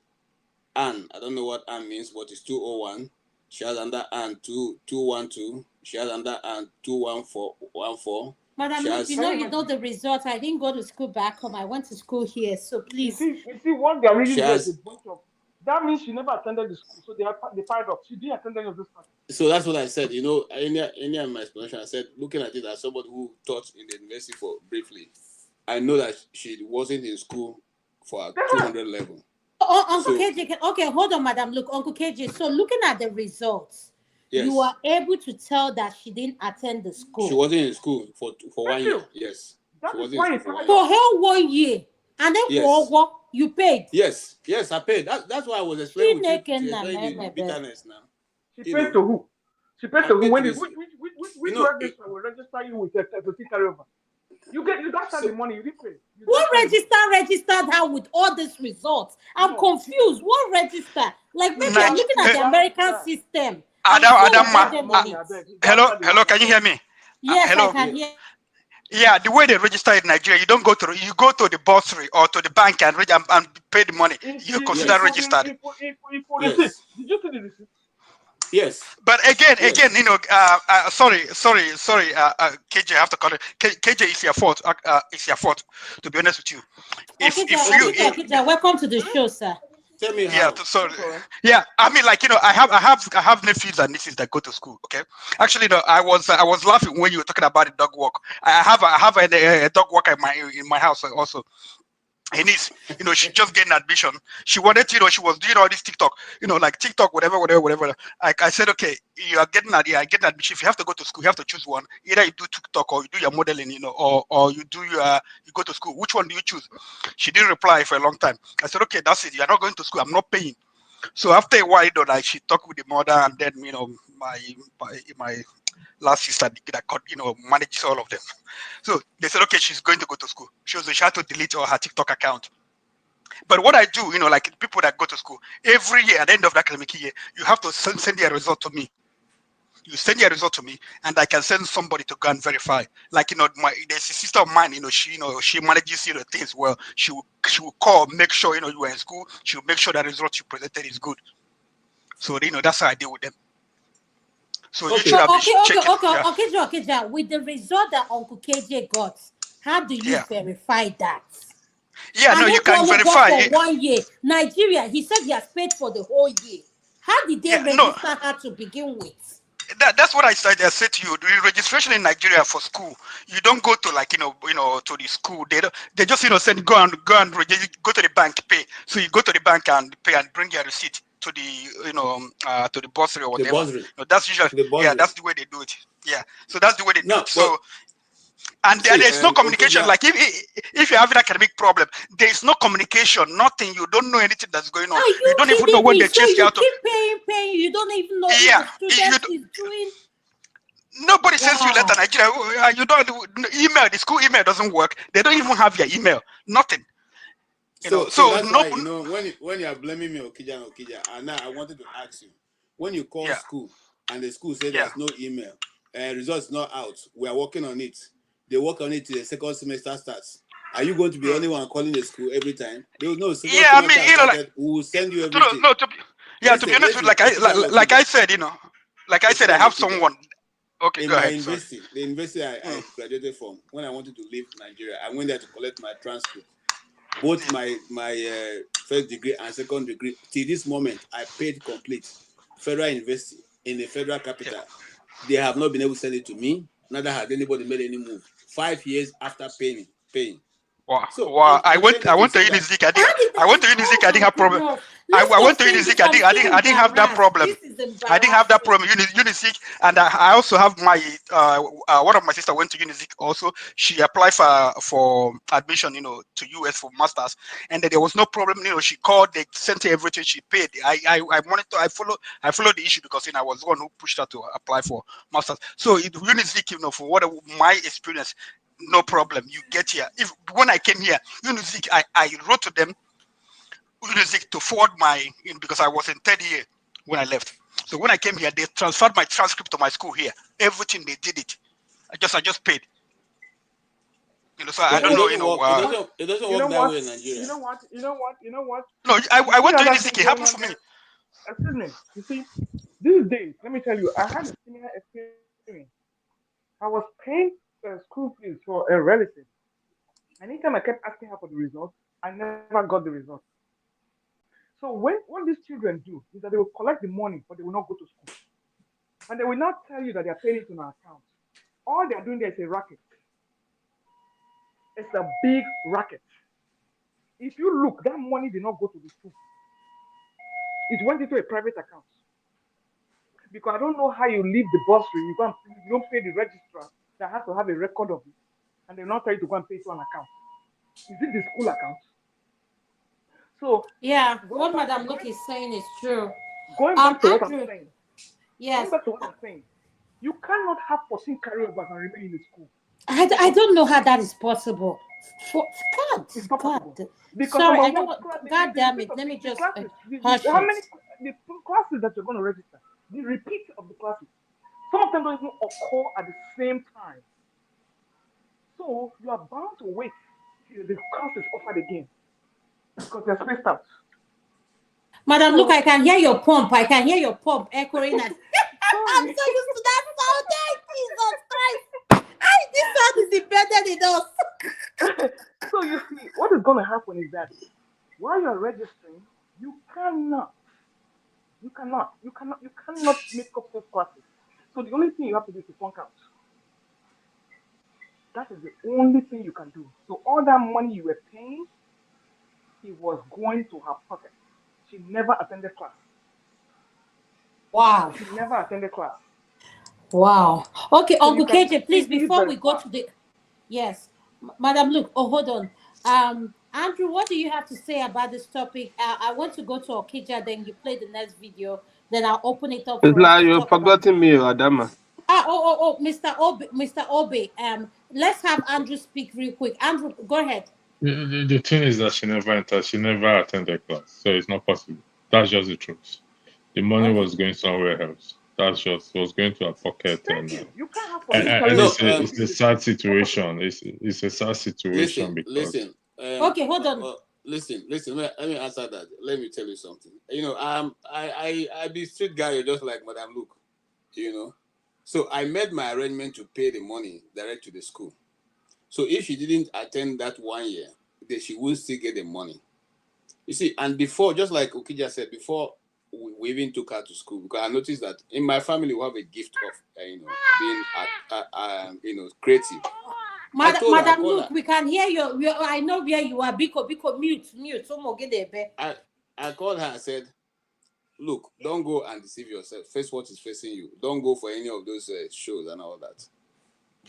Anne. I don't know what Anne means, but it's 201. She has under Anne 212. She has under Anne 214. Madam, you know the results. I didn't go to school back home. I went to school here. So please. You see what they're reading there is a bunch of. That means she never attended the school. So they fired up. She didn't attend any of this class. So that's what I said. You know, in my explanation, I said, looking at it as somebody who taught in the university for briefly, I know that she wasn't in school for a 200 level. Uncle KJ, okay, hold on, Madam. Look, Uncle KJ. So looking at the results, you are able to tell that she didn't attend the school. She wasn't in school for 1 year. Yes. That is why it's for her 1 year. And then you paid. Yes, I paid. That's why I was explaining the bitterness now. She paid to who? She paid to who? Which register will register you with a carryover? You got the money, you didn't pay. What registered her with all these results? I'm confused. What register? Like maybe I'm looking at the American system. Hello, can you hear me? Yes, hello. I can hear. Yeah, the way they register in Nigeria, you don't go to the bursary or to the bank and pay the money. You consider registered. Yes. Did you see the receipt? Yes. But again, you know, sorry, KJ, I have to call it. KJ, it's your fault. It's your fault. To be honest with you, KJ, welcome to the show, sir. Tell me how. Yeah, sorry. Yeah, I mean, like, you know, I have nephews and nieces that go to school. Okay, actually, no, I was laughing when you were talking about the dog walk. I have a dog walker in my house also. And it's, you know, she just getting admission. She wanted to, you know, she was doing all this TikTok, you know, like TikTok, whatever. I said, okay, you are getting admission. If you have to go to school, you have to choose one. Either you do TikTok or you do your modeling, you know, or you go to school. Which one do you choose? She didn't reply for a long time. I said, okay, that's it. You are not going to school. I'm not paying. So after a while, you know, like she talked with the mother, and then, you know, my last sister that got, manages all of them. So they said, okay, she's going to go to school. She had to delete all her TikTok account. But what I do, like people that go to school, every year at the end of the academic year, you have to send your result to me. You send your result to me, and I can send somebody to go and verify. Like, there's a sister of mine, she manages, things well. She will call, make sure, you are in school. She will make sure that the result you presented is good. So, that's how I deal with them. So you should have Okay. With the result that Uncle KJ got, how do you verify that? Yeah, no, you can verify for 1 year. Nigeria, he said he has paid for the whole year. How did they register her to begin with? That's what I said to you. The registration in Nigeria for school, you don't go to to the school. They just send go and register, go to the bank, pay. So you go to the bank and pay and bring your receipt to the to the bursary or whatever. That's usually that's the way they do it. Yeah, so that's the way they do it. So. And there's no communication. Like if you're having an academic problem, there is no communication, nothing. You don't know anything that's going on. You don't even know when they chase you out. You keep paying. You don't even know what the student is doing. Nobody sends you letter, Nigeria. You don't email. The school email doesn't work. They don't even have your email. Nothing. So that's why, when you are blaming me, Okija, and now I wanted to ask you, when you call school and the school said there's no email, results not out, we are working on it. They work on it till the second semester starts. Are you going to be the only one calling the school every time? They will know. We will send you everything. To be honest with you, like I said, I have someone. Okay, go ahead. The university I graduated from, when I wanted to leave Nigeria, I went there to collect my transcript. Both my first degree and second degree. Till this moment, I paid complete. Federal University in the federal capital. They have not been able to send it to me. Neither had anybody made any move. 5 years after paying. Wow. So I went to Unizik. I went to Unizik. I didn't have problem. I went to Unizik. I didn't have that problem. I didn't have that problem. Unizik, and I also have my one of my sister went to Unizik also. She applied for admission, to US for masters, and there was no problem. She called. They sent her everything. She paid. I monitor. I follow the issue because I was the one who pushed her to apply for masters. So Unizik, for what my experience. No problem. You get here. When I came here, Unizik, I wrote to them, Unizik, to forward because I was in third year when I left. So when I came here, they transferred my transcript to my school here. Everything they did it. I just paid. So I don't know. It doesn't work that way in Nigeria. You know what? No, I went to Unizik. It happened for me. Excuse me. You see, these days, let me tell you, I had a similar experience. I was paying school fees for a relative. Anytime I kept asking her for the results, I never got the results. So what these children do is that they will collect the money, but they will not go to school. And they will not tell you that they are paying it on our account. All they are doing there is a racket. It's a big racket. If you look, that money did not go to the school. It went into a private account. Because I don't know how you leave the bursary, you don't pay the registrar that has to have a record of it, and they will not tell you to go and pay to an account. Is it the school account? So what Madam Luke is saying is true. Going back to what I'm saying. Yes. Going back to what I'm saying. You cannot have 14 carryovers and remain in the school. I don't know how that is possible. It's not possible. Because sorry, I know what. God damn it! Let me just how many the classes that you're going to register? The repeat of the classes. Some of them don't even occur at the same time. So you are bound to wait till the class is offered again because they're spaced out. Madam, look, I can hear your pump. Echoing at. I'm so used to that sound. Jesus Christ! This sound is embedded in us. So you see, what is going to happen is that while you are registering, you cannot make up those classes. So the only thing you have to do is to flunk out. That is the only thing you can do. So all that money you were paying, he was going to her pocket. She never attended class. Wow. She never attended class. Wow. Okay, so Uncle KJ, please, before we go to the... Yes. Madam Luke, hold on. Andrew, what do you have to say about this topic? I want to go to Okija, then you play the next video, then I'll open it up. It's like you've forgotten me, Adama. Mr. Obe, let's have Andrew speak real quick. Andrew, go ahead. The thing is that she never attended class, so it's not possible. That's just the truth. The money was going somewhere else. That's just was going to her pocket, Thank you. You can't have and politically. it's a sad situation. It's a sad situation because listen. Okay, hold on. Listen. Let me answer that. Let me tell you something. You know, I be street guy just like Madam Luke. You know, so I made my arrangement to pay the money direct to the school. So if she didn't attend that 1 year, then she will still get the money. You see, and before, just like Okija said, before we even took her to school, because I noticed that in my family we have a gift of being creative. Madam Luke, we can hear you. I know where you are. Biko, mute. I called her. I said, "Look, don't go and deceive yourself. Face what is facing you. Don't go for any of those shows and all that.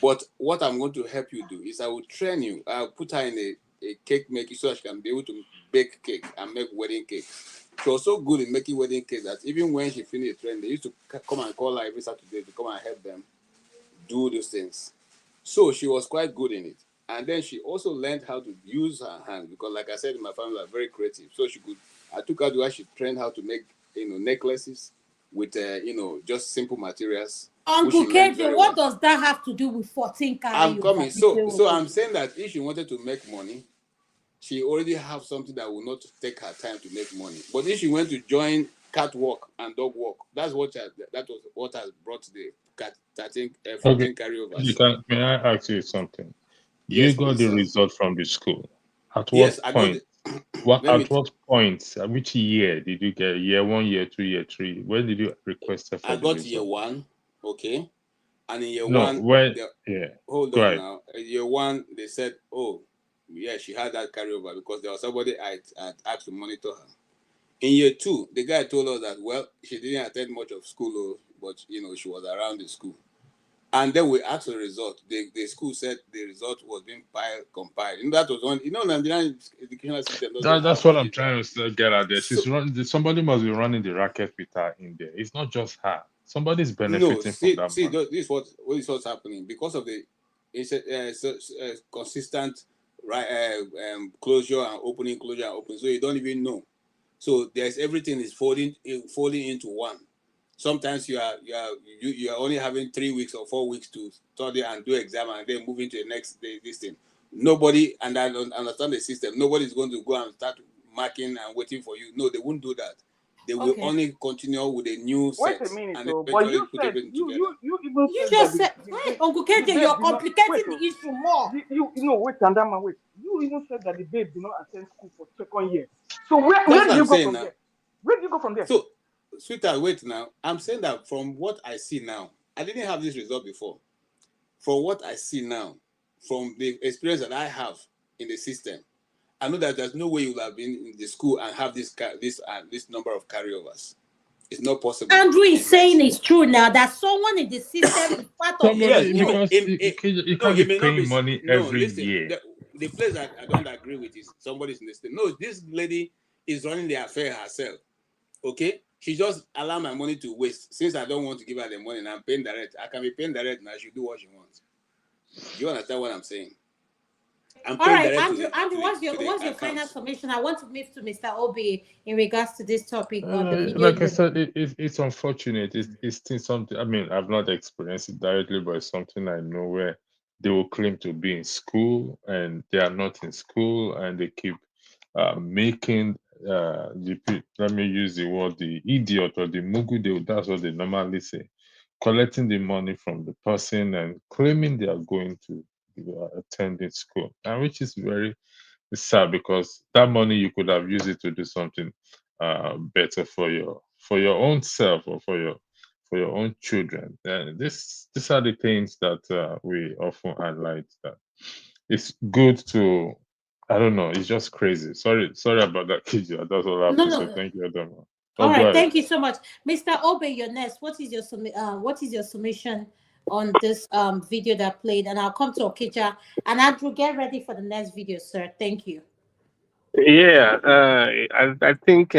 But what I'm going to help you do is I will train you. I'll put her in a cake making so she can be able to bake cake and make wedding cake. She was so good in making wedding cake that even when she finished the training, they used to come and call her every Saturday to come and help them do those things. So she was quite good in it. And then she also learned how to use her hands because, like I said, my family are very creative. So I took her to where she trained how to make, necklaces with, just simple materials. Uncle KJ, what does that have to do with 14 carry? I'm coming. So I'm saying that if she wanted to make money, she already have something that will not take her time to make money. But if she went to join cat walk and dog walk, that was what has brought the 14 carryovers. May I ask you something? Yes, you got please, the result from the school. At yes, what point? What point? Which year did you get? Year 1, year 2, year 3? When did you request for I the got result? year 1, okay, and in year no, 1, hold on now. In year 1, they said, oh, yeah, she had that carryover because there was somebody I asked to monitor her. In year 2, the guy told us that, well, she didn't attend much of school, but she was around the school. And then we asked the result. The school said the result was being compiled. And that was one, Nigerian educational system. That's what I'm trying to get at there. Somebody must be running the racket with her in there. It's not just her. Somebody's benefiting from that money. This is what's happening because of the consistent closure and opening, closure and opening. So you don't even know. So there's everything is folding into one. Sometimes you are only having 3 weeks or 4 weeks to study and do exam and then move into the next day. This thing, nobody, and I don't understand the system. Nobody's going to go and start marking and waiting for you. No, they won't do that. They will only continue with a new set. Wait a minute, and but you said you just said Uncle KJ, you're complicating the issue more. Wait, Andama, wait. You even said that the babe did not attend school for 2nd year. So where do you go from there? Where do you go from there? So, sweetheart, wait now. I'm saying that from what I see now, I didn't have this result before. From what I see now, from the experience that I have in the system, I know that there's no way you will have been in the school and have this number of carryovers. It's not possible. Andrew is saying it's true now that someone in the system is part of you can't be paying money every year. The place that I don't agree with is somebody's in the state. No, this lady is running the affair herself. Okay? She just allow my money to waste. Since I don't want to give her the money and I'm paying direct, I can be paying direct now. She do what she wants. Do you understand what I'm saying? All right, Andrew, what's your final summation? I want to move to Mr. Obi in regards to this topic on the video. Like I said, it's unfortunate. It's something. I mean, I've not experienced it directly, but it's something I know where they will claim to be in school and they are not in school, and they keep making let me use the word, the idiot or the mugu. That's what they normally say, collecting the money from the person and claiming they are going to attending school, and which is very sad because that money you could have used it to do something better for your own self or for your own children. And these are the things that we often highlight. That it's good to, I don't know, it's just crazy. Sorry about that, Kiji. That's all I have to say. Thank you, Adama. All right, thank you so much, Mr. Obe. You're next. What is your summation on this video that played? And I'll come to Okija. And Andrew, get ready for the next video, sir. Thank you. Yeah, I think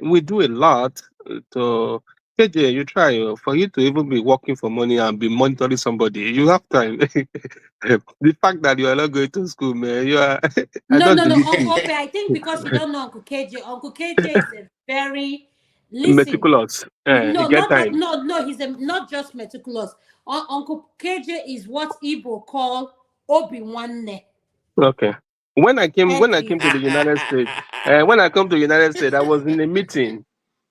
we do a lot to KJ, you try for you to even be working for money and be monitoring somebody. You have time. The fact that you are not going to school, man, you are. I No, don't no, no, believe Uncle you. Ope, I think because you don't know Uncle KJ. Uncle KJ is a very listen. Meticulous. You No, get time. no. He's not just meticulous. Uncle KJ is what Igbo call Obi Wanne. Okay. When Thank I you. came to the United States, when I come to the United States, I was in a meeting.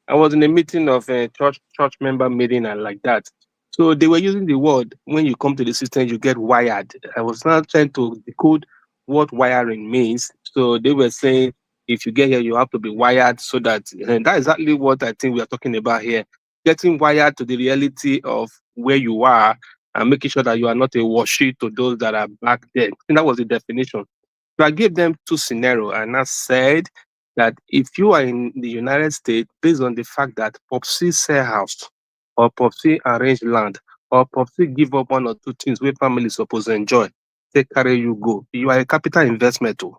I was in a meeting of a church member meeting and like that. So they were using the word when you come to the system, you get wired. I was now trying to decode what wiring means. So they were saying if you get here, you have to be wired so that, and that's exactly what I think we are talking about here. Getting wired to the reality of where you are and making sure that you are not a washi to those that are back there. And that was the definition. So I gave them two scenarios and I said that if you are in the United States, based on the fact that Popsy sell house or Popsy arrange land or Popsy give up one or two things where family supposed to enjoy, take carry you go. You are a capital investment too.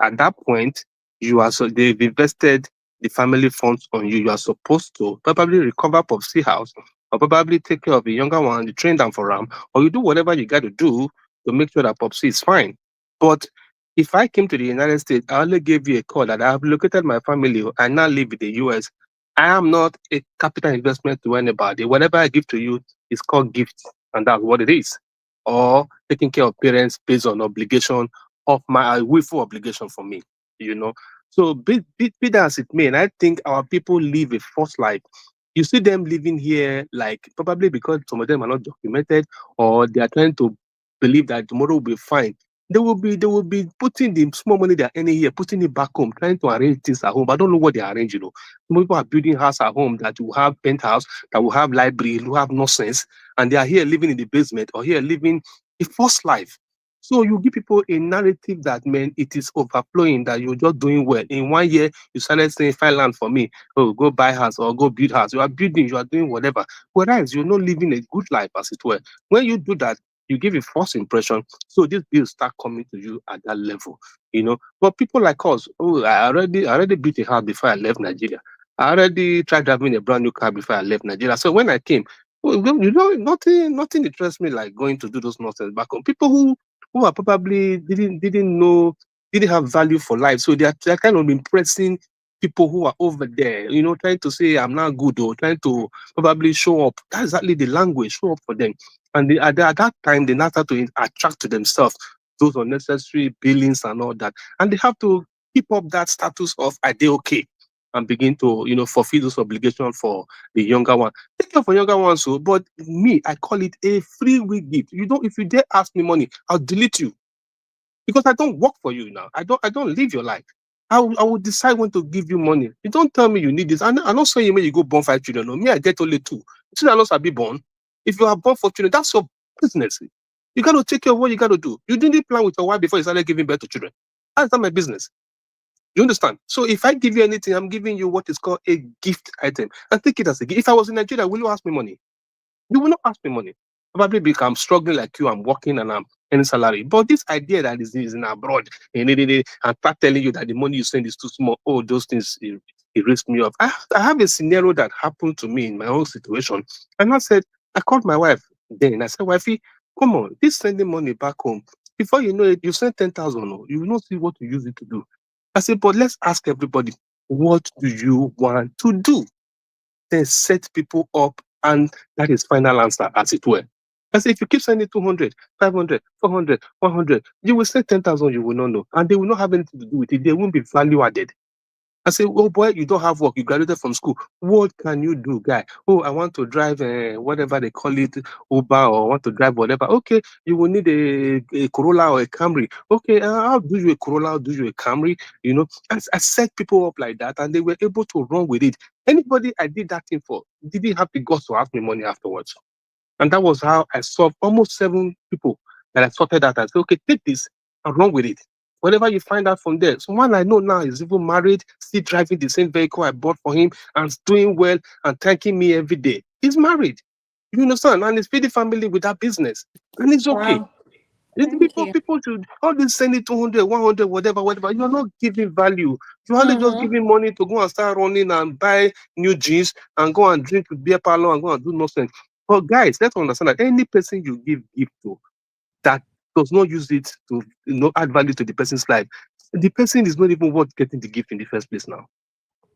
At that point, you are they've invested the family funds on you. You are supposed to probably recover Popsy house or probably take care of the younger one, you train them for them, or you do whatever you got to do to make sure that Popsy is fine. But if I came to the United States, I only gave you a call that I have located my family and now live in the US. I am not a capital investment to anybody. Whatever I give to you is called gift, and that's what it is. Or taking care of parents based on obligation of my willful obligation for me, you know. So be that as it may, and I think our people live a false life. You see them living here like probably because some of them are not documented or they are trying to believe that tomorrow will be fine. They will be putting the small money they're earning here, putting it back home, trying to arrange things at home. I don't know what they arrange, you know. Some people are building house at home that will have penthouse, that will have library, will have nonsense, and they are here living in the basement or here living a false life. So you give people a narrative that man, it is overflowing, that you're just doing well. In 1 year, you started saying, find land for me. Oh, go buy house or go build house. You are building, you are doing whatever. Whereas you're not living a good life, as it were. When you do that, you give a false impression. So these bills start coming to you at that level, you know. But people like us, oh, I already built a house before I left Nigeria. I already tried driving a brand new car before I left Nigeria. So when I came, well, you know, nothing interests me like going to do those nonsense back home. People who are probably didn't know, didn't have value for life. So they're kind of impressing people who are over there, you know, trying to say I'm not good or trying to probably show up. That's exactly the language, show up for them. And at that time, they now start to attract to themselves those unnecessary billings and all that. And they have to keep up that status of are they okay? And begin to, you know, fulfill those obligations for the younger one. Take care for younger ones, so but me, I call it a free will gift. You don't, if you dare ask me money, I'll delete you because I don't work for you now. I don't live your life. I will decide when to give you money. You don't tell me you need this. I'm not saying when you go born 5 children. No, me, I get only two. Children are not be born. If you are born for children, that's your business. You got to take care of what you got to do. You didn't plan with your wife before you started giving birth to children. That's not my business. You understand? So if I give you anything, I'm giving you what is called a gift item. And take it as a gift. If I was in Nigeria, will you ask me money? You will not ask me money. Probably because I'm struggling like you, I'm working and I'm earning salary. But this idea that is in abroad, and start telling you that the money you send is too small, oh, those things, it risks me off. I have a scenario that happened to me in my own situation. And I called my wife then and I said, wifey, come on, this sending money back home. Before you know it, you send 10,000, you will not see what to use it to do. I said, but let's ask everybody, what do you want to do? Then set people up, and that is final answer, as it were. I say, if you keep sending 200, 500, 400, 100, you will say 10,000, you will not know. And they will not have anything to do with it. They won't be value added. I say, oh boy, you don't have work. You graduated from school. What can you do, guy? Oh, I want to drive whatever they call it, Uber, or want to drive whatever. Okay, you will need a Corolla or a Camry. Okay, I'll do you a Corolla, I'll do you a Camry. You know, I set people up like that, and they were able to run with it. Anybody I did that thing for didn't have the guts to ask me money afterwards. And that was how I solved almost 7 people that I sorted out. I said, okay, take this and run with it. Whatever you find out from there. Someone I know now is even married, still driving the same vehicle I bought for him and is doing well and thanking me every day. He's married. You understand? And he's feeding family with that business. And it's okay. Wow. It's you. people should always send it 200, 100, whatever, whatever. You're not giving value. You're only just Mm-hmm. giving money to go and start running and buy new jeans and go and drink with beer parlor and go and do nonsense. But guys, let's understand that any person you give gift to that does not use it to add value to the person's life, the person is not even worth getting the gift in the first place now.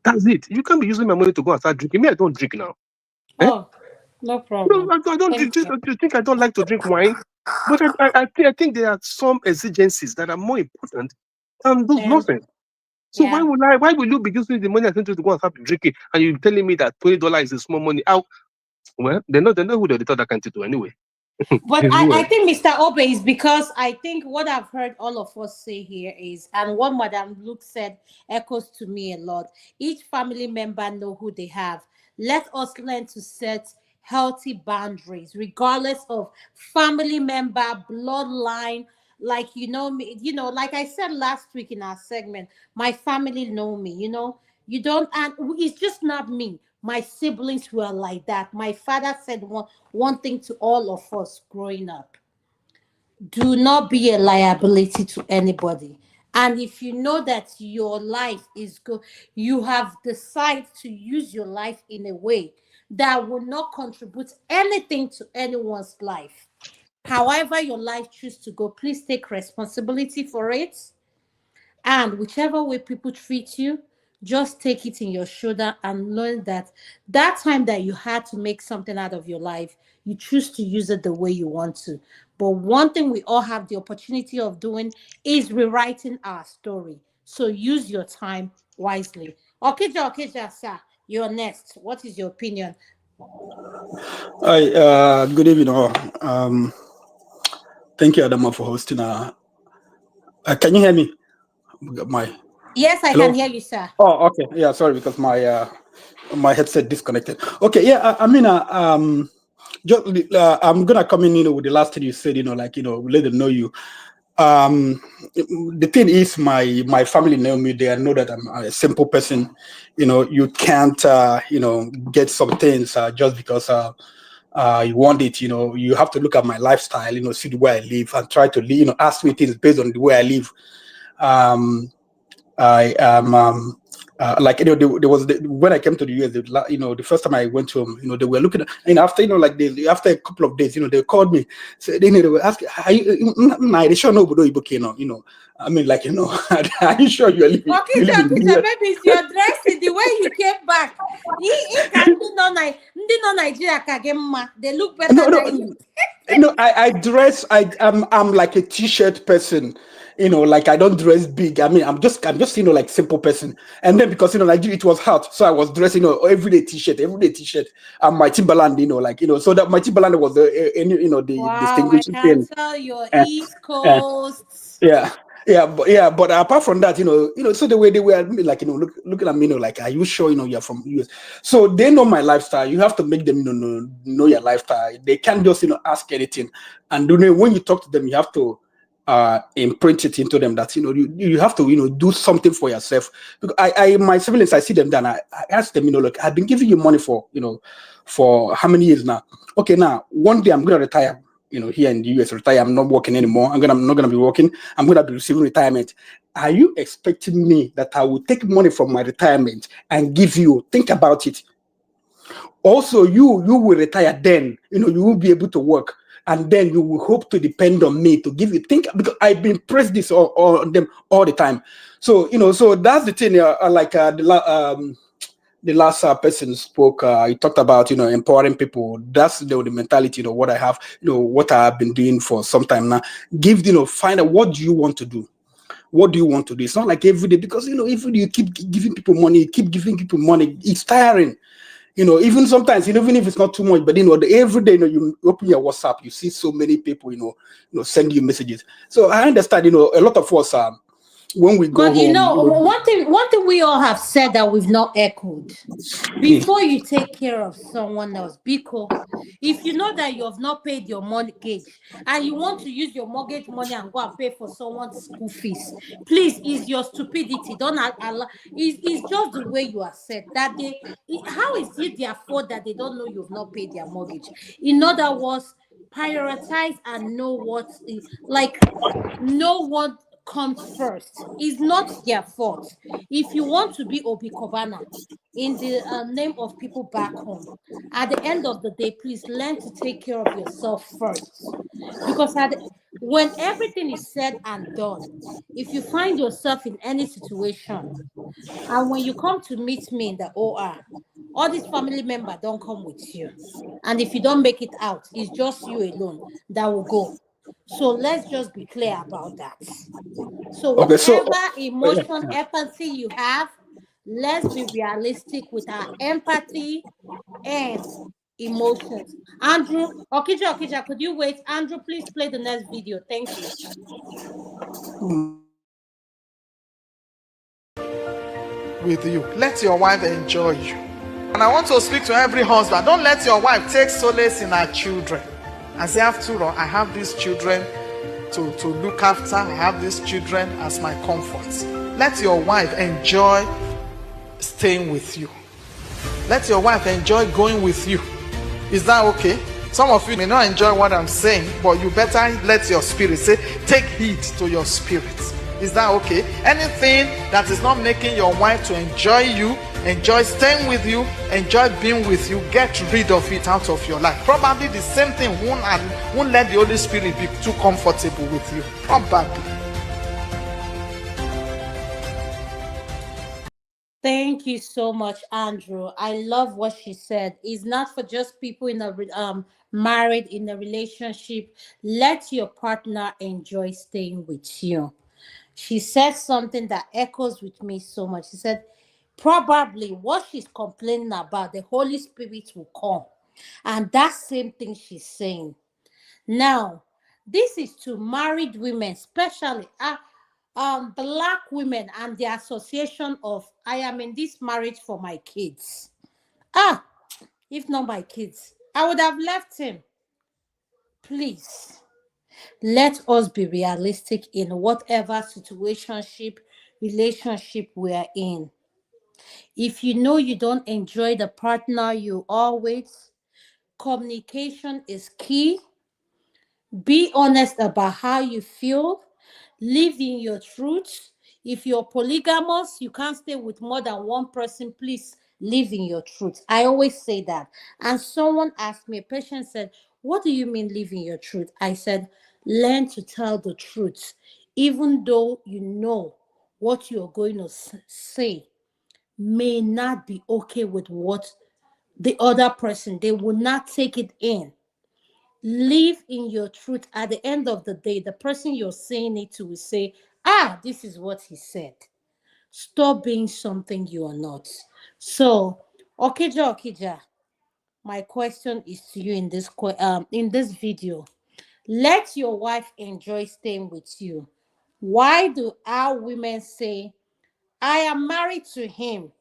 That's it. You can't be using my money to go and start drinking. Me, I don't drink now. Eh? Oh, no No, problem. I don't Thank drink. Just, you. you think I don't like to drink wine? But I think there are some exigencies that are more important than those Yeah. nonsense. So Yeah. why will you be using the money I sent you to go and start drinking and you're telling me that $20 is a small money? How? Well, they know who they thought that can do anyway. But It's I well. think Mr. Obe is because I think what I've heard all of us say here is, and what Madam Luke said echoes to me a lot. Each family member know who they have. Let us learn to set healthy boundaries, regardless of family member, bloodline. Like me, like I said last week in our segment, my family know me. You don't, and it's just not me. My siblings were like that. My father said one thing to all of us growing up: do not be a liability to anybody. And if you know that your life is good, you have decided to use your life in a way that will not contribute anything to anyone's life. However, your life choose to go, please take responsibility for it. And whichever way people treat you, just take it in your shoulder and learn that that time that you had to make something out of your life, you choose to use it the way you want to. But one thing we all have the opportunity of doing is rewriting our story. So use your time wisely. Okay, sir, you're next. What is your opinion? Hi, good evening all. Thank you, Adama, for hosting. Can you hear me? My Yes, I can hello. hear you, sir. Oh, okay. Yeah, sorry because my headset disconnected. Okay, yeah. Just I'm gonna come in, with the last thing you said. Let them know you. The thing is, my family know me. They know that I'm a simple person. You can't get some things just because you want it. You have to look at my lifestyle. See the way I live and try to ask me things based on the way I live. I am there was when I came to the US, the first time I went to them, they were looking at, and after after a couple of days, they called me, so they were asking, are you sure nobody I mean, are you sure you live in the Okija, US? maybe it's your dressing, the way you came back. He can do no Nigeria kagema. They look No, better no, than you. no. I dress. I'm like a t-shirt person. Like I don't dress big. I mean, I'm just like simple person. And then because it was hot, so I was dressing everyday t-shirt, and my Timberland. So that my Timberland was the Wow, I distinguishing can thing. tell you're Uh, East uh, Coast. yeah, but apart from that, so the way they were like, looking at me, like, are you sure, you're from US? So they know my lifestyle. You have to make them, know your lifestyle. They can't just, ask anything. And when you talk to them, you have to imprint it into them that, you have to, do something for yourself. Because my siblings, I see them then, I ask them, look, I've been giving you money for, for how many years now? Okay, now, one day I'm going to retire. Here in the US, retire. I'm not working anymore. I'm not gonna be working. I'm gonna be receiving retirement. Are you expecting me that I will take money from my retirement and give you? Think about it. Also, you will retire. Then you will be able to work, and then you will hope to depend on me to give you. Think, because I've been pressed this on them all the time. So so that's the thing. The last person spoke, he talked about, empowering people. That's the mentality, what I have, what I've been doing for some time now. Find out what do you want to do. What do you want to do? It's not like every day, because, if you keep giving people money, it's tiring. Even sometimes, even if it's not too much, but, every day, you open your WhatsApp, you see so many people, send you messages. So I understand, a lot of us, when we go But home, one thing we all have said that we've not echoed. Before you take care of someone else, Biko, if you know that you have not paid your mortgage and you want to use your mortgage money and go and pay for someone's school fees, please, it's your stupidity. Don't allow. It's just the way you are said that how is it their fault that they don't know you've not paid their mortgage? In other words, prioritize and know know what comes first. It's not their fault. If you want to be Obi Kobana in the name of people back home, at the end of the day, please learn to take care of yourself first. Because when everything is said and done, if you find yourself in any situation, and when you come to meet me in the OR, all these family members don't come with you. And if you don't make it out, it's just you alone that will go. So let's just be clear about that. So Okay, so whatever emotion, empathy you have, let's be realistic with our empathy and emotions. Andrew, Okija, could you wait? Andrew, please play the next video. Thank you. With you, let your wife enjoy you. And I want to speak to every husband. Don't let your wife take solace in her children and say, after all, I have these children to look after. I have these children as my comfort. Let your wife enjoy staying with you. Let your wife enjoy going with you. Is that okay? Some of you may not enjoy what I'm saying, but you better let your spirit say, take heed to your spirit. Is that okay? Anything that is not making your wife to enjoy you, enjoy staying with you, enjoy being with you, get rid of it out of your life. Probably the same thing won't let the Holy Spirit be too comfortable with you. Probably. Thank you so much, Andrew. I love what she said. It's not for just people in a married in a relationship. Let your partner enjoy staying with you. She said something that echoes with me so much. She said, probably what she's complaining about, the Holy Spirit will come. And that same thing she's saying. Now, this is to married women, especially Black women and the association of, I am in this marriage for my kids. If not my kids, I would have left him. Please, let us be realistic in whatever relationship we are in. If you know you don't enjoy the partner you are with, communication is key. Be honest about how you feel. Live in your truth. If you're polygamous, you can't stay with more than one person. Please live in your truth. I always say that. And someone asked me, a patient said, what do you mean live in your truth? I said, learn to tell the truth, even though you know what you're going to say may not be okay with what the other person, they will not take it in. Live in your truth. At the end of the day, the person you're saying it to will say, this is what he said. Stop being something you are not. So, Okija, my question is to you in this video. Let your wife enjoy staying with you. Why do our women say, I am married to him?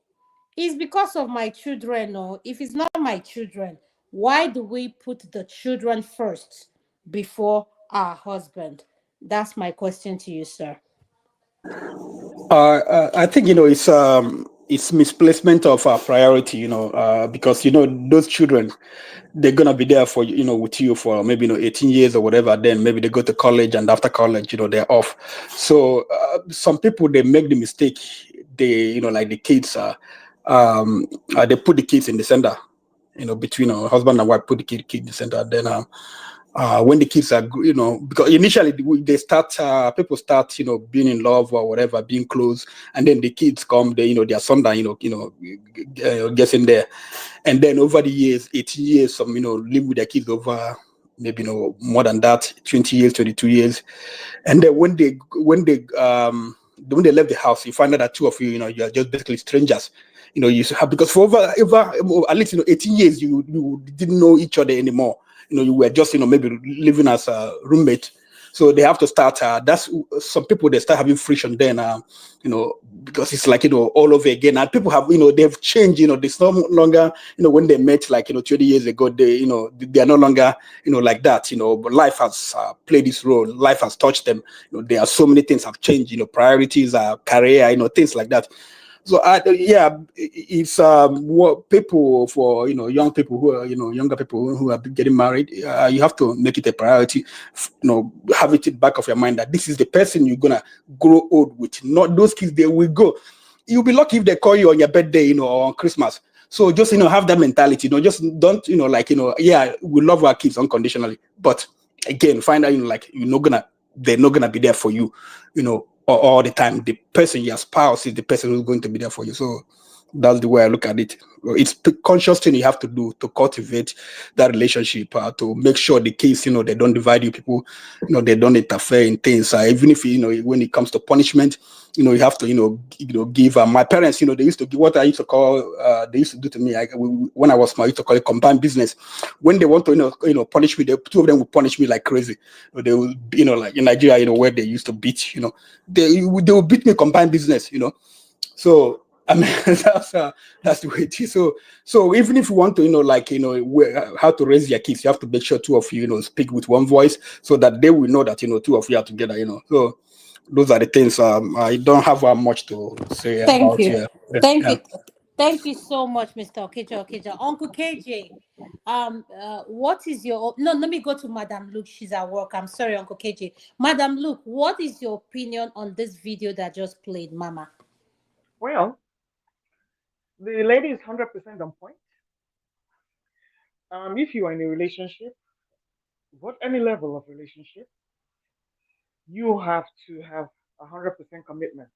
It's because of my children, or if it's not my children, why do we put the children first before our husband? That's my question to you, sir. I think it's misplacement of our priority, because those children, they're gonna be there for with you for maybe 18 years or whatever. Then maybe they go to college, and after college, they're off. So some people, they make the mistake. They like the kids, they put the kids in the center. Between husband and wife, put the kid in the center. Then when the kids are, because initially they start, people start, being in love or whatever, being close, and then the kids come, their son, gets in there, and then over the years, 18 years, some, live with their kids over maybe, more than that, 20 years, 22 years, and then when they left the house, you find out that two of you, you are just basically strangers. You have, because for over at least 18 years, you didn't know each other anymore. You were just maybe living as a roommate. So they have to start. That's some people, they start having friction then. Because it's like all over again. And people have they've changed. It's no longer when they met 20 years ago. They they are no longer like that. But life has played this role. Life has touched them. There are so many things have changed. Priorities, career, things like that. So yeah, it's what people for young people who are younger people who are getting married. You have to make it a priority. Have it in the back of your mind that this is the person you're gonna grow old with. Not those kids. They will go. You'll be lucky if they call you on your birthday, or on Christmas. So just have that mentality. Just don't yeah, we love our kids unconditionally, but again, find out they're not gonna be there for you, all the time. The person, your spouse, is the person who's going to be there for you. So that's the way I look at it. It's the conscious thing you have to do to cultivate that relationship, to make sure the kids, they don't divide you. People, they don't interfere in things. Even if when it comes to punishment, you have to give. My parents, they used to give what I used to call. They used to do to me. When I was small, I used to call it combined business. When they want to punish me, the two of them would punish me like crazy. They will, like in Nigeria, where they used to beat. They will beat me combined business. So I mean, that's the way it is. So even if you want to, how to raise your kids, you have to make sure two of you, speak with one voice, so that they will know that two of you are together. So those are the things. I don't have much to say Thank about you. here. Thank Yeah. you. Thank you so much, Mr. Okeja. Uncle KJ, what is your no? Let me go to Madam Luke. She's at work. I'm sorry, Uncle KJ. Madam Luke, what is your opinion on this video that just played, Mama? Well, the lady is 100% on point. If you are in a relationship, what any level of relationship, you have to have 100% commitment.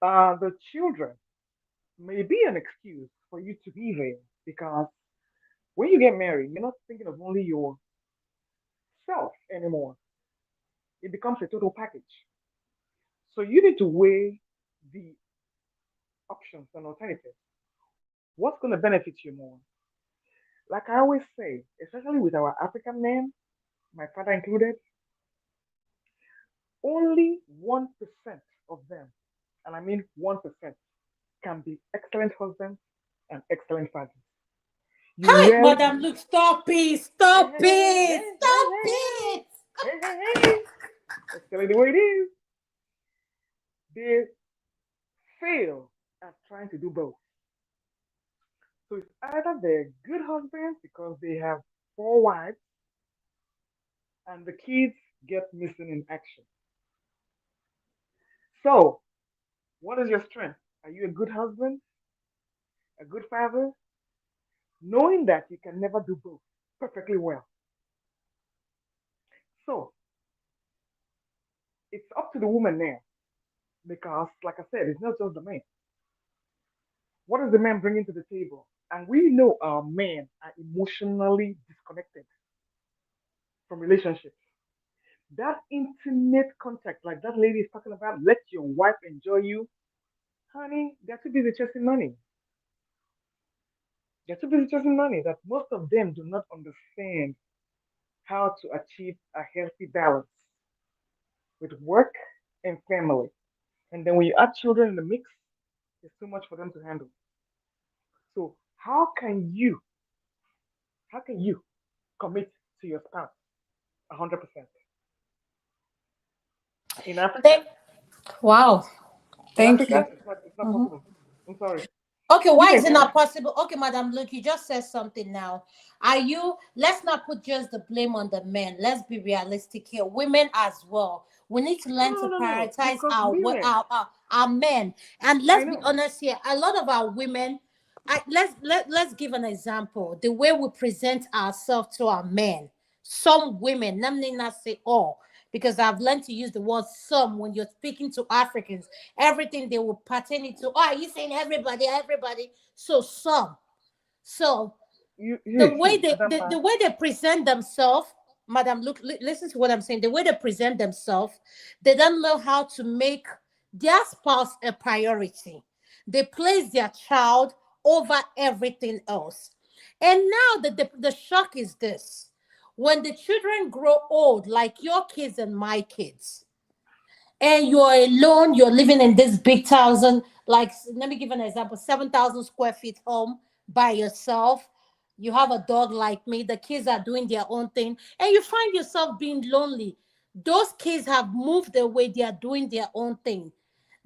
The children may be an excuse for you to be there, because when you get married, you're not thinking of only yourself anymore. It becomes a total package. So you need to weigh the options and alternatives. What's going to benefit you more? Like I always say, especially with our African men, my father included, only 1% of them, and I mean 1%, can be excellent husbands and excellent fathers. You Hi, rarely. Madam Luke, stop it! Stop Hey, it! hey, Stop hey, it! hey, hey, hey, hey. Let's tell it the way it is. They fail at trying to do both. So it's either they're good husbands because they have 4 wives and the kids get missing in action. So, what is your strength? Are you a good husband, a good father? Knowing that you can never do both perfectly well. So, it's up to the woman now, because, like I said, it's not just the man. What is the man bringing to the table? And we know our men are emotionally disconnected from relationships. That intimate contact, like that lady is talking about, let your wife enjoy you. Honey, they're too busy chasing money. They're too busy chasing money that most of them do not understand how to achieve a healthy balance with work and family. And then when you add children in the mix, it's too much for them to handle. So how can you commit to your spouse 100%? In Africa, Wow. in Thank you. Africa, it's not possible. I'm sorry. Okay, You why can is it have not possible? Okay, Madam Luke, you just said something now. Let's not put just the blame on the men. Let's be realistic here. Women as well. We need to learn to no, prioritize because women, our men. And I let's be know. honest here. A lot of our women, let's give an example. The way we present ourselves to our men. Some women, let me not say all, because I've learned to use the word some when you're speaking to Africans. Everything they will pertain it to. Oh, are you saying everybody, everybody? So some. So the You way see, the Adama, way they present themselves, Madam, look, listen to what I'm saying. The way they present themselves, they don't know how to make their spouse a priority. They place their child over everything else. And now the shock is this: when the children grow old, like your kids and my kids, and you're alone, you're living in this big thousand, like, let me give an example, 7,000 square feet home by yourself. You have a dog like me, the kids are doing their own thing, and you find yourself being lonely. Those kids have moved away, they are doing their own thing.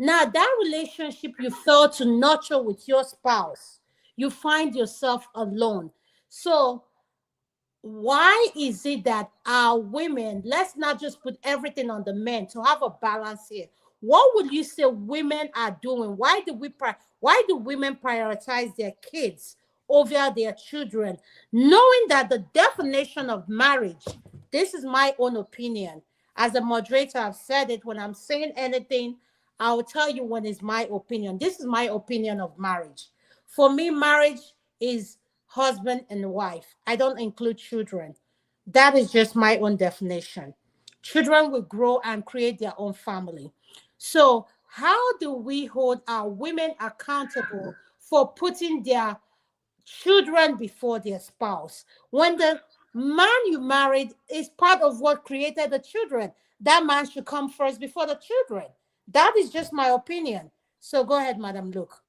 Now, that relationship you fail to nurture with your spouse, you find yourself alone. So, why is it that our women, let's not just put everything on the men to have a balance here? What would you say women are doing? Why do women prioritize their kids over their children, knowing that the definition of marriage, this is my own opinion. As a moderator, I've said it. When I'm saying anything, I will tell you when it's my opinion. This is my opinion of marriage. For me, marriage is husband and wife. I don't include children. That is just my own definition. Children will grow and create their own family. So, how do we hold our women accountable for putting their children before their spouse? When the man you married is part of what created the children, that man should come first before the children. That is just my opinion. So, go ahead, Madam Luke.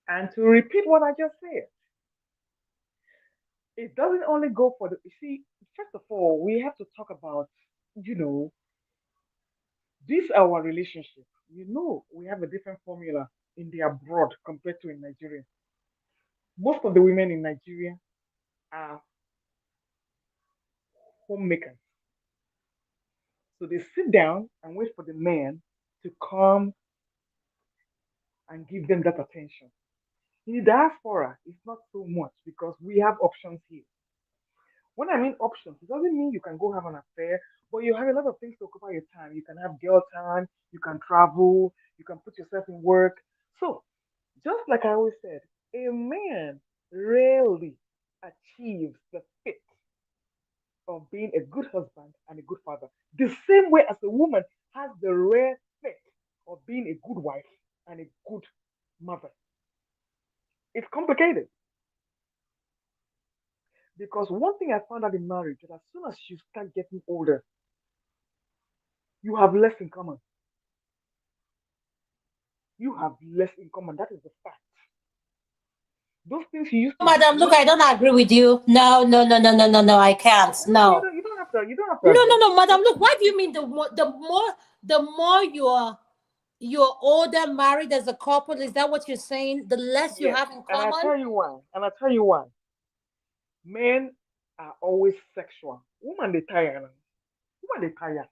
And to repeat what I just said, it doesn't only go for the. You see, first of all, we have to talk about, you know, this our relationship. You know, we have a different formula in the abroad compared to in Nigeria. Most of the women in Nigeria are homemakers. So they sit down and wait for the man to come and give them that attention. In the diaspora, it's not so much because we have options here. When I mean options, it doesn't mean you can go have an affair, but you have a lot of things to occupy your time. You can have girl time, you can travel, you can put yourself in work. So, just like I always said, a man rarely achieves the fit of being a good husband and a good father. The same way as a woman has the rare fit of being a good wife and a good mother. It's complicated because one thing I found out in marriage is that as soon as you start getting older, you have less in common. You have less in common. That is the fact. Those things you used to Madam, look, I don't agree with you. No, no, no, no, no, no, no. I can't. no, No. you don't have to. You don't have to No, no, agree. no, Madam. Look, why do you mean the more you're older, married as a couple? Is that what you're saying? The less you Yes, have in and I common? tell you why. And I tell you why. Men are always sexual. Woman they tire. Now. Woman they tire.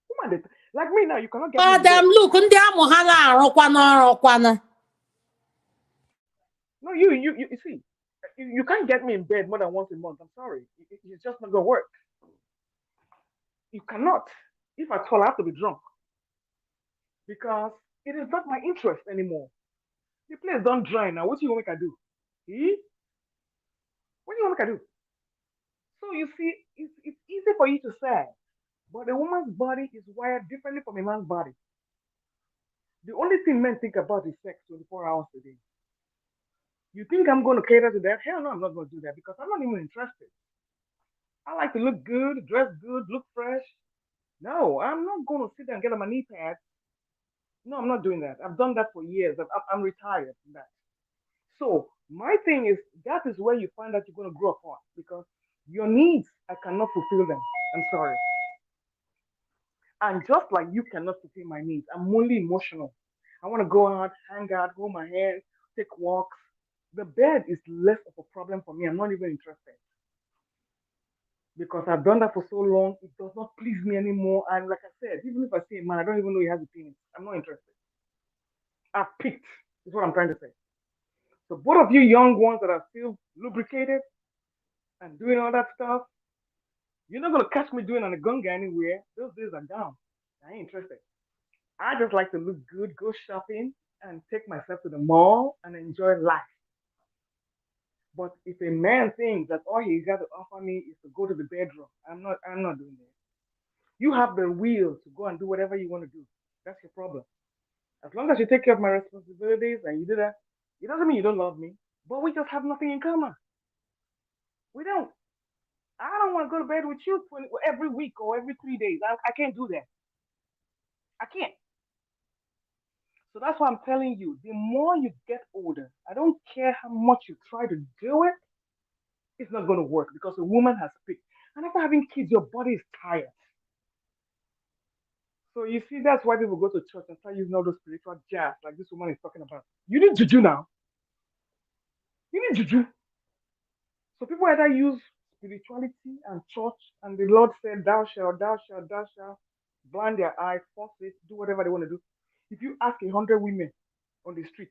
Woman they like me now. You cannot get me in Madam, bed. look, ndị amụ ha na-arụkwana ọrụkwana. No, you see, you can't get me in bed more than once a month. I'm sorry, it's just not gonna work. You cannot. If at all, I have to be drunk because it is not my interest anymore. The place don't dry now. What do you want me to do? Eh? What do you want me to do? So you see, it's easy for you to say, but a woman's body is wired differently from a man's body. The only thing men think about is sex 24 hours a day. You think I'm going to cater to that? Hell no, I'm not going to do that because I'm not even interested. I like to look good, dress good, look fresh. No, I'm not going to sit there and get on my knee pads. No, I'm not doing that. I've done that for years. I'm retired from that. So my thing is that is where you find out you're going to grow apart because your needs, I cannot fulfill them. I'm sorry. And just like you cannot fulfill my needs, I'm only emotional. I want to go out, hang out, hold my hand, take walks. The bed is less of a problem for me. I'm not even interested because I've done that for so long. It does not please me anymore. And like I said, even if I see a man, I don't even know he has a penis. I'm not interested. I've picked, is what I'm trying to say. So both of you young ones that are still lubricated and doing all that stuff, you're not gonna catch me doing an gunga anywhere. Those days are gone. I ain't interested. I just like to look good, go shopping, and take myself to the mall and enjoy life. But if a man thinks that all he's got to offer me is to go to the bedroom, I'm not doing that. You have the will to go and do whatever you want to do. That's your problem. As long as you take care of my responsibilities and you do that, it doesn't mean you don't love me. But we just have nothing in common. We don't. I don't want to go to bed with you every week or every 3 days. I can't do that. I can't. So that's why I'm telling you, the more you get older, I don't care how much you try to do it, it's not going to work because a woman has picked. And after having kids, your body is tired. So you see, that's why people go to church and start using all those spiritual jazz like this woman is talking about. You need juju now. You need juju. So people either use spirituality and church, and the Lord said, "Thou shalt, thou shalt, thou shalt," blind their eyes, force it, do whatever they want to do. If you ask 100 women on the street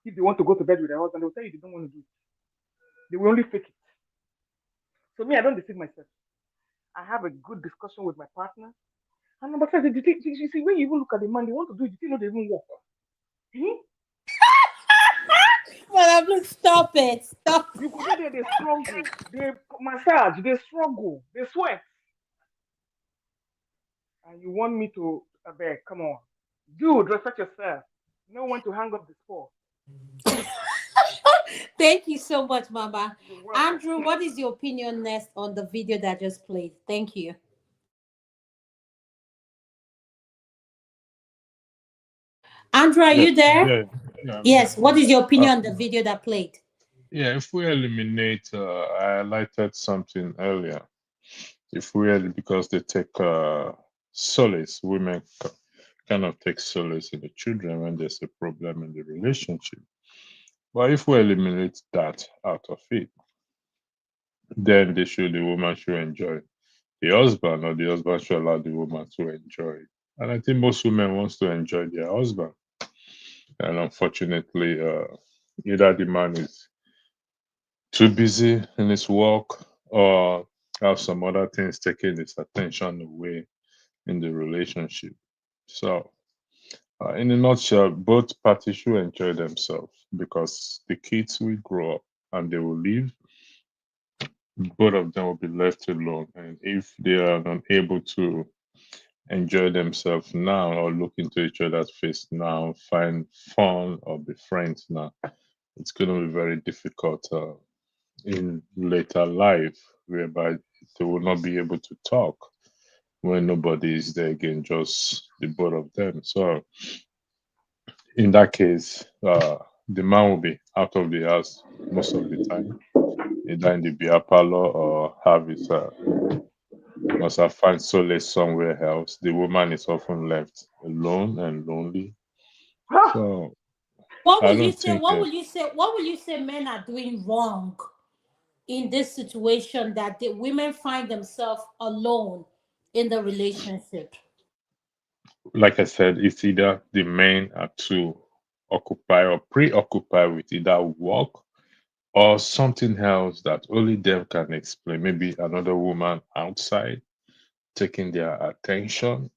if they want to go to bed with their husband, they'll tell you they don't want to do it. They will only fake it. So me, I don't deceive myself. I have a good discussion with my partner. And number five, you see, when you even look at the man, they want to do it, you know they even work. Hmm? Madam, look, stop it. Stop. You go there, they struggle. They massage, they struggle, they sweat. And you want me to, I beg, come on. Dude, respect yourself. Know when to hang up the sport. Thank you so much, Mama. You're welcome. Andrew, what is your opinion next on the video that I just played? Thank you. Andrew, are you there? Yeah, Yes. What is your opinion uh, on the video that played? yeah, if we eliminate, I highlighted something earlier. If we because they take solace, women kind of take solace in the children when there's a problem in the relationship. But if we eliminate that out of it, then the woman should enjoy the husband, or the husband should allow the woman to enjoy it. And I think most women wants to enjoy their husband. And unfortunately, either the man is too busy in his work or have some other things taking his attention away in the relationship. So, in a nutshell, both parties should enjoy themselves because the kids will grow up and they will live. Both of them will be left alone. And if they are unable to enjoy themselves now or look into each other's face now, find fun or be friends now, it's going to be very difficult in later life, whereby they will not be able to talk when nobody is there again, just the both of them. So in that case, the man will be out of the house most of the time, either in the beer parlor or have his must have find solace somewhere else. The woman is often left alone and lonely. So What I will you don't say? think What will you say? What will you say men are doing wrong in this situation that the women find themselves alone in the relationship? like I said, it's either the men are too occupied or preoccupied with either work or something else that only them can explain. Maybe another woman outside taking their attention,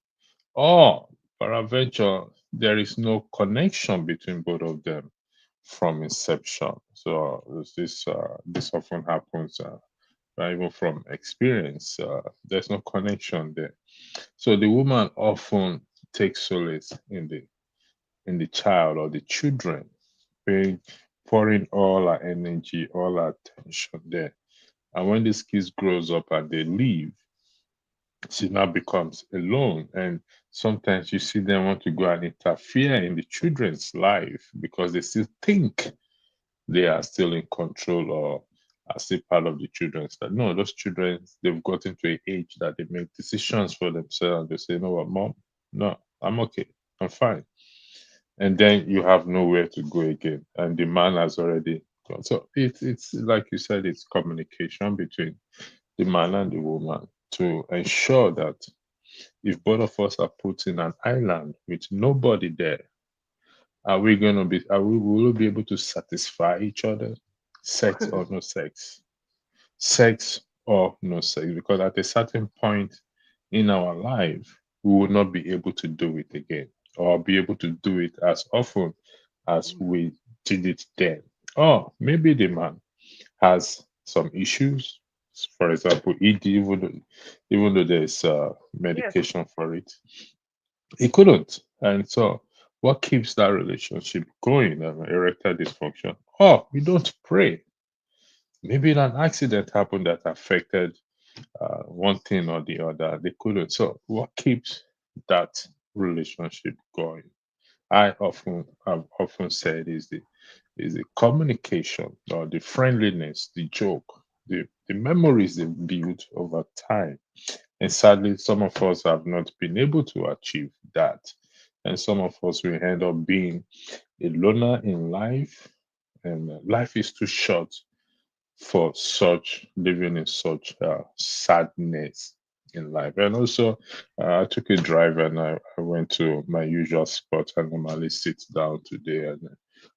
or peradventure there is no connection between both of them from inception. So this often happens, even from experience. There's no connection there. So the woman often takes solace in the child or the children, paying, pouring all her energy, all her attention there. And when this kid grows up and they leave, she now becomes alone. And sometimes you see them want to go and interfere in the children's life because they still think they are still in control or are still part of the children's life. No, those children, they've gotten to an age that they make decisions for themselves. They say, you know what, mom? No, I'm okay. I'm fine. And then you have nowhere to go again. And the man has already gone. So it's like you said, it's communication between the man and the woman to ensure that if both of us are put in an island with nobody there, will we be able to satisfy each other? Sex or no sex? Sex or no sex? Because at a certain point in our life, we will not be able to do it again or be able to do it as often as we did it then. Or maybe the man has some issues. For example, ED, even though there's Yes. medication for it, he couldn't. And so, what keeps that relationship going? Erectile dysfunction. Oh, we don't pray. Maybe an accident happened that affected one thing or the other. They couldn't. So, what keeps that relationship going? I've often said is the communication or the friendliness, the joke, the memories they build over time. And sadly, some of us have not been able to achieve that. And some of us will end up being a loner in life. And life is too short for such living in such sadness in life. And also, I took a drive and I went to my usual spot. I normally sit down today and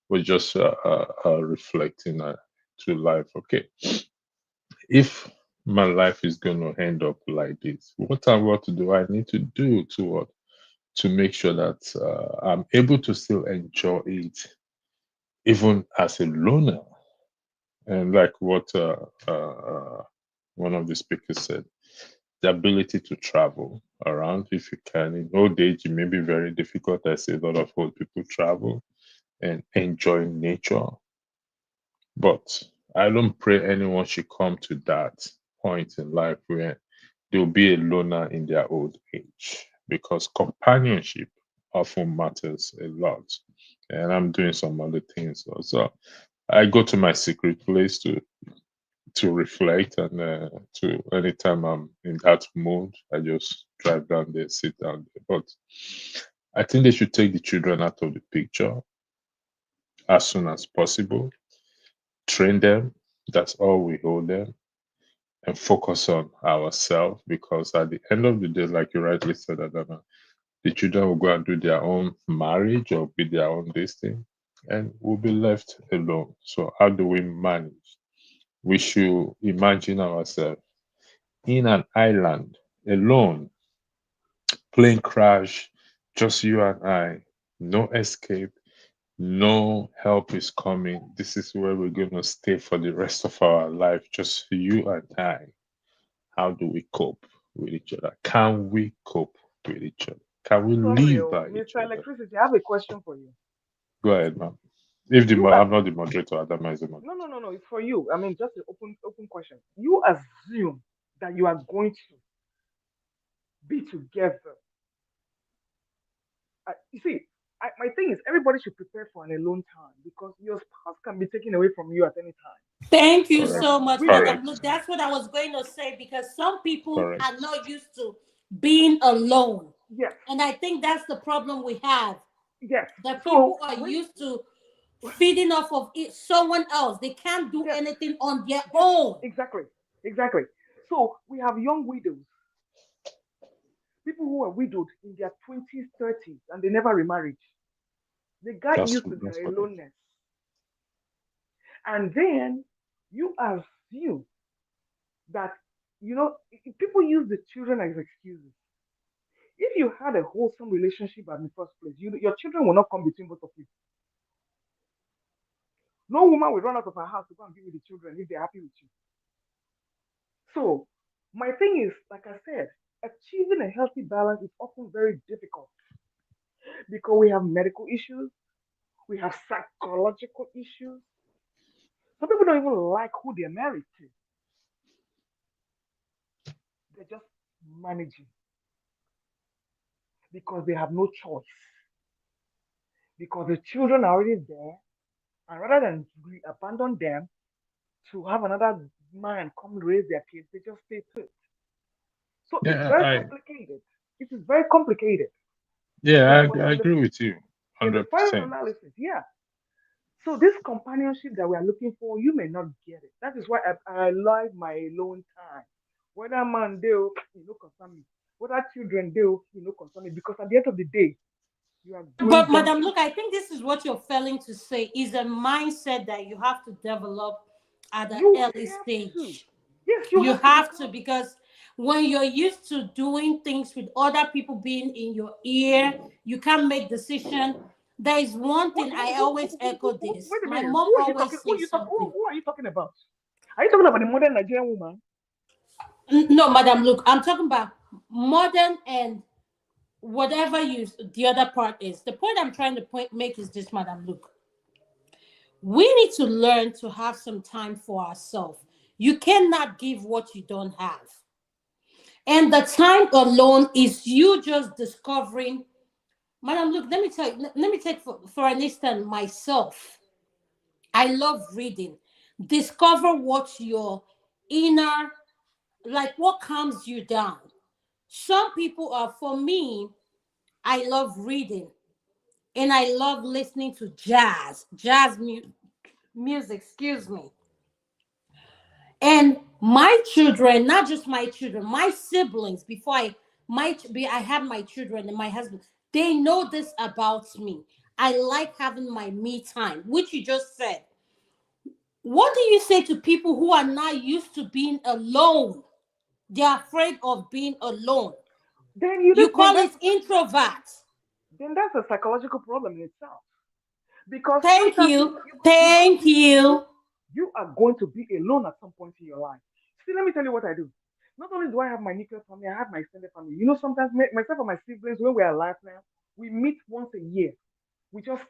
was just reflecting to life. Okay, if my life is going to end up like this, what do I need to do to make sure that I'm able to still enjoy it, even as a loner? And like what one of the speakers said, the ability to travel around if you can. In old age, it may be very difficult. I see a lot of old people travel and enjoy nature. But I don't pray anyone should come to that point in life where they'll be a loner in their old age, because companionship often matters a lot. And I'm doing some other things also. I go to my secret place to reflect, and to anytime I'm in that mood, I just drive down there, sit down there. But I think they should take the children out of the picture as soon as possible, train them. That's all we owe them, and focus on ourselves, because at the end of the day, like you rightly said, Adama, the children will go and do their own marriage or be their own this thing, and we'll be left alone. So how do we manage? We should imagine ourselves in an island alone, plane crash, just you and I, no escape, no help is coming. This is where we're going to stay for the rest of our life, just you and I. How do we cope with each other? Can we cope with each other? Can we Sorry, live by each Mr. other? Electricity, I have a question for you. Go ahead, ma'am. If You as I'm not the moderator, Adama is the moderator. no, it's for you. I mean, just an open question. You assume that you are going to be together. You see, my thing is everybody should prepare for an alone time, because your spouse can be taken away from you at any time. Thank you Correct. so much, Women, Madam. Look, that's what I was going to say, because some people Correct. are not used to being alone. yes, And I think that's the problem we have. yes. That So people are when used to feeding off of someone else. They can't do yes, anything on their yes, own. exactly. So we have young widows, people who are widowed in their 20s, 30s, and they never remarried. They got used to That's their correct. aloneness. And then you assume that, people use the children as excuses. If you had a wholesome relationship in the first place, your children will not come between both of you. No woman will run out of her house to go and be with the children if they're happy with you. So, my thing is, like I said, achieving a healthy balance is often very difficult, because we have medical issues, we have psychological issues. Some people don't even like who they're married to, they're just managing because they have no choice, because the children are already there, and rather than abandon them to have another man come raise their kids, they just stay put. So it's Yeah, very complicated. It is very complicated. But I agree with you, in the final 100%. analysis, yeah. So this companionship that we are looking for, you may not get it. That is why I like my alone time. Whether man do, concern me. Whether children do, concern me. Because at the end of the day, you are going But down Madam, to look, I think this is what you're failing to say is a mindset that you have to develop at an you early have to. stage. Yes, you You have to, have to, because because when you're used to doing things with other people being in your ear, you can't make decision. There is one thing I always echo this. wait a My minute. mom Who are you talking? always says something. Who are you talking about? Are you talking about the modern Nigerian woman? No, Madam, look, I'm talking about modern and whatever you the other part is. The point I'm trying to make is this, Madam. Look, we need to learn to have some time for ourselves. You cannot give what you don't have. And the time alone is you just discovering. Madam, look, let me tell you, let me take for an instance myself. I love reading. Discover what your inner, like what calms you down. Some people are, for me, I love reading and I love listening to music, excuse me. And my children, not just my children, my siblings, before I had my children and my husband, they know this about me. I like having my me time, which you just said. What do you say to people who are not used to being alone? They're afraid of being alone. Then You call it that's introvert. then that's a psychological problem in itself. Because Thank sometimes you. you're going to Thank be alone. you. You are going to be alone at some point in your life. See, let me tell you what I do. Not only do I have my nuclear family, I have my extended family. You know, sometimes myself and my siblings, when we're alive now, we meet once a year. We just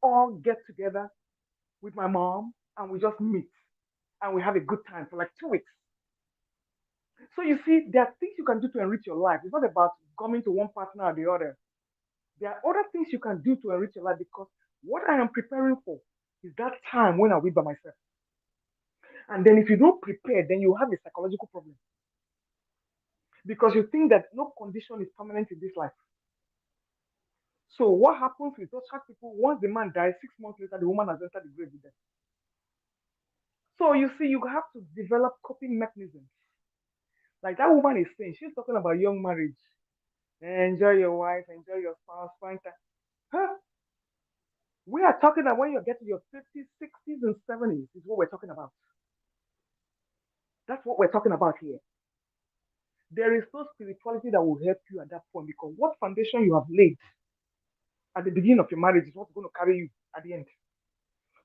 all get together with my mom and we just meet and we have a good time for like 2 weeks. So you see, there are things you can do to enrich your life. It's not about coming to one partner or the other. There are other things you can do to enrich your life because what I am preparing for is that time when I'll be by myself. And then if you don't prepare, then you have a psychological problem. Because you think that no condition is permanent in this life. So what happens with those hard people, once the man dies, 6 months later, the woman has entered the grave with them. So you see, you have to develop coping mechanisms. Like that woman is saying, she's talking about young marriage. Enjoy your wife, enjoy your spouse, find time. Huh? We are talking about when you get to your 50s, 60s, and 70s, is what we're talking about. That's what we're talking about here. There is no spirituality that will help you at that point because what foundation you have laid at the beginning of your marriage is what's going to carry you at the end.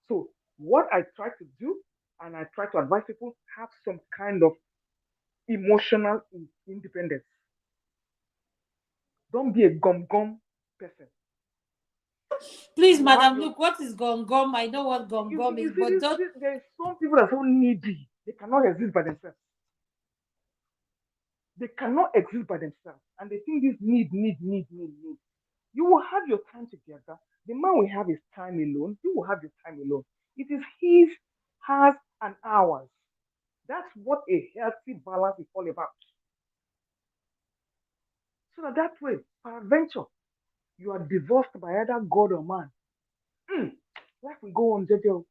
So, what I try to do, and I try to advise people, have some kind of emotional independence. Don't be a gum person. Please, You have Madam, your, look, what is gum gum? I know what gum gum is, but don't. there's some people that are so needy, they cannot exist by themselves. They cannot exist by themselves, and they think this need. You will have your time together. The man will have his time alone. You will have your time alone. It is his, hers, and ours. That's what a healthy balance is all about. So that way, peradventure, you are divorced by either God or man. Life will go on, JJ.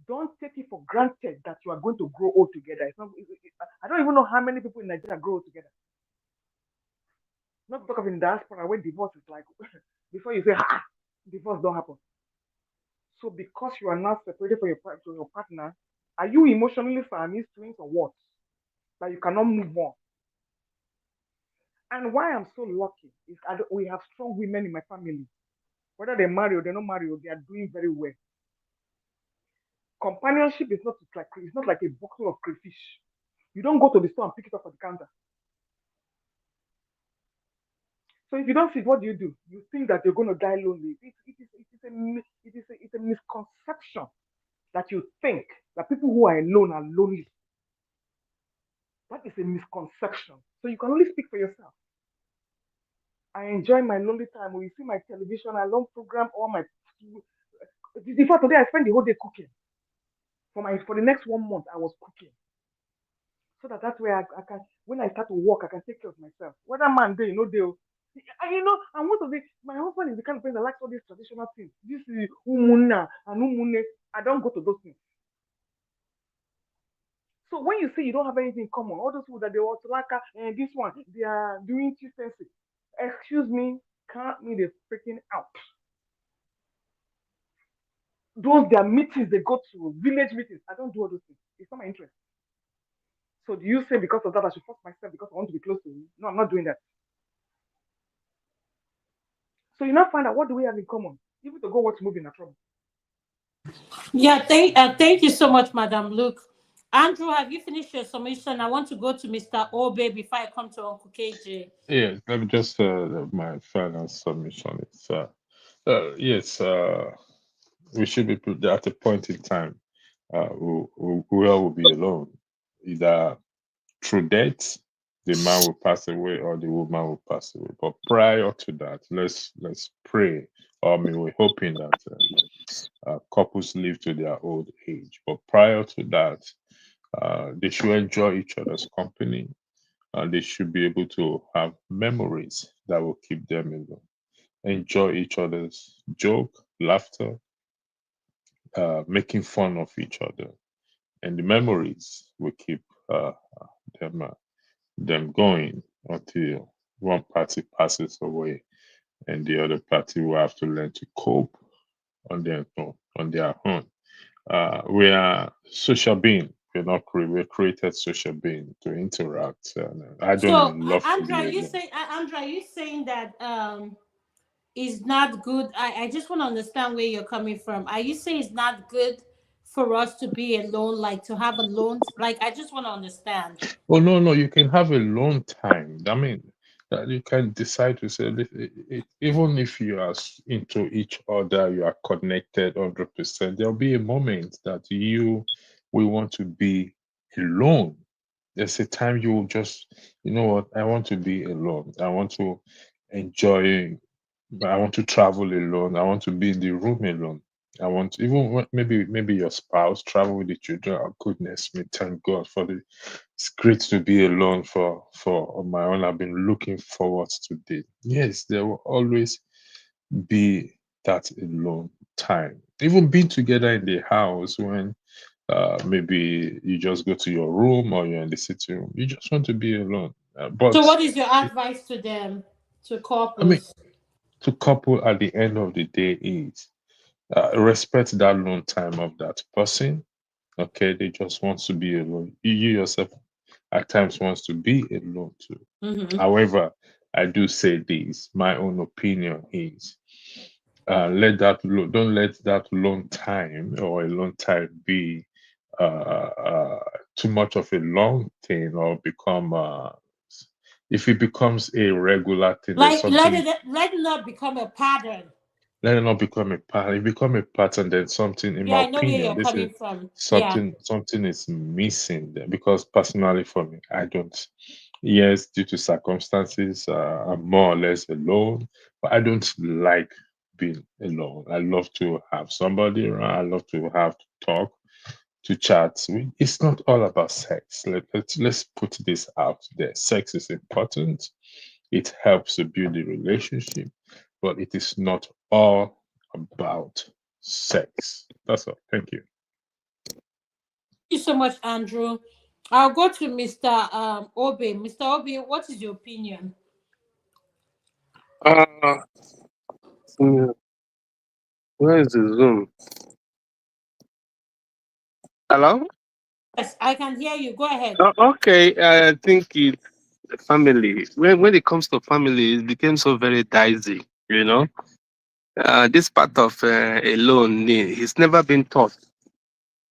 Don't take it for granted that you are going to grow old together. I don't even know how many people in Nigeria grow old together. Not talk of in diaspora where divorce is like before you say divorce don't happen. So because you are not separated from your partner, are you emotionally family twins or what? That you cannot move on. And why I'm so lucky is we have strong women in my family. Whether they marry or they not marry, they are doing very well. Companionship is not like it's not like a bottle of crayfish. You don't go to the store and pick it up at the counter. So if you don't see it, what do? You think that you're going to die lonely. It's a misconception that you think that people who are alone are lonely. That is a misconception. So you can only speak for yourself. I enjoy my lonely time. When you see my television, I don't program all my. In fact, today I spent the whole day cooking. For the next 1 month, I was cooking. So that way I can, when I start to work, I can take care of myself. Whether man day, no day. And most of my husband is the kind of person that likes all these traditional things. This is umuna and umune. I don't go to those things. So when you say you don't have anything in common, all those people that they want to like and this one, they are doing chieftaincy. Excuse me, count me the freaking out. Those their meetings they go to, village meetings. I don't do all those things. It's not my interest. So do you say because of that I should force myself because I want to be close to you? No, I'm not doing that. So you now find out what do we have in common? Even to go watch movie in a trouble. Yeah, thank you so much, Madam Luke. Andrew, have you finished your submission? I want to go to Mr. Obe before I come to Uncle KJ. Yeah, let me just my final submission is yes, we should be at a point in time we all will be alone. Either through death, the man will pass away or the woman will pass away. But prior to that, let's pray. I mean, we're hoping that couples live to their old age. But prior to that, they should enjoy each other's company. They should be able to have memories that will keep them alone. Enjoy each other's joke, laughter, making fun of each other, and the memories will keep them them going until one party passes away, and the other party will have to learn to cope on their own. We are social being. We're created social being to interact. I So, don't love to Andra, be you alone. say, Andra, you saying that is not good. I just want to understand where you're coming from. Are you saying it's not good for us to be alone, like to have alone? Like, I just want to understand. Oh no, no, you can have a long time. I mean, that you can decide to say, even if you are into each other, you are connected 100%. There'll be a moment that you will want to be alone. There's a time you will just, you know what, I want to be alone. I want to enjoy. I want to travel alone. I want to be in the room alone. I want to, even maybe your spouse travel with the children. Oh goodness me, thank God for the. It's great to be alone for on my own. I've been looking forward to this. Yes, there will always be that alone time. Even being together in the house when maybe you just go to your room or you're in the sitting room. You just want to be alone. So, But what is your advice to them, to I mean, couples? to couple at the end of the day is respect that alone time of that person. Okay, they just want to be alone. You yourself at times wants to be alone too. Mm-hmm. However, I do say this. My own opinion is don't let that long time or a long time be too much of a long thing or become if it becomes a regular thing, there's Like, something. let it not become a pattern. Let it not become a pattern. It become a pattern, then something, in Yeah, my I know where opinion, you're this is coming from. Yeah. something is missing there. Because personally, for me, I don't. Yes, due to circumstances, I'm more or less alone, but I don't like being alone. I love to have somebody around. I love to have to talk, to chat. It's not all about sex. Let's put this out there. Sex is important. It helps to build a relationship, but it is not all about sex. That's all. Thank you. Thank you so much, Andrew. I'll go to Mr. Obe. Mr. Obe, what is your opinion? Uh, mm, where is the Zoom? Hello? Yes, I can hear you. Go ahead. Okay, I think it's family. When it comes to family, it became so very dicey, you know. This part of alone, it's never been taught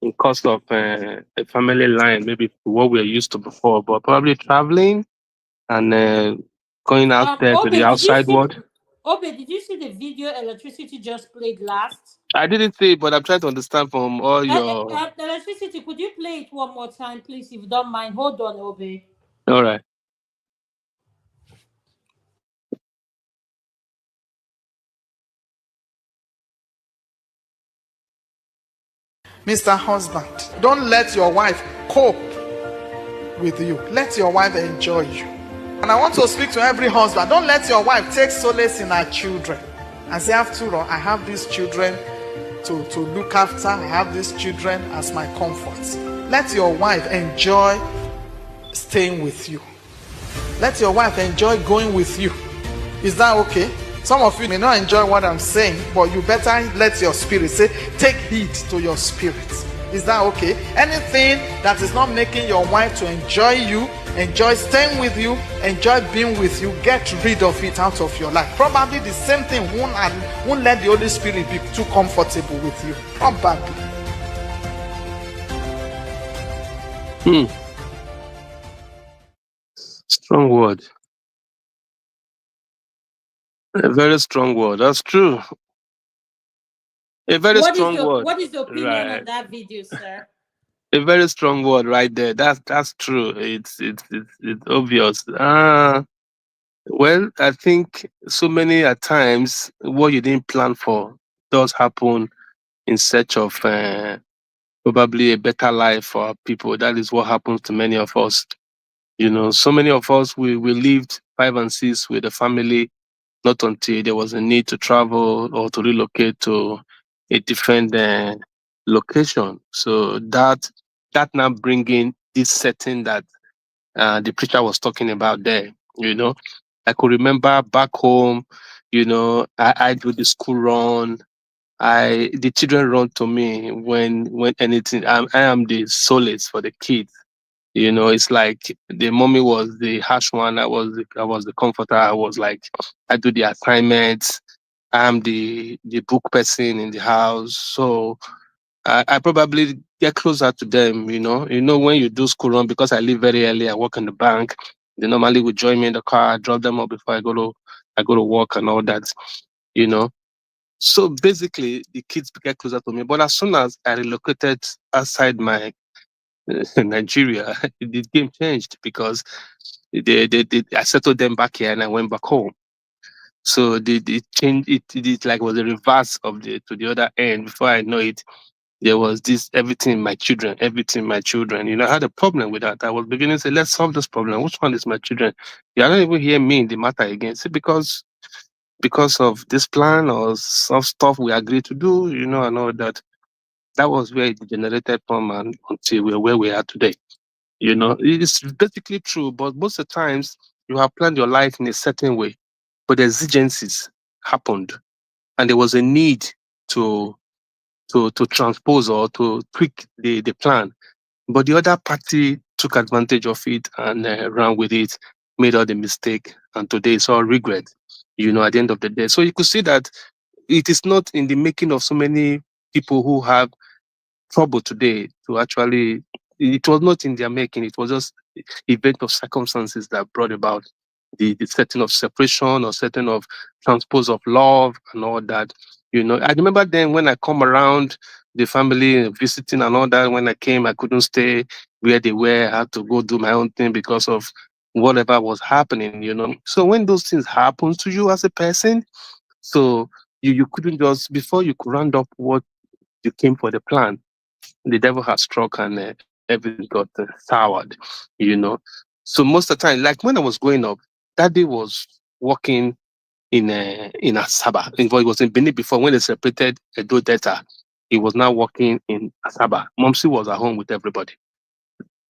in course of a family line, maybe what we're used to before, but probably traveling and going out there to the Obe, did you outside see? world. Obe, did you see the video Electricity just played last? I didn't say, but I'm trying to understand from all your. Electricity, could you play it one more time, please, if you don't mind? Hold on, Obe. All right. Mr. Husband, don't let your wife cope with you. Let your wife enjoy you. And I want to speak to every husband. Don't let your wife take solace in her children and say, after all, I have these children to look after. I have these children as my comfort. Let your wife enjoy staying with you. Let your wife enjoy going with you. Is that okay? Some of you may not enjoy what I'm saying, but you better let your spirit say, take heed to your spirit. Is that okay? Anything that is not making your wife to enjoy you, enjoy staying with you, enjoy being with you, get rid of it out of your life. Probably the same thing won't let the Holy Spirit be too comfortable with you. Probably. Strong word. A very strong word. That's true. A very strong word. What is your opinion Right. on that video, sir? A very strong word right there. That's true. It's obvious. Well, I think so many at times what you didn't plan for does happen in search of probably a better life for our people. That is what happens to many of us. So many of us, we lived 5 and 6 with the family, not until there was a need to travel or to relocate to a different location. So that now bringing this setting that the preacher was talking about there. I could remember back home, I do the school run. The children run to me when anything. I am the solace for the kids. It's like the mommy was the harsh one. I was the comforter. I was like, I do the assignments. I'm the book person in the house. So I probably get closer to them. When you do school run, because I leave very early, I work in the bank. They normally would join me in the car, drop them off before I go to work and all that. So basically, the kids get closer to me. But as soon as I relocated outside my Nigeria, the game changed because I settled them back here and I went back home. So the change it like was a reverse of the to the other end. Before I know it, there was this everything my children. I had a problem with that. I was beginning to say, let's solve this problem. Which one is my children? You don't even hear me in the matter again. See, because of this plan or some stuff we agreed to do, and all that. That was where it degenerated from and until we're where we are today. It's basically true, but most of the times you have planned your life in a certain way, but the exigencies happened, and there was a need to to transpose or to tweak the plan. But the other party took advantage of it and ran with it, made all the mistake, and today it's all regret. At the end of the day, so you could see that it is not in the making of so many people who have trouble today to actually, it was not in their making, it was just event of circumstances that brought about the setting of separation or setting of transpose of love and all that. I remember then when I come around the family visiting and all that, when I came, I couldn't stay where they were. I had to go do my own thing because of whatever was happening. So when those things happen to you as a person, so you couldn't just, before you could round up what you came for the plan, the devil has struck and everything got soured. So most of the time, like when I was growing up, daddy was working in Asaba. He was in Benin before when they separated Edo Delta. He was now working in Asaba. Momsi was at home with everybody.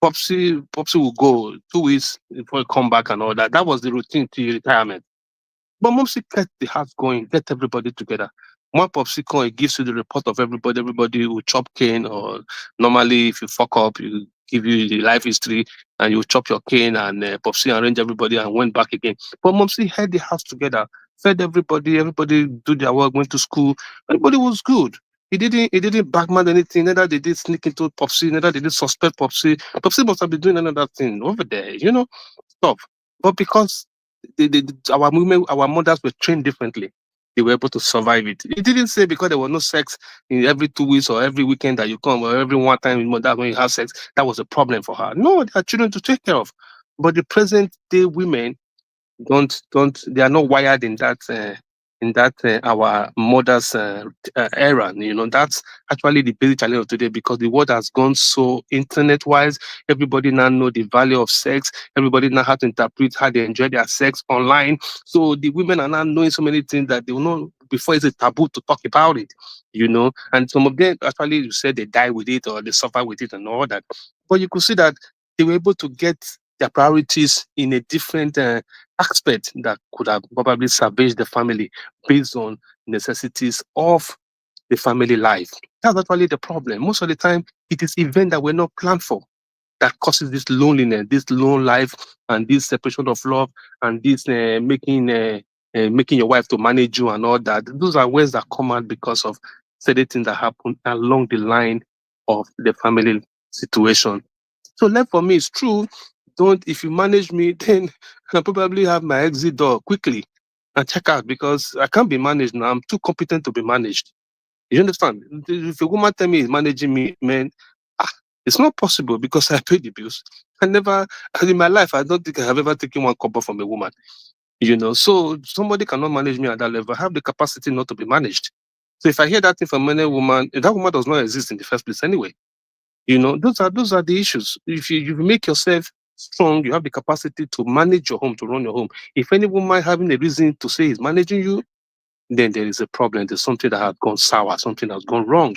Popsy would go 2 weeks before he come back and all that. That was the routine till retirement. But Momsi kept the house going, get everybody together. One Popsy come, it gives you the report of everybody. Everybody will chop cane, or normally if you fuck up, you give you the life history and you chop your cane, and Popsy arrange everybody and went back again. But Momsi held the house together, fed everybody do their work, went to school. Everybody was good. He didn't backman anything, neither did he sneak into Popsy, neither did he suspect Popsy. Popsy must have been doing another thing over there, stuff. But because our women, our mothers were trained differently, they were able to survive it. It didn't say because there was no sex in every 2 weeks or every weekend that you come or every one time that when you have sex, that was a problem for her. No, there are children to take care of. But the present day women don't they are not wired in that our mothers era. That's actually the basic challenge of today, because the world has gone so internet wise. Everybody now know the value of sex. Everybody now how to interpret how they enjoy their sex online. So the women are now knowing so many things that they will know before it's a taboo to talk about it. And some of them actually, you said, they die with it or they suffer with it and all that. But you could see that they were able to get their priorities in a different aspect that could have probably salvaged the family based on necessities of the family life. That's actually the problem. Most of the time, it is events that were not planned for that causes this loneliness, this lone life, and this separation of love, and this making your wife to manage you and all that. Those are ways that come out because of certain things that happen along the line of the family situation. So left for me, it's true. If you manage me, then I'll probably have my exit door quickly and check out, because I can't be managed now. I'm too competent to be managed. You understand? If a woman tell me is managing me, man, it's not possible, because I pay the bills. In my life, I don't think I have ever taken one copper from a woman. So somebody cannot manage me at that level. I have the capacity not to be managed. So if I hear that thing from any woman, that woman does not exist in the first place anyway. Those are the issues. If you make yourself strong, you have the capacity to manage your home, to run your home. If any woman having a reason to say is managing you, then there is a problem. There's something that has gone sour, something that's gone wrong.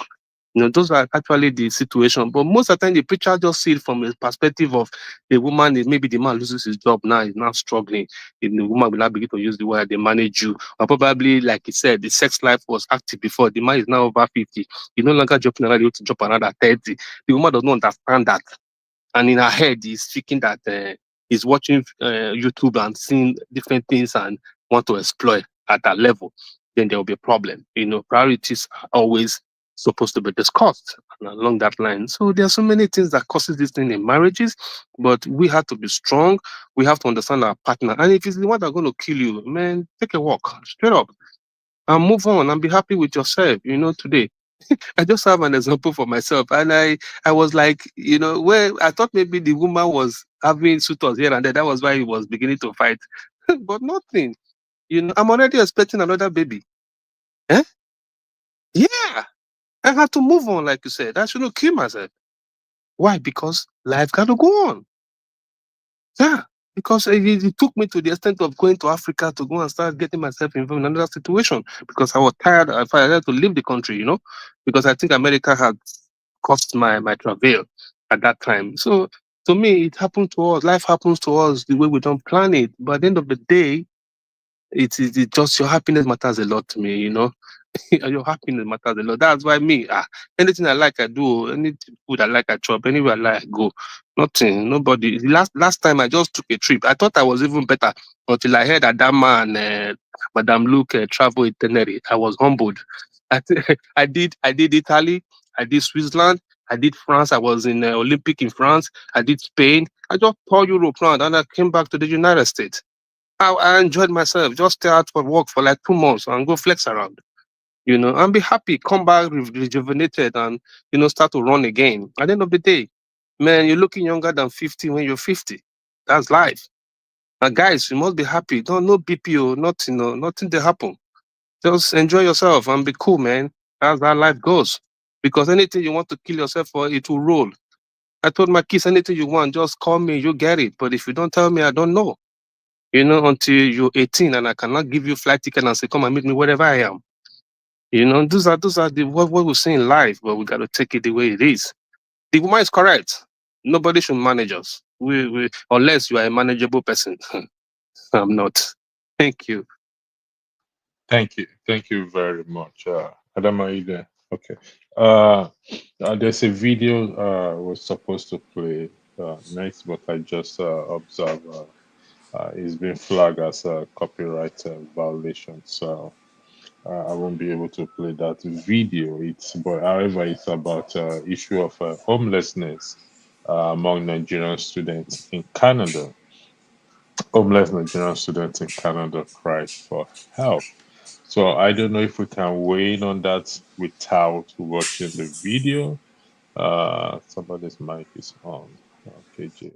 Those are actually the situation. But most of the time, the preacher just see it from a perspective of the woman. Maybe the man loses his job now, he's now struggling. And the woman will not begin to use the word they manage you. Or probably, like he said, the sex life was active before. The man is now over 50. He's no longer jumping around, to jump another 30. The woman does not understand that. And in her head, he's thinking that he's watching YouTube and seeing different things and want to exploit at that level. Then there will be a problem. Priorities are always supposed to be discussed and along that line. So there are so many things that causes this thing in marriages, but we have to be strong. We have to understand our partner. And if it's the one that's going to kill you, man, take a walk straight up and move on and be happy with yourself, today. I just have an example for myself. And I was like, where I thought maybe the woman was having suitors here and there. That was why he was beginning to fight. But nothing. I'm already expecting another baby. Eh? Yeah. I had to move on, like you said. I shouldn't kill myself. Why? Because life got to go on. Yeah. Because it took me to the extent of going to Africa to go and start getting myself involved in another situation because I was tired. I had to leave the country, because I think America had cost my travail at that time. So to me, it happened to us. Life happens to us the way we don't plan it. But at the end of the day, it just your happiness matters a lot to me, your happiness matters a lot. That's why me, anything I like, I do. Any food I like, I chop. Anywhere I like, I go. Nothing, nobody. Last time I just took a trip. I thought I was even better until I heard that man, Madame Luke, travel itinerary. I was humbled. I did Italy. I did Switzerland. I did France. I was in Olympic in France. I did Spain. I just toured Europe round and I came back to the United States. I enjoyed myself. Just stay out for work for like 2 months and go flex around, and be happy, come back rejuvenated and, start to run again. At the end of the day, man, you're looking younger than 50 when you're 50. That's life. And guys, you must be happy. Don't no BPO, nothing, nothing to happen. Just enjoy yourself and be cool, man. That's how life goes. Because anything you want to kill yourself for, it will roll. I told my kids, anything you want, just call me, you get it. But if you don't tell me, I don't know. Until you're 18 and I cannot give you flight ticket and say, come and meet me wherever I am. Those are what we see in life, but we got to take it the way it is. The woman is correct. Nobody should manage us. We unless you are a manageable person. I'm not. Thank you. Thank you. Thank you very much. Adam, are you there? Okay. There's a video we're supposed to play next, but I just observed it's been flagged as a copyright violation. So I won't be able to play that video. However, it's about issue of homelessness among Nigerian students in Canada. Homeless Nigerian students in Canada cry for help. So I don't know if we can weigh in on that without watching the video. Somebody's mic is on. Okay, Jay.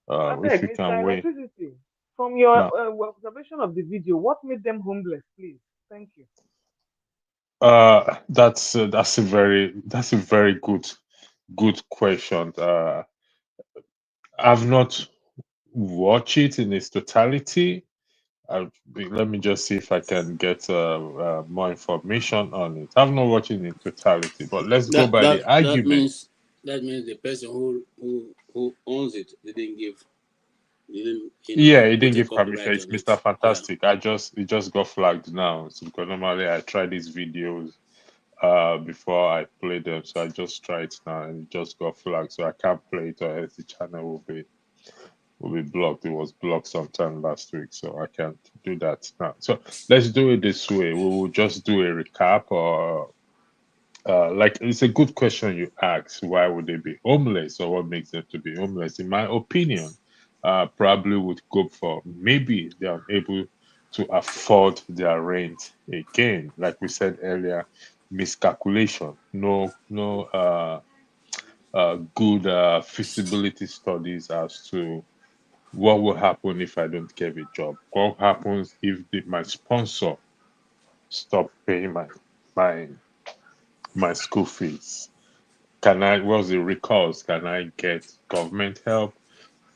I If beg, you Mr. can weigh Electricity, from your now. observation of the video, what made them homeless, please? Thank you. That's a very good question. I've not watched it in its totality. Let me just see if I can get more information on it. I've not watched it in totality, but let's go That by that the that argument. means that means the person who owns it didn't Yeah, he put didn't a give permission. copyright It's on it. Mr. Yeah. Fantastic. It just got flagged now. So because normally I try these videos before I play them. So I just tried it now and it just got flagged. So I can't play it or else the channel will be blocked. It was blocked sometime last week, so I can't do that now. So let's do it this way. We will just do a recap or like it's a good question you ask. Why would they be homeless or what makes them to be homeless? In my opinion, probably would go for maybe they are able to afford their rent again. Like we said earlier, miscalculation. No good feasibility studies as to what will happen if I don't get a job. What happens if my sponsor stop paying my my school fees? What's the recourse? Can I get government help?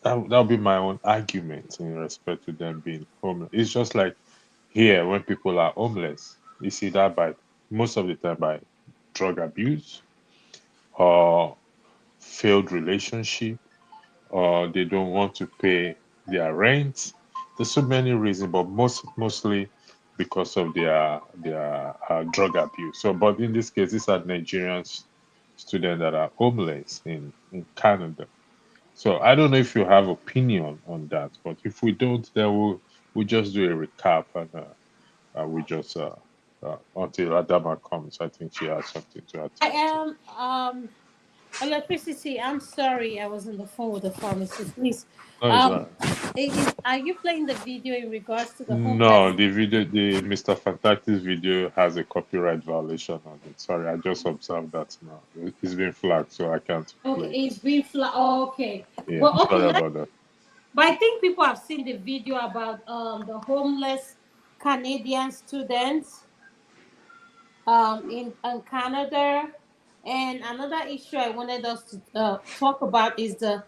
that'll be my own argument in respect to them being homeless. It's just like here when people are homeless, you see that by most of the time by drug abuse or failed relationship, or they don't want to pay their rent. There's so many reasons, but mostly because of their drug abuse. So, but in this case, these are Nigerian students that are homeless in Canada. So I don't know if you have opinion on that, but if we don't, then we'll just do a recap and we just until Adama comes. I think she has something to I attend to. am electricity. I'm sorry, I was on the phone with the pharmacist. Please, No, it's all um, right. are you playing the video in regards to the homeless? No, the Mr. Fantastic video has a copyright violation on it. Sorry, I just observed that now. It's been flagged, so I can't Okay, play it. it's been Oh, okay. Yeah, Well, okay. sorry about that. But I think people have seen the video about the homeless Canadian students in Canada. And another issue I wanted us to talk about is the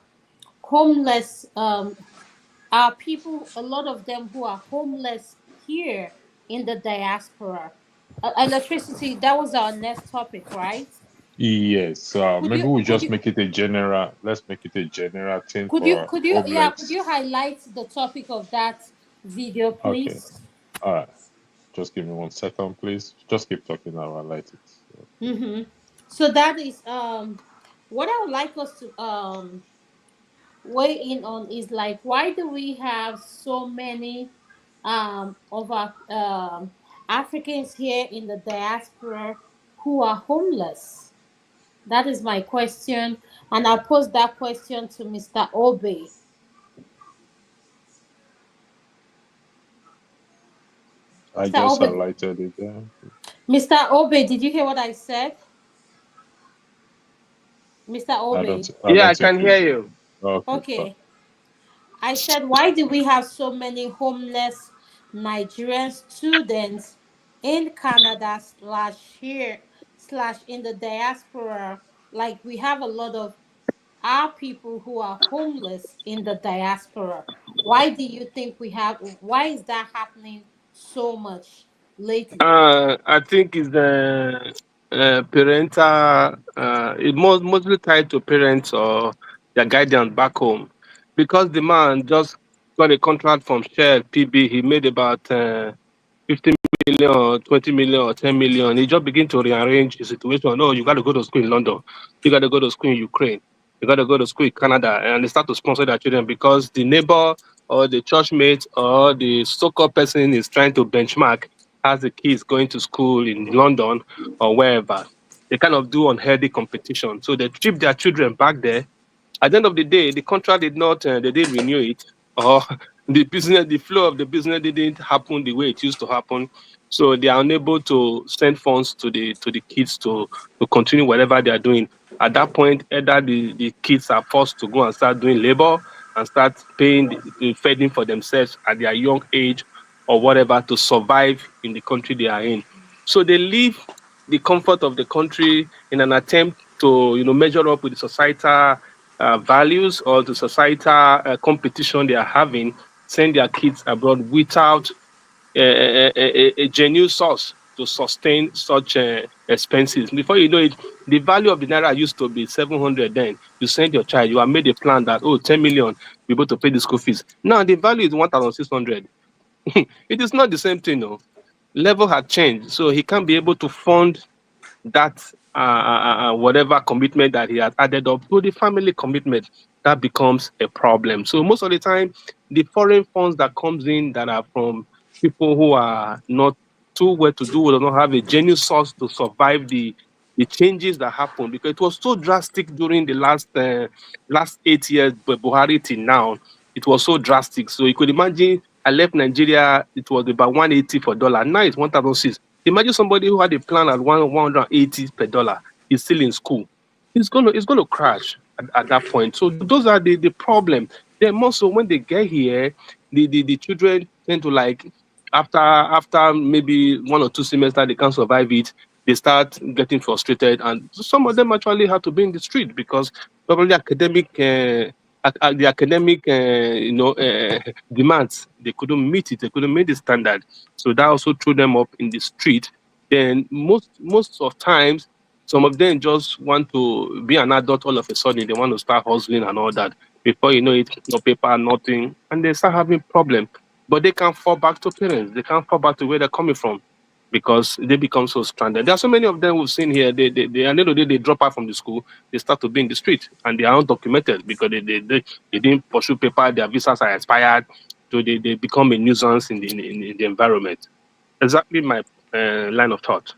homeless are people, a lot of them who are homeless here in the diaspora. Electricity, that was our next topic, right? Yes, Could maybe you we could just you make it a general. Let's make it a general thing could you for could you yeah could homeless. you highlight the topic of that video, Okay, please? all right. Just give me 1 second, please. Just keep talking. I'll highlight it. Mm-hmm. So that is what I would like us to weigh in on is like, why do we have so many of our Africans here in the diaspora who are homeless? That is my question, and I'll pose that question to Mr. Obe. I Mr. just Obe, highlighted it there. Mr. Obe, did you hear what I said? Mr. I Obe. don't. I Yeah, don't I can think you. hear you. Okay, fine. Okay. I said, why do we have so many homeless Nigerian students in Canada slash here slash in the diaspora? Like, we have a lot of our people who are homeless in the diaspora. Why do you think why is that happening so much lately? I think it's the parental. It mostly tied to parents or their guardians back home, because the man just got a contract from Shell PB. He made about 50 million or 20 million or 10 million. He just begin to rearrange the situation. No, you got to go to school in London. You got to go to school in Ukraine. You got to go to school in Canada. And they start to sponsor their children because the neighbor or the church mate or the so-called person is trying to benchmark as the kids going to school in London or wherever. They kind of do unhealthy competition. So they trip their children back there. At the end of the day, the contract did not, they didn't renew it, or the flow of the business didn't happen the way it used to happen. So they are unable to send funds to the kids to continue whatever they are doing. At that point, either the kids are forced to go and start doing labor and start paying the feeding for themselves at their young age or whatever to survive in the country they are in. So they leave the comfort of the country in an attempt to measure up with the societal values or the societal competition they are having, send their kids abroad without a genuine source to sustain such expenses. Before you know it, the value of the naira used to be 700 then. You send your child, you have made a plan that, 10 million, be able to pay the school fees. Now the value is 1,600. It is not the same thing, no. Level had changed, so he can't be able to fund that whatever commitment that he has added up to the family commitment. That becomes a problem. So most of the time, the foreign funds that comes in that are from people who are not too well to do, or don't have a genuine source to survive the changes that happen, because it was so drastic during the last 8 years, but Buhari till now, it was so drastic. So you could imagine, I left Nigeria, it was about 180 for dollar. Now it's 1,006. Imagine somebody who had a plan at 180 per dollar is still in school. It's gonna crash at that point. So those are the problem. Then also when they get here, the children tend to, like, after maybe 1 or 2 semesters they can't survive it. They start getting frustrated, and some of them actually have to be in the street because probably academic the academic demands. They couldn't meet it. They couldn't meet the standard. So that also threw them up in the street. Then most of times, some of them just want to be an adult all of a sudden. They want to start hustling and all that. Before you know it, no paper, nothing, and they start having problems. But they can't fall back to parents. They can't fall back to where they're coming from because they become so stranded. There are so many of them we've seen here. They at the end of the day, they drop out from the school. They start to be in the street, and they are undocumented because they didn't pursue paper. Their visas are expired, so they become a nuisance in the environment. Exactly my line of thought.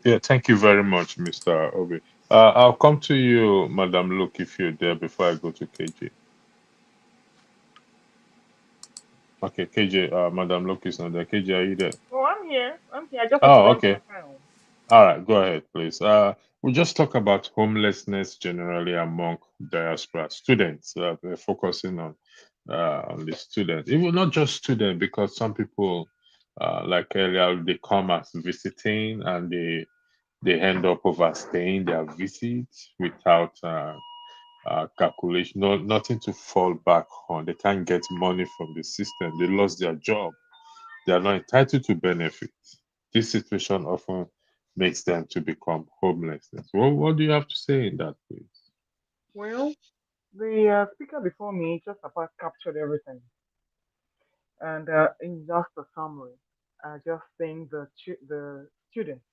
Yeah, thank you very much, Mr. Obi. I'll come to you, Madam Luke, if you're there before I go to KJ. Okay, KJ, Madam Luke is not there. KJ, are you there? Oh, I'm here. I'm here. I just want to Oh, write okay. it down. All right, go ahead, please. We just talk about homelessness generally among diaspora students. We're focusing on the students, even not just students, because some people, like earlier, they come as visiting and they end up overstaying their visits without calculation, nothing to fall back on. They can't get money from the system. They lost their job. They are not entitled to benefits. This situation often makes them to become homeless. What do you have to say in that, please? Well, the speaker before me just about captured everything. And in just a summary, I just think the students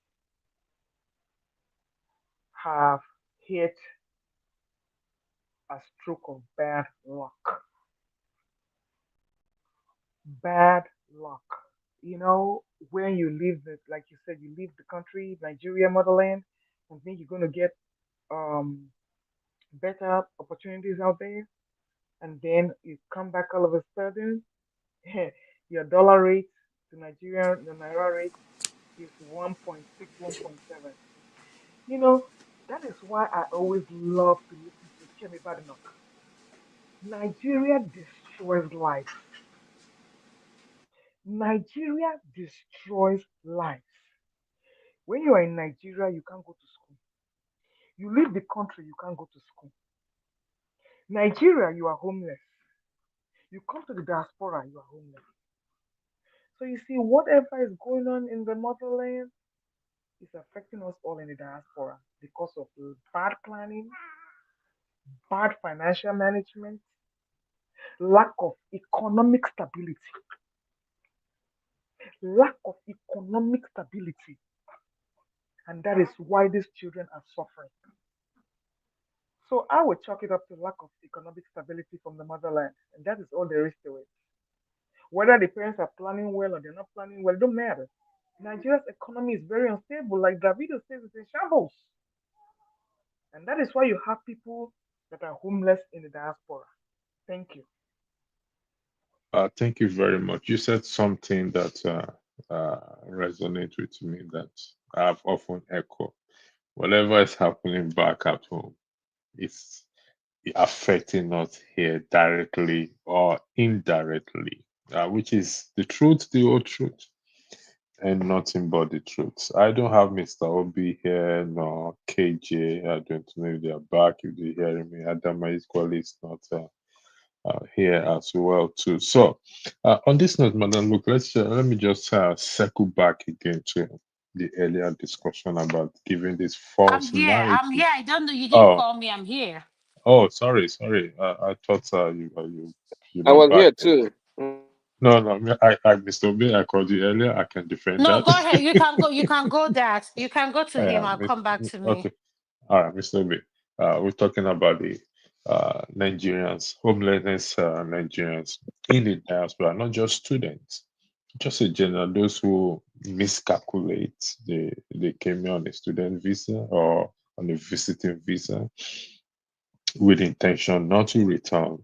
have hit a stroke of bad luck. Bad luck. You know, when you leave the, like you said, you leave the country, Nigeria, motherland, and think you're going to get um, better opportunities out there, and then you come back all of a sudden, your dollar rate to Nigeria, the naira rate is 1.6, 1.7. You know, that is why I always love to listen to Kemi Badenoch. Nigeria destroys lives. Nigeria destroys lives. When you are in Nigeria, you can't go to school. You leave the country, you can't go to school. Nigeria, you are homeless. You come to the diaspora, you are homeless. So you see, whatever is going on in the motherland is affecting us all in the diaspora because of bad planning, bad financial management, lack of economic stability. Lack of economic stability. And that is why these children are suffering. So I would chalk it up to lack of economic stability from the motherland. And that is all there is to it. Whether the parents are planning well or they're not planning well, don't matter. Nigeria's economy is very unstable. Like Davido says, it's in shambles. And that is why you have people that are homeless in the diaspora. Thank you. Thank you very much. You said something that resonates with me that I've often echoed. Whatever is happening back at home, it's affecting us here directly or indirectly, which is the truth, the whole truth, and nothing but the truth. I don't have Mr. Obi here, nor KJ. I don't know if they are back, if they're hearing me. Adama equally is not here as well too. So, on this note, Madam, look, let me just circle back again to the earlier discussion about giving this I'm false here. I'm narrative. here. I don't know. You didn't Oh, call me. I'm here. oh, sorry. I thought you're I not was back here yet. too. No, Mr. Obi, I called you earlier. I can defend No, that. go ahead. You can go. You can go that. You can go to him. Yeah, I'll come back to me. okay. All right, Mr. Obi. We're talking about the Nigerians, homelessness Nigerians in the diaspora, not just students, just in general, those who miscalculate. They came here on a student visa or on a visiting visa with intention not to return,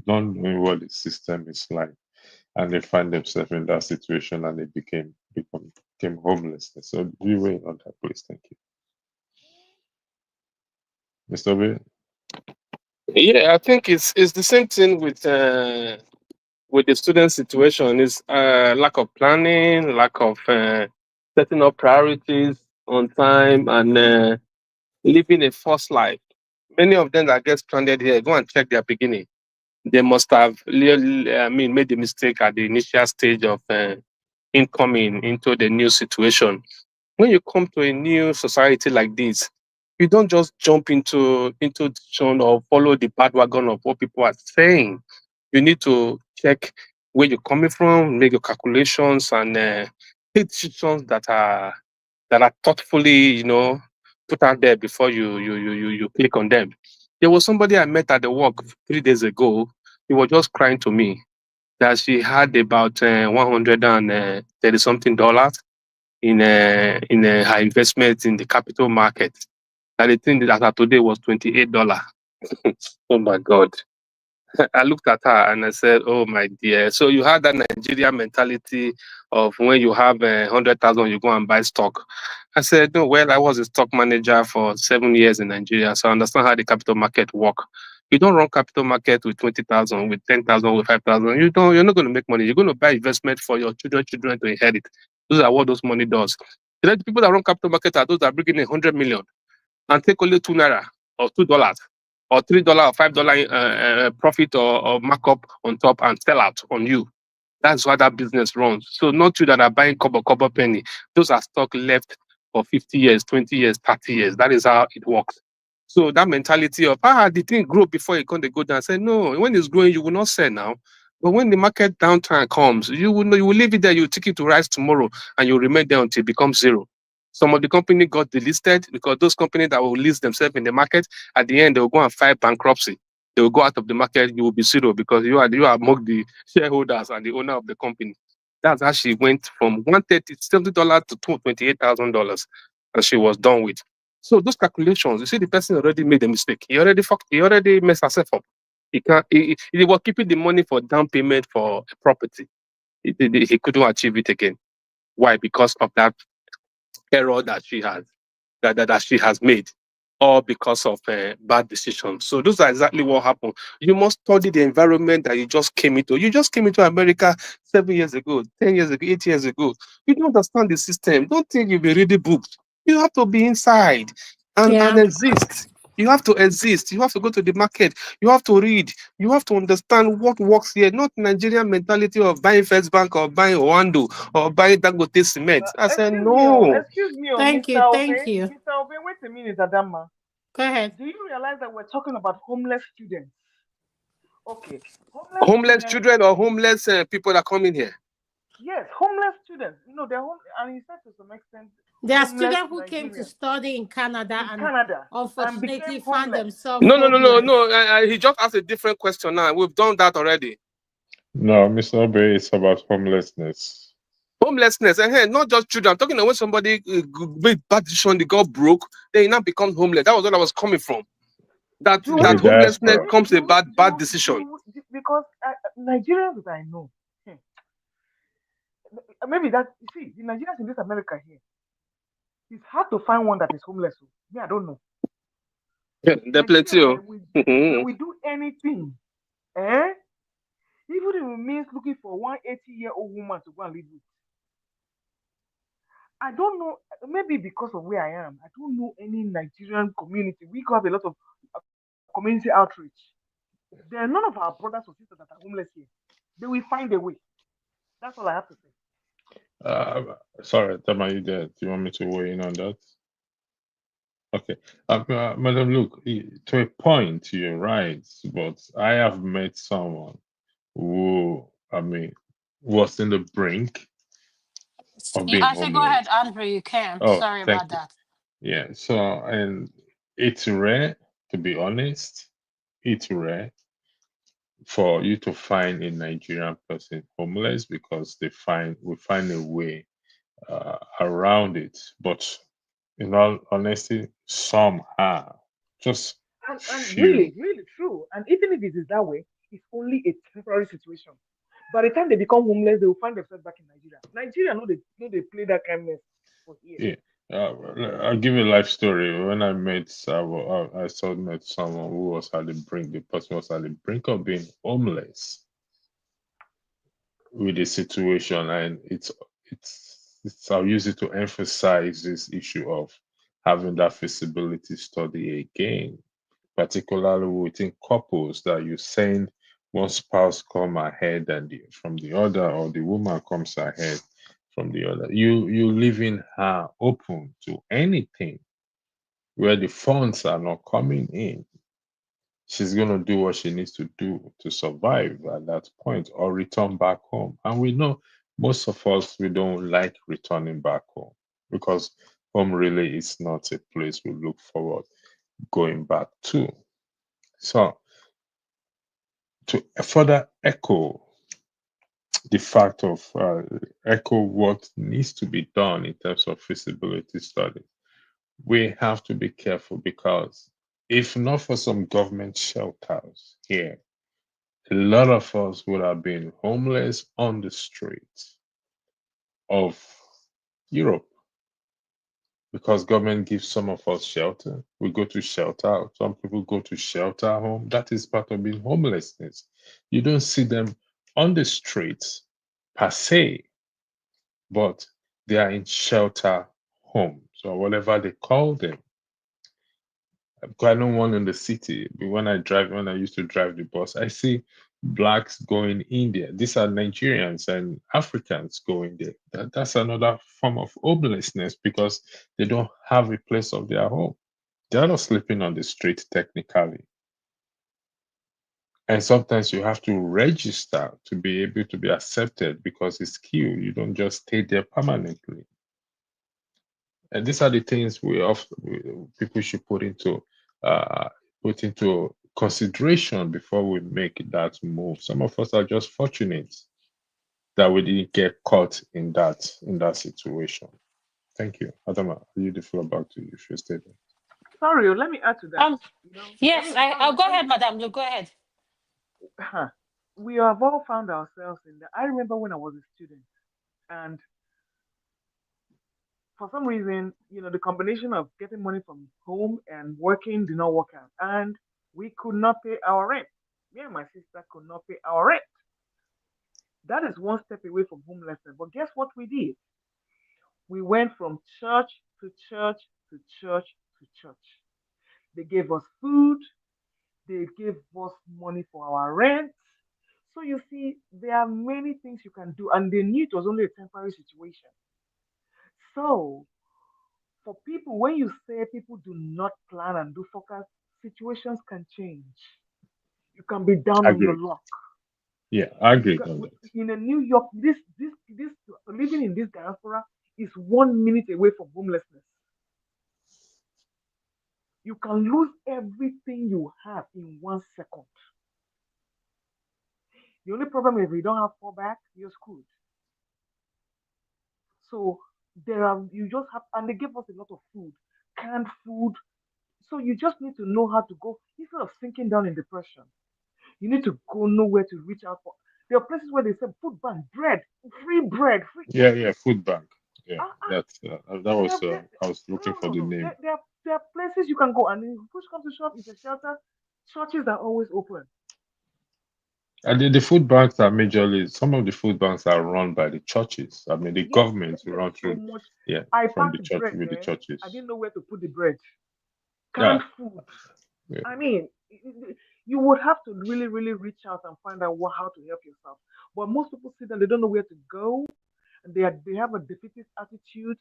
not knowing what the system is like, and they find themselves in that situation and they became homeless. So we wait on that, please. Thank you, Mr. Obi. Yeah, I think it's the same thing with the student situation. Is lack of planning, lack of setting up priorities on time, and living a false life. Many of them that get stranded here, go and check their beginning. They must have, made the mistake at the initial stage of incoming into the new situation. When you come to a new society like this, you don't just jump into decision or follow the bandwagon of what people are saying. You need to check where you're coming from, make your calculations, and take decisions that are thoughtfully, put out there before you click on them. There was somebody I met at the work 3 days ago. He was just crying to me that she had about 130 something dollars in her investment in the capital market. And the thing that as of today was $28. Oh my God. I looked at her and I said, "Oh my dear." So you had that Nigerian mentality of when you have 100,000, you go and buy stock. I said, "No, well, I was a stock manager for 7 years in Nigeria, so I understand how the capital market work. You don't run capital market with 20,000, with 10,000, with 5,000. You're not going to make money. You're going to buy investment for your children to inherit. Those are what those money does. The people that run capital market are those that bring in 100 million and take only 2 naira or $2 or $3 or $5 profit or markup on top and sell out on you. That's why that business runs. So not you that are buying couple penny. Those are stock left for 50 years, 20 years, 30 years. That is how it works. So that mentality of the thing grow before it can go down. Say no, when it's growing, you will not sell now. But when the market downturn comes, you will leave it there, you take it to rise tomorrow, and you remain there until it becomes zero. Some of the company got delisted because those companies that will list themselves in the market, at the end, they will go and file bankruptcy. They will go out of the market, you will be zero because you are among the shareholders and the owner of the company. That's how she went from $130 to $28,000, and she was done with. So those calculations, you see, the person already made a mistake. He already messed herself up. He was keeping the money for down payment for a property. He couldn't achieve it again. Why? Because of that error that she has made, or because of bad decisions. So those are exactly what happened. You must study the environment that you just came into. You just came into America 7 years ago, 10 years ago, 8 years ago. You don't understand the system. Don't think you'll be reading books. You have to be inside and exist. You have to exist. You have to go to the market. You have to read. You have to understand what works here. Not Nigerian mentality of buying First Bank or buying Oando or buying Dangote Cement. I said, no. Excuse me, Thank Mr. you. Thank Obe. you. Mr. Obe, wait a minute, Adama. Go ahead. Do you realize that we're talking about homeless students? Okay, Homeless children or homeless people that come in here? Yes, homeless students. They're home, and he said to some extent, There are homeless students who came to Nigerians study in Canada in and Canada and unfortunately became found homeless. themselves No. homeless. He just asked a different question now. We've done that already. No, Mr. Obe, it's about homelessness. Homelessness, and not just children. I'm talking about when somebody made bad decision, they got broke, then he now becomes homeless. That was what I was coming from. That Do In we the homelessness diaspora. comes a bad decision. because Nigerians that I know, maybe that you see the Nigerians in this America here, it's hard to find one that is homeless. Me, I don't know. Yeah, there plenty. Nigerians, they will do anything, eh? Even if it means looking for one 80-year-old woman to go and live with. I don't know, maybe because of where I am, I don't know any Nigerian community. We have a lot of community outreach. There are none of our brothers or sisters that are homeless here. They will find a way. That's all I have to say. Sorry, Tama, you there? Do you want me to weigh in on that? Okay. Madam, look, to a point, you're right, but I have met someone who, was in the brink of being I say go homeless. ahead, Andrew. You can. Oh, Sorry thank about you. that. Yeah, so, and it's rare, to be honest, it's rare for you to find a Nigerian person homeless because we find a way around it. But in all honesty, some are just And few. really true. And even if it is that way, it's only a temporary situation. By the time they become homeless, they will find themselves back in Nigeria. Nigeria, no, they play that kind of for here. Yeah. I'll give you a life story. When I met, I saw met someone who was at the brink. The person was at the brink of being homeless with the situation, and it's I'll use it to emphasize this issue of having that feasibility study again, particularly within couples that you send one spouse come ahead and from the other, or the woman comes ahead from the other. You leaving her open to anything where the funds are not coming in. She's going to do what she needs to do to survive at that point or return back home. And we know most of us, we don't like returning back home because home really is not a place we look forward going back to. So, to further echo the fact of echo what needs to be done in terms of feasibility study, we have to be careful because if not for some government shelters here, a lot of us would have been homeless on the streets of Europe because government gives some of us shelter. We go to shelter. Some people go to shelter home. That is part of being homelessness. You don't see them on the streets per se, but they are in shelter homes or whatever they call them. I know one in the city. When I used to drive the bus, I see blacks going in there. These are Nigerians and Africans going there. That's another form of homelessness because they don't have a place of their home. They're not sleeping on the street technically. And sometimes you have to register to be able to be accepted because it's queue. You don't just stay there permanently. And these are the things people should uh, put into consideration before we make that move. Some of us are just fortunate that we didn't get caught in that situation. Thank you. Adama, I leave the floor back to you if you're statement. Sorry, let me add to that. Yes, I'll go ahead, Madam. You go ahead. We have all found ourselves in that. I remember when I was a student, and for some reason, the combination of getting money from home and working did not work out, and we could not pay our rent. Me and my sister could not pay our rent. That is one step away from homelessness. But guess what we did? We went from church to church to church to church. They gave us food, they gave us money for our rent. So you see, there are many things you can do, and they knew it was only a temporary situation. So for people, when you say people do not plan and do focus, situations can change. You can be down on your Agree. luck. Yeah, I agree on that. In a New York, this living in this diaspora is 1 minute away from homelessness. You can lose everything you have in 1 second. The only problem is if you don't have fallback, you're screwed. So you just have, and they give us a lot of food, canned food. So you just need to know how to go instead of sinking down in depression. You need to go know where to reach out for. There are places where they say food bank, bread, bread, free. Yeah, food bank. Yeah, Uh, that was I was looking for the no. name. There are places you can go, and if push comes to shove, it's a shelter. Churches are always open. And the food banks are majorly, some of the food banks are run by the churches. I mean, the Yes, government run there's so through, much. yeah, I from the packed church bread with the there. churches. I didn't know where to put the bread. Yeah, Canned food. yeah. I mean, you would have to really, really reach out and find out how to help yourself. But most people see that they don't know where to go, and they have a defeatist attitude.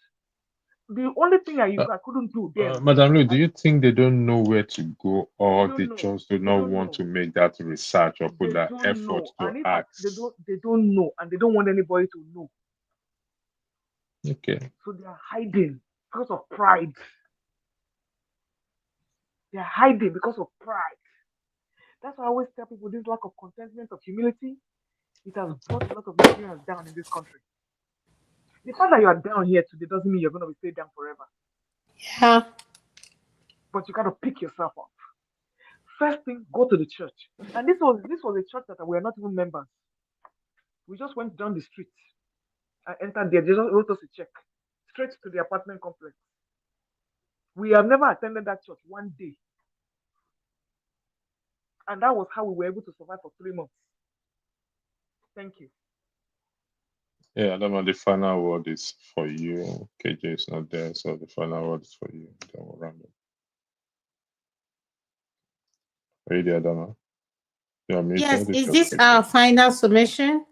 The only thing I couldn't do then was Madam Lu, do you think they don't know where to go, they or they don't know. just do They not don't want know. to make that research or put They that don't effort know. to And if ask? they don't know, and they don't want anybody to know, Okay. so they are hiding because of pride. They are hiding because of pride. That's why I always tell people this lack of contentment, of humility, it has brought a lot of Nigerians down in this country. The fact that you are down here today doesn't mean you're going to be stay down forever. Yeah. But you got to pick yourself up. First thing, go to the church. And this was a church that we are not even members. We just went down the street and entered there. They just wrote us a check straight to the apartment complex. We have never attended that church one day. And that was how we were able to survive for 3 months. Thank you. Yeah, Adama, the final word is for you. KJ is not there, so the final word is for you. Then we'll round up. Are you there, Adama? You're Yes, muted. It's is just this KJ. our final submission?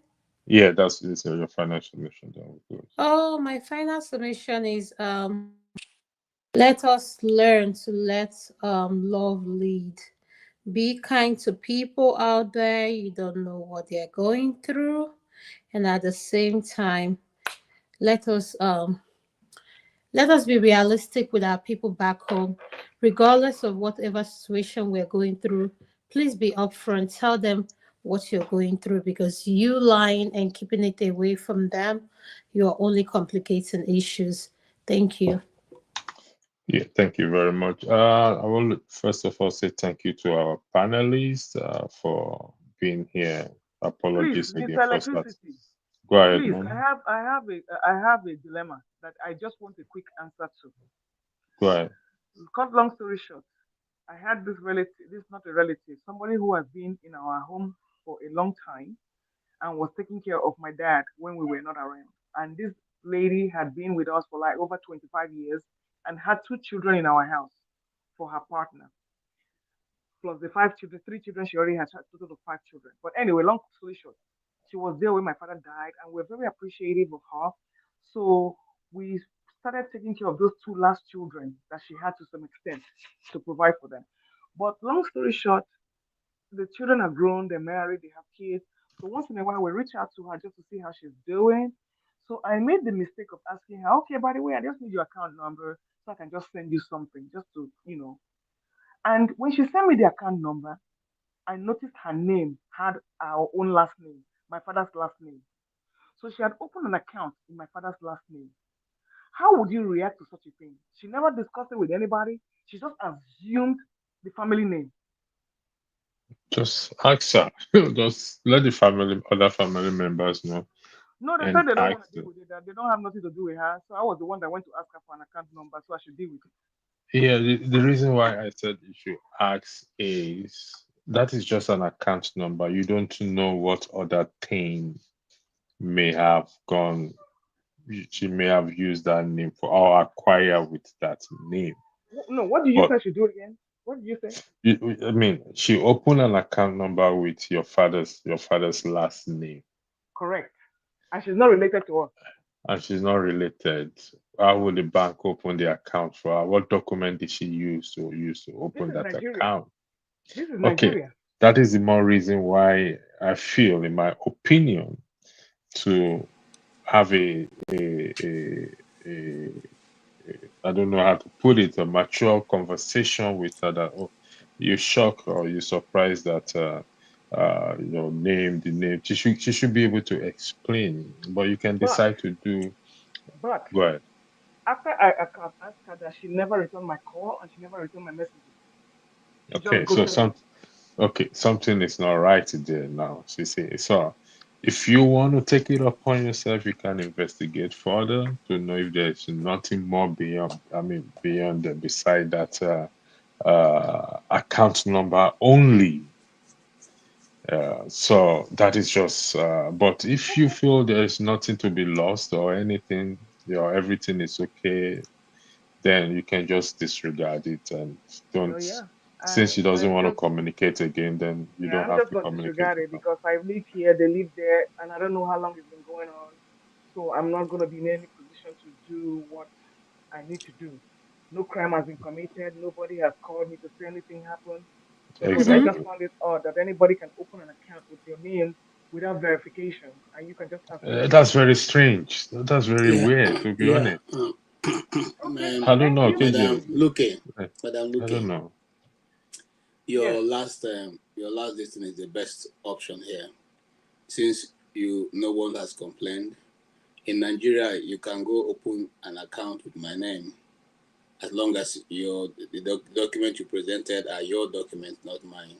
Yeah, that's this is your final submission. Then we'll close. Oh, my final submission is let us learn to let love lead. Be kind to people out there. You don't know what they're going through. And at the same time, let us um let us be realistic with our people back home, regardless of whatever situation we're going through. Please be upfront. Tell them what you're going through because you lying and keeping it away from them, you're only complicating issues. Thank you. Yeah, thank you very much. I will first of all say thank you to our panelists for being here. Please, Apologies again Mr. for start. Electricity. Go ahead, Please, man. I have a dilemma that I just want a quick answer to. Go ahead. Cut long story short, I had this relative, this is not a relative, somebody who has been in our home for a long time and was taking care of my dad when we were not around. And this lady had been with us for like over 25 years and had two children in our house for her partner, plus the five children, three children she already had, a total of five children. But anyway, long story short, she was there when my father died, and we're very appreciative of her. So we started taking care of those two last children that she had to some extent to provide for them. But long story short, the children are grown, they're married, they have kids. So once in a while, we reach out to her just to see how she's doing. So I made the mistake of asking her, okay, by the way, I just need your account number so I can just send you something just to, And when she sent me the account number, I noticed her name had our own last name, my father's last name. So she had opened an account in my father's last name. How would you react to such a thing? She never discussed it with anybody. She just assumed the family name. Just ask her. Just let the other family members know, No, they said and they don't want ask to deal them. with it. That they don't have nothing to do with her. So I was the one that went to ask her for an account number, so I should deal with it. Yeah, the reason why I said you should ask is that is just an account number. You don't know what other thing may have gone. She may have used that name for or acquire with that name. No, what did you say But I should do again? What did you say? I mean, she opened an account number with your father's last name, Correct. And she's not related to us. and she's not related. How will the bank open the account for her? What document did she use to This open is that Nigeria. account? This is Okay, Nigeria. that is the more reason why I feel, in my opinion, to have a I don't know how to put it, a mature conversation with her that, oh, you're shocked or you're surprised that your name, the name. She should be able to explain, but you can But decide to do. but Go ahead. after I asked her that, she never returned my call and she never returned my messages. She just Okay, so ghosted me. something is not right there now. She say so. If you want to take it upon yourself, you can investigate further to know if there's nothing more beyond. I mean, beyond beside that account number only. So that is just. But if you feel there's nothing to be lost or anything, everything is okay, then you can just disregard it and So don't. yeah, Since she doesn't I'm want to just communicate again, then you yeah, don't I'm have just to gonna communicate disregard with it her. because I live here, they live there, and I don't know how long it's been going on. So I'm not gonna be in any position to do what I need to do. No crime has been committed. Nobody has called me to say anything happened. But I Mm-hmm. just found it odd that anybody can open an account with your name without verification, and you can just assume That's anything. very strange. That's very Yeah, weird, to be yeah. honest. Okay, I don't thank know, you. Madam KJ. Luke, I Madam I Luke, don't know. Yes. your last listing is the best option here. Since no one has complained. In Nigeria, you can go open an account with my name as long as the document you presented are your documents, not mine.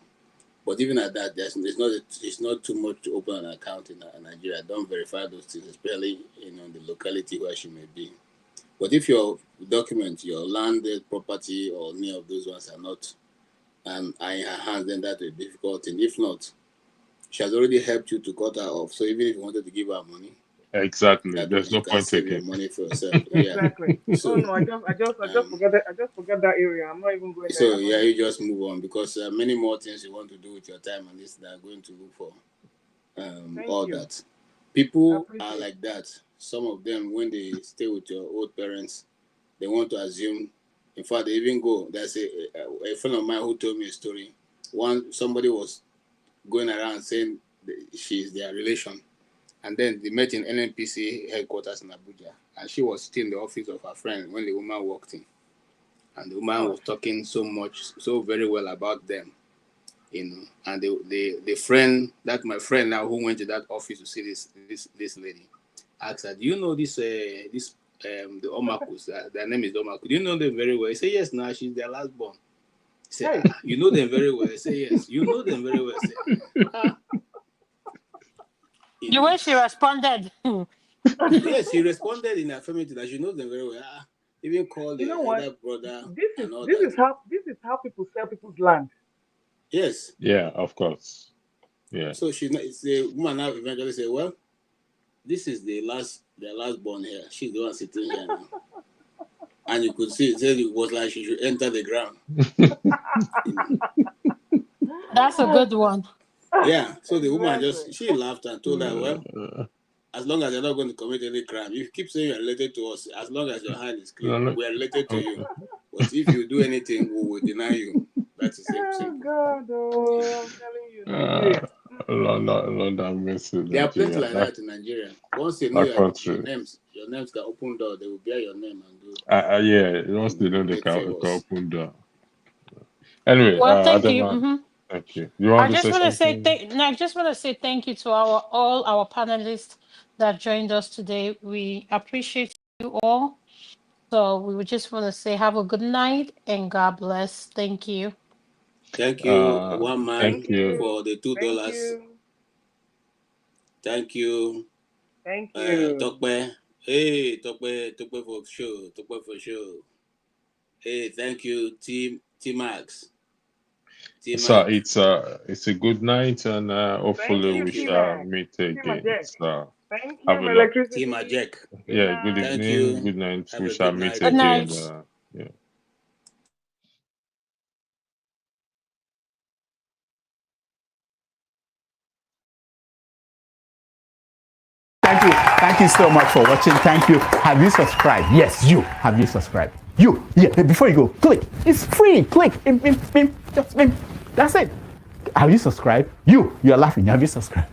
But even at that, it's not too much to open an account in Nigeria. Don't verify those things, especially the locality where she may be. But if your document, your landed property or any of those ones are not are in her hands, then that's a difficult thing. If not, she has already helped you to cut her off. So even if you wanted to give her money, Exactly. That There's way no you can point save your taking. money for yourself. Yeah. Exactly. So, Oh no, I just forgot that. I just forgot that area. I'm not even going there. so yeah, you just move on because many more things you want to do with your time and this that are going to look for Thank all you. that. I People appreciate are it. like that. Some of them, when they stay with your old parents, they want to assume. In fact, they even go. There's a friend of mine who told me a story. Somebody was going around saying she's their relation, and then they met in NNPC headquarters in Abuja, and she was still in the office of her friend when the woman walked in, and the woman was talking so very well about them, and the friend, that my friend now who went to that office to see this lady, asked her, do you know this the Omakus, their name is Omaku, do you know them very well? He said, yes, now she's their last born. He said, Hey. you know them very well? I say, yes. You know them very well? I say, The way she responded. yes, she responded in affirmative that she knows them very well. Even called You the know what? elder brother This and all is that. this is how people sell people's land. Yes. Yeah, of course. Yeah. So the woman now eventually said, well, this is their last born here. She's the one sitting here now. And you could see it was like she should enter the ground. That's a good one. Yeah. So the woman Exactly. she laughed and told her, well, as long as you're not going to commit any crime, if you keep saying you're related to us, as long as your hand is clean, we are related to you. But if you do anything, we will deny you. That is simple. Oh God, oh, I'm telling you, Nigeria. London message. There are plenty like that in Nigeria. Once they know That country. your names can open door, they will bear your name and do. Yeah, once they know they can open door. Anyway, Well, thank you. Adama, thank you. You want to say something? I just want to say thank you to all our panelists that joined us today. We appreciate you all. So we would just want to say have a good night and God bless. Thank you. Thank you, one man, thank you. for the $2. Thank you. Thank you. Tokpe. Hey, Tokpe for show. Tokpe for show. Hey, thank you, T Max. So it's a good night, and hopefully we shall meet again. Thank you, have a electricity. Team Jack. Yeah, good Thank evening, you. good night. Have We a shall good meet night. again. Good night. Yeah. Thank you so much for watching. Thank you. Have you subscribed? Yes, you. Have you subscribed? You. Yeah. Before you go, click. It's free. Click. Just that's it. Have you subscribed? You are laughing. Have you subscribed?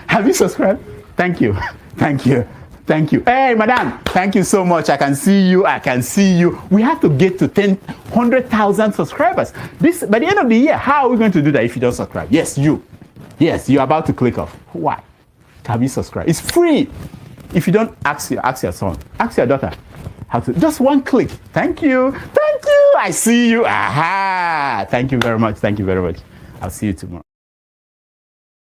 Have you subscribed? Thank you. Thank you. Thank you. Hey, madam. Thank you so much. I can see you. I can see you. We have to get to 100,000 subscribers. By the end of the year, how are we going to do that if you don't subscribe? Yes, you. Yes, you're about to click off. Why? Have you subscribed? It's free. If you don't, ask your son, ask your daughter how to. Just one click. Thank you. Thank you. I see you. Aha. Thank you very much. Thank you very much. I'll see you tomorrow.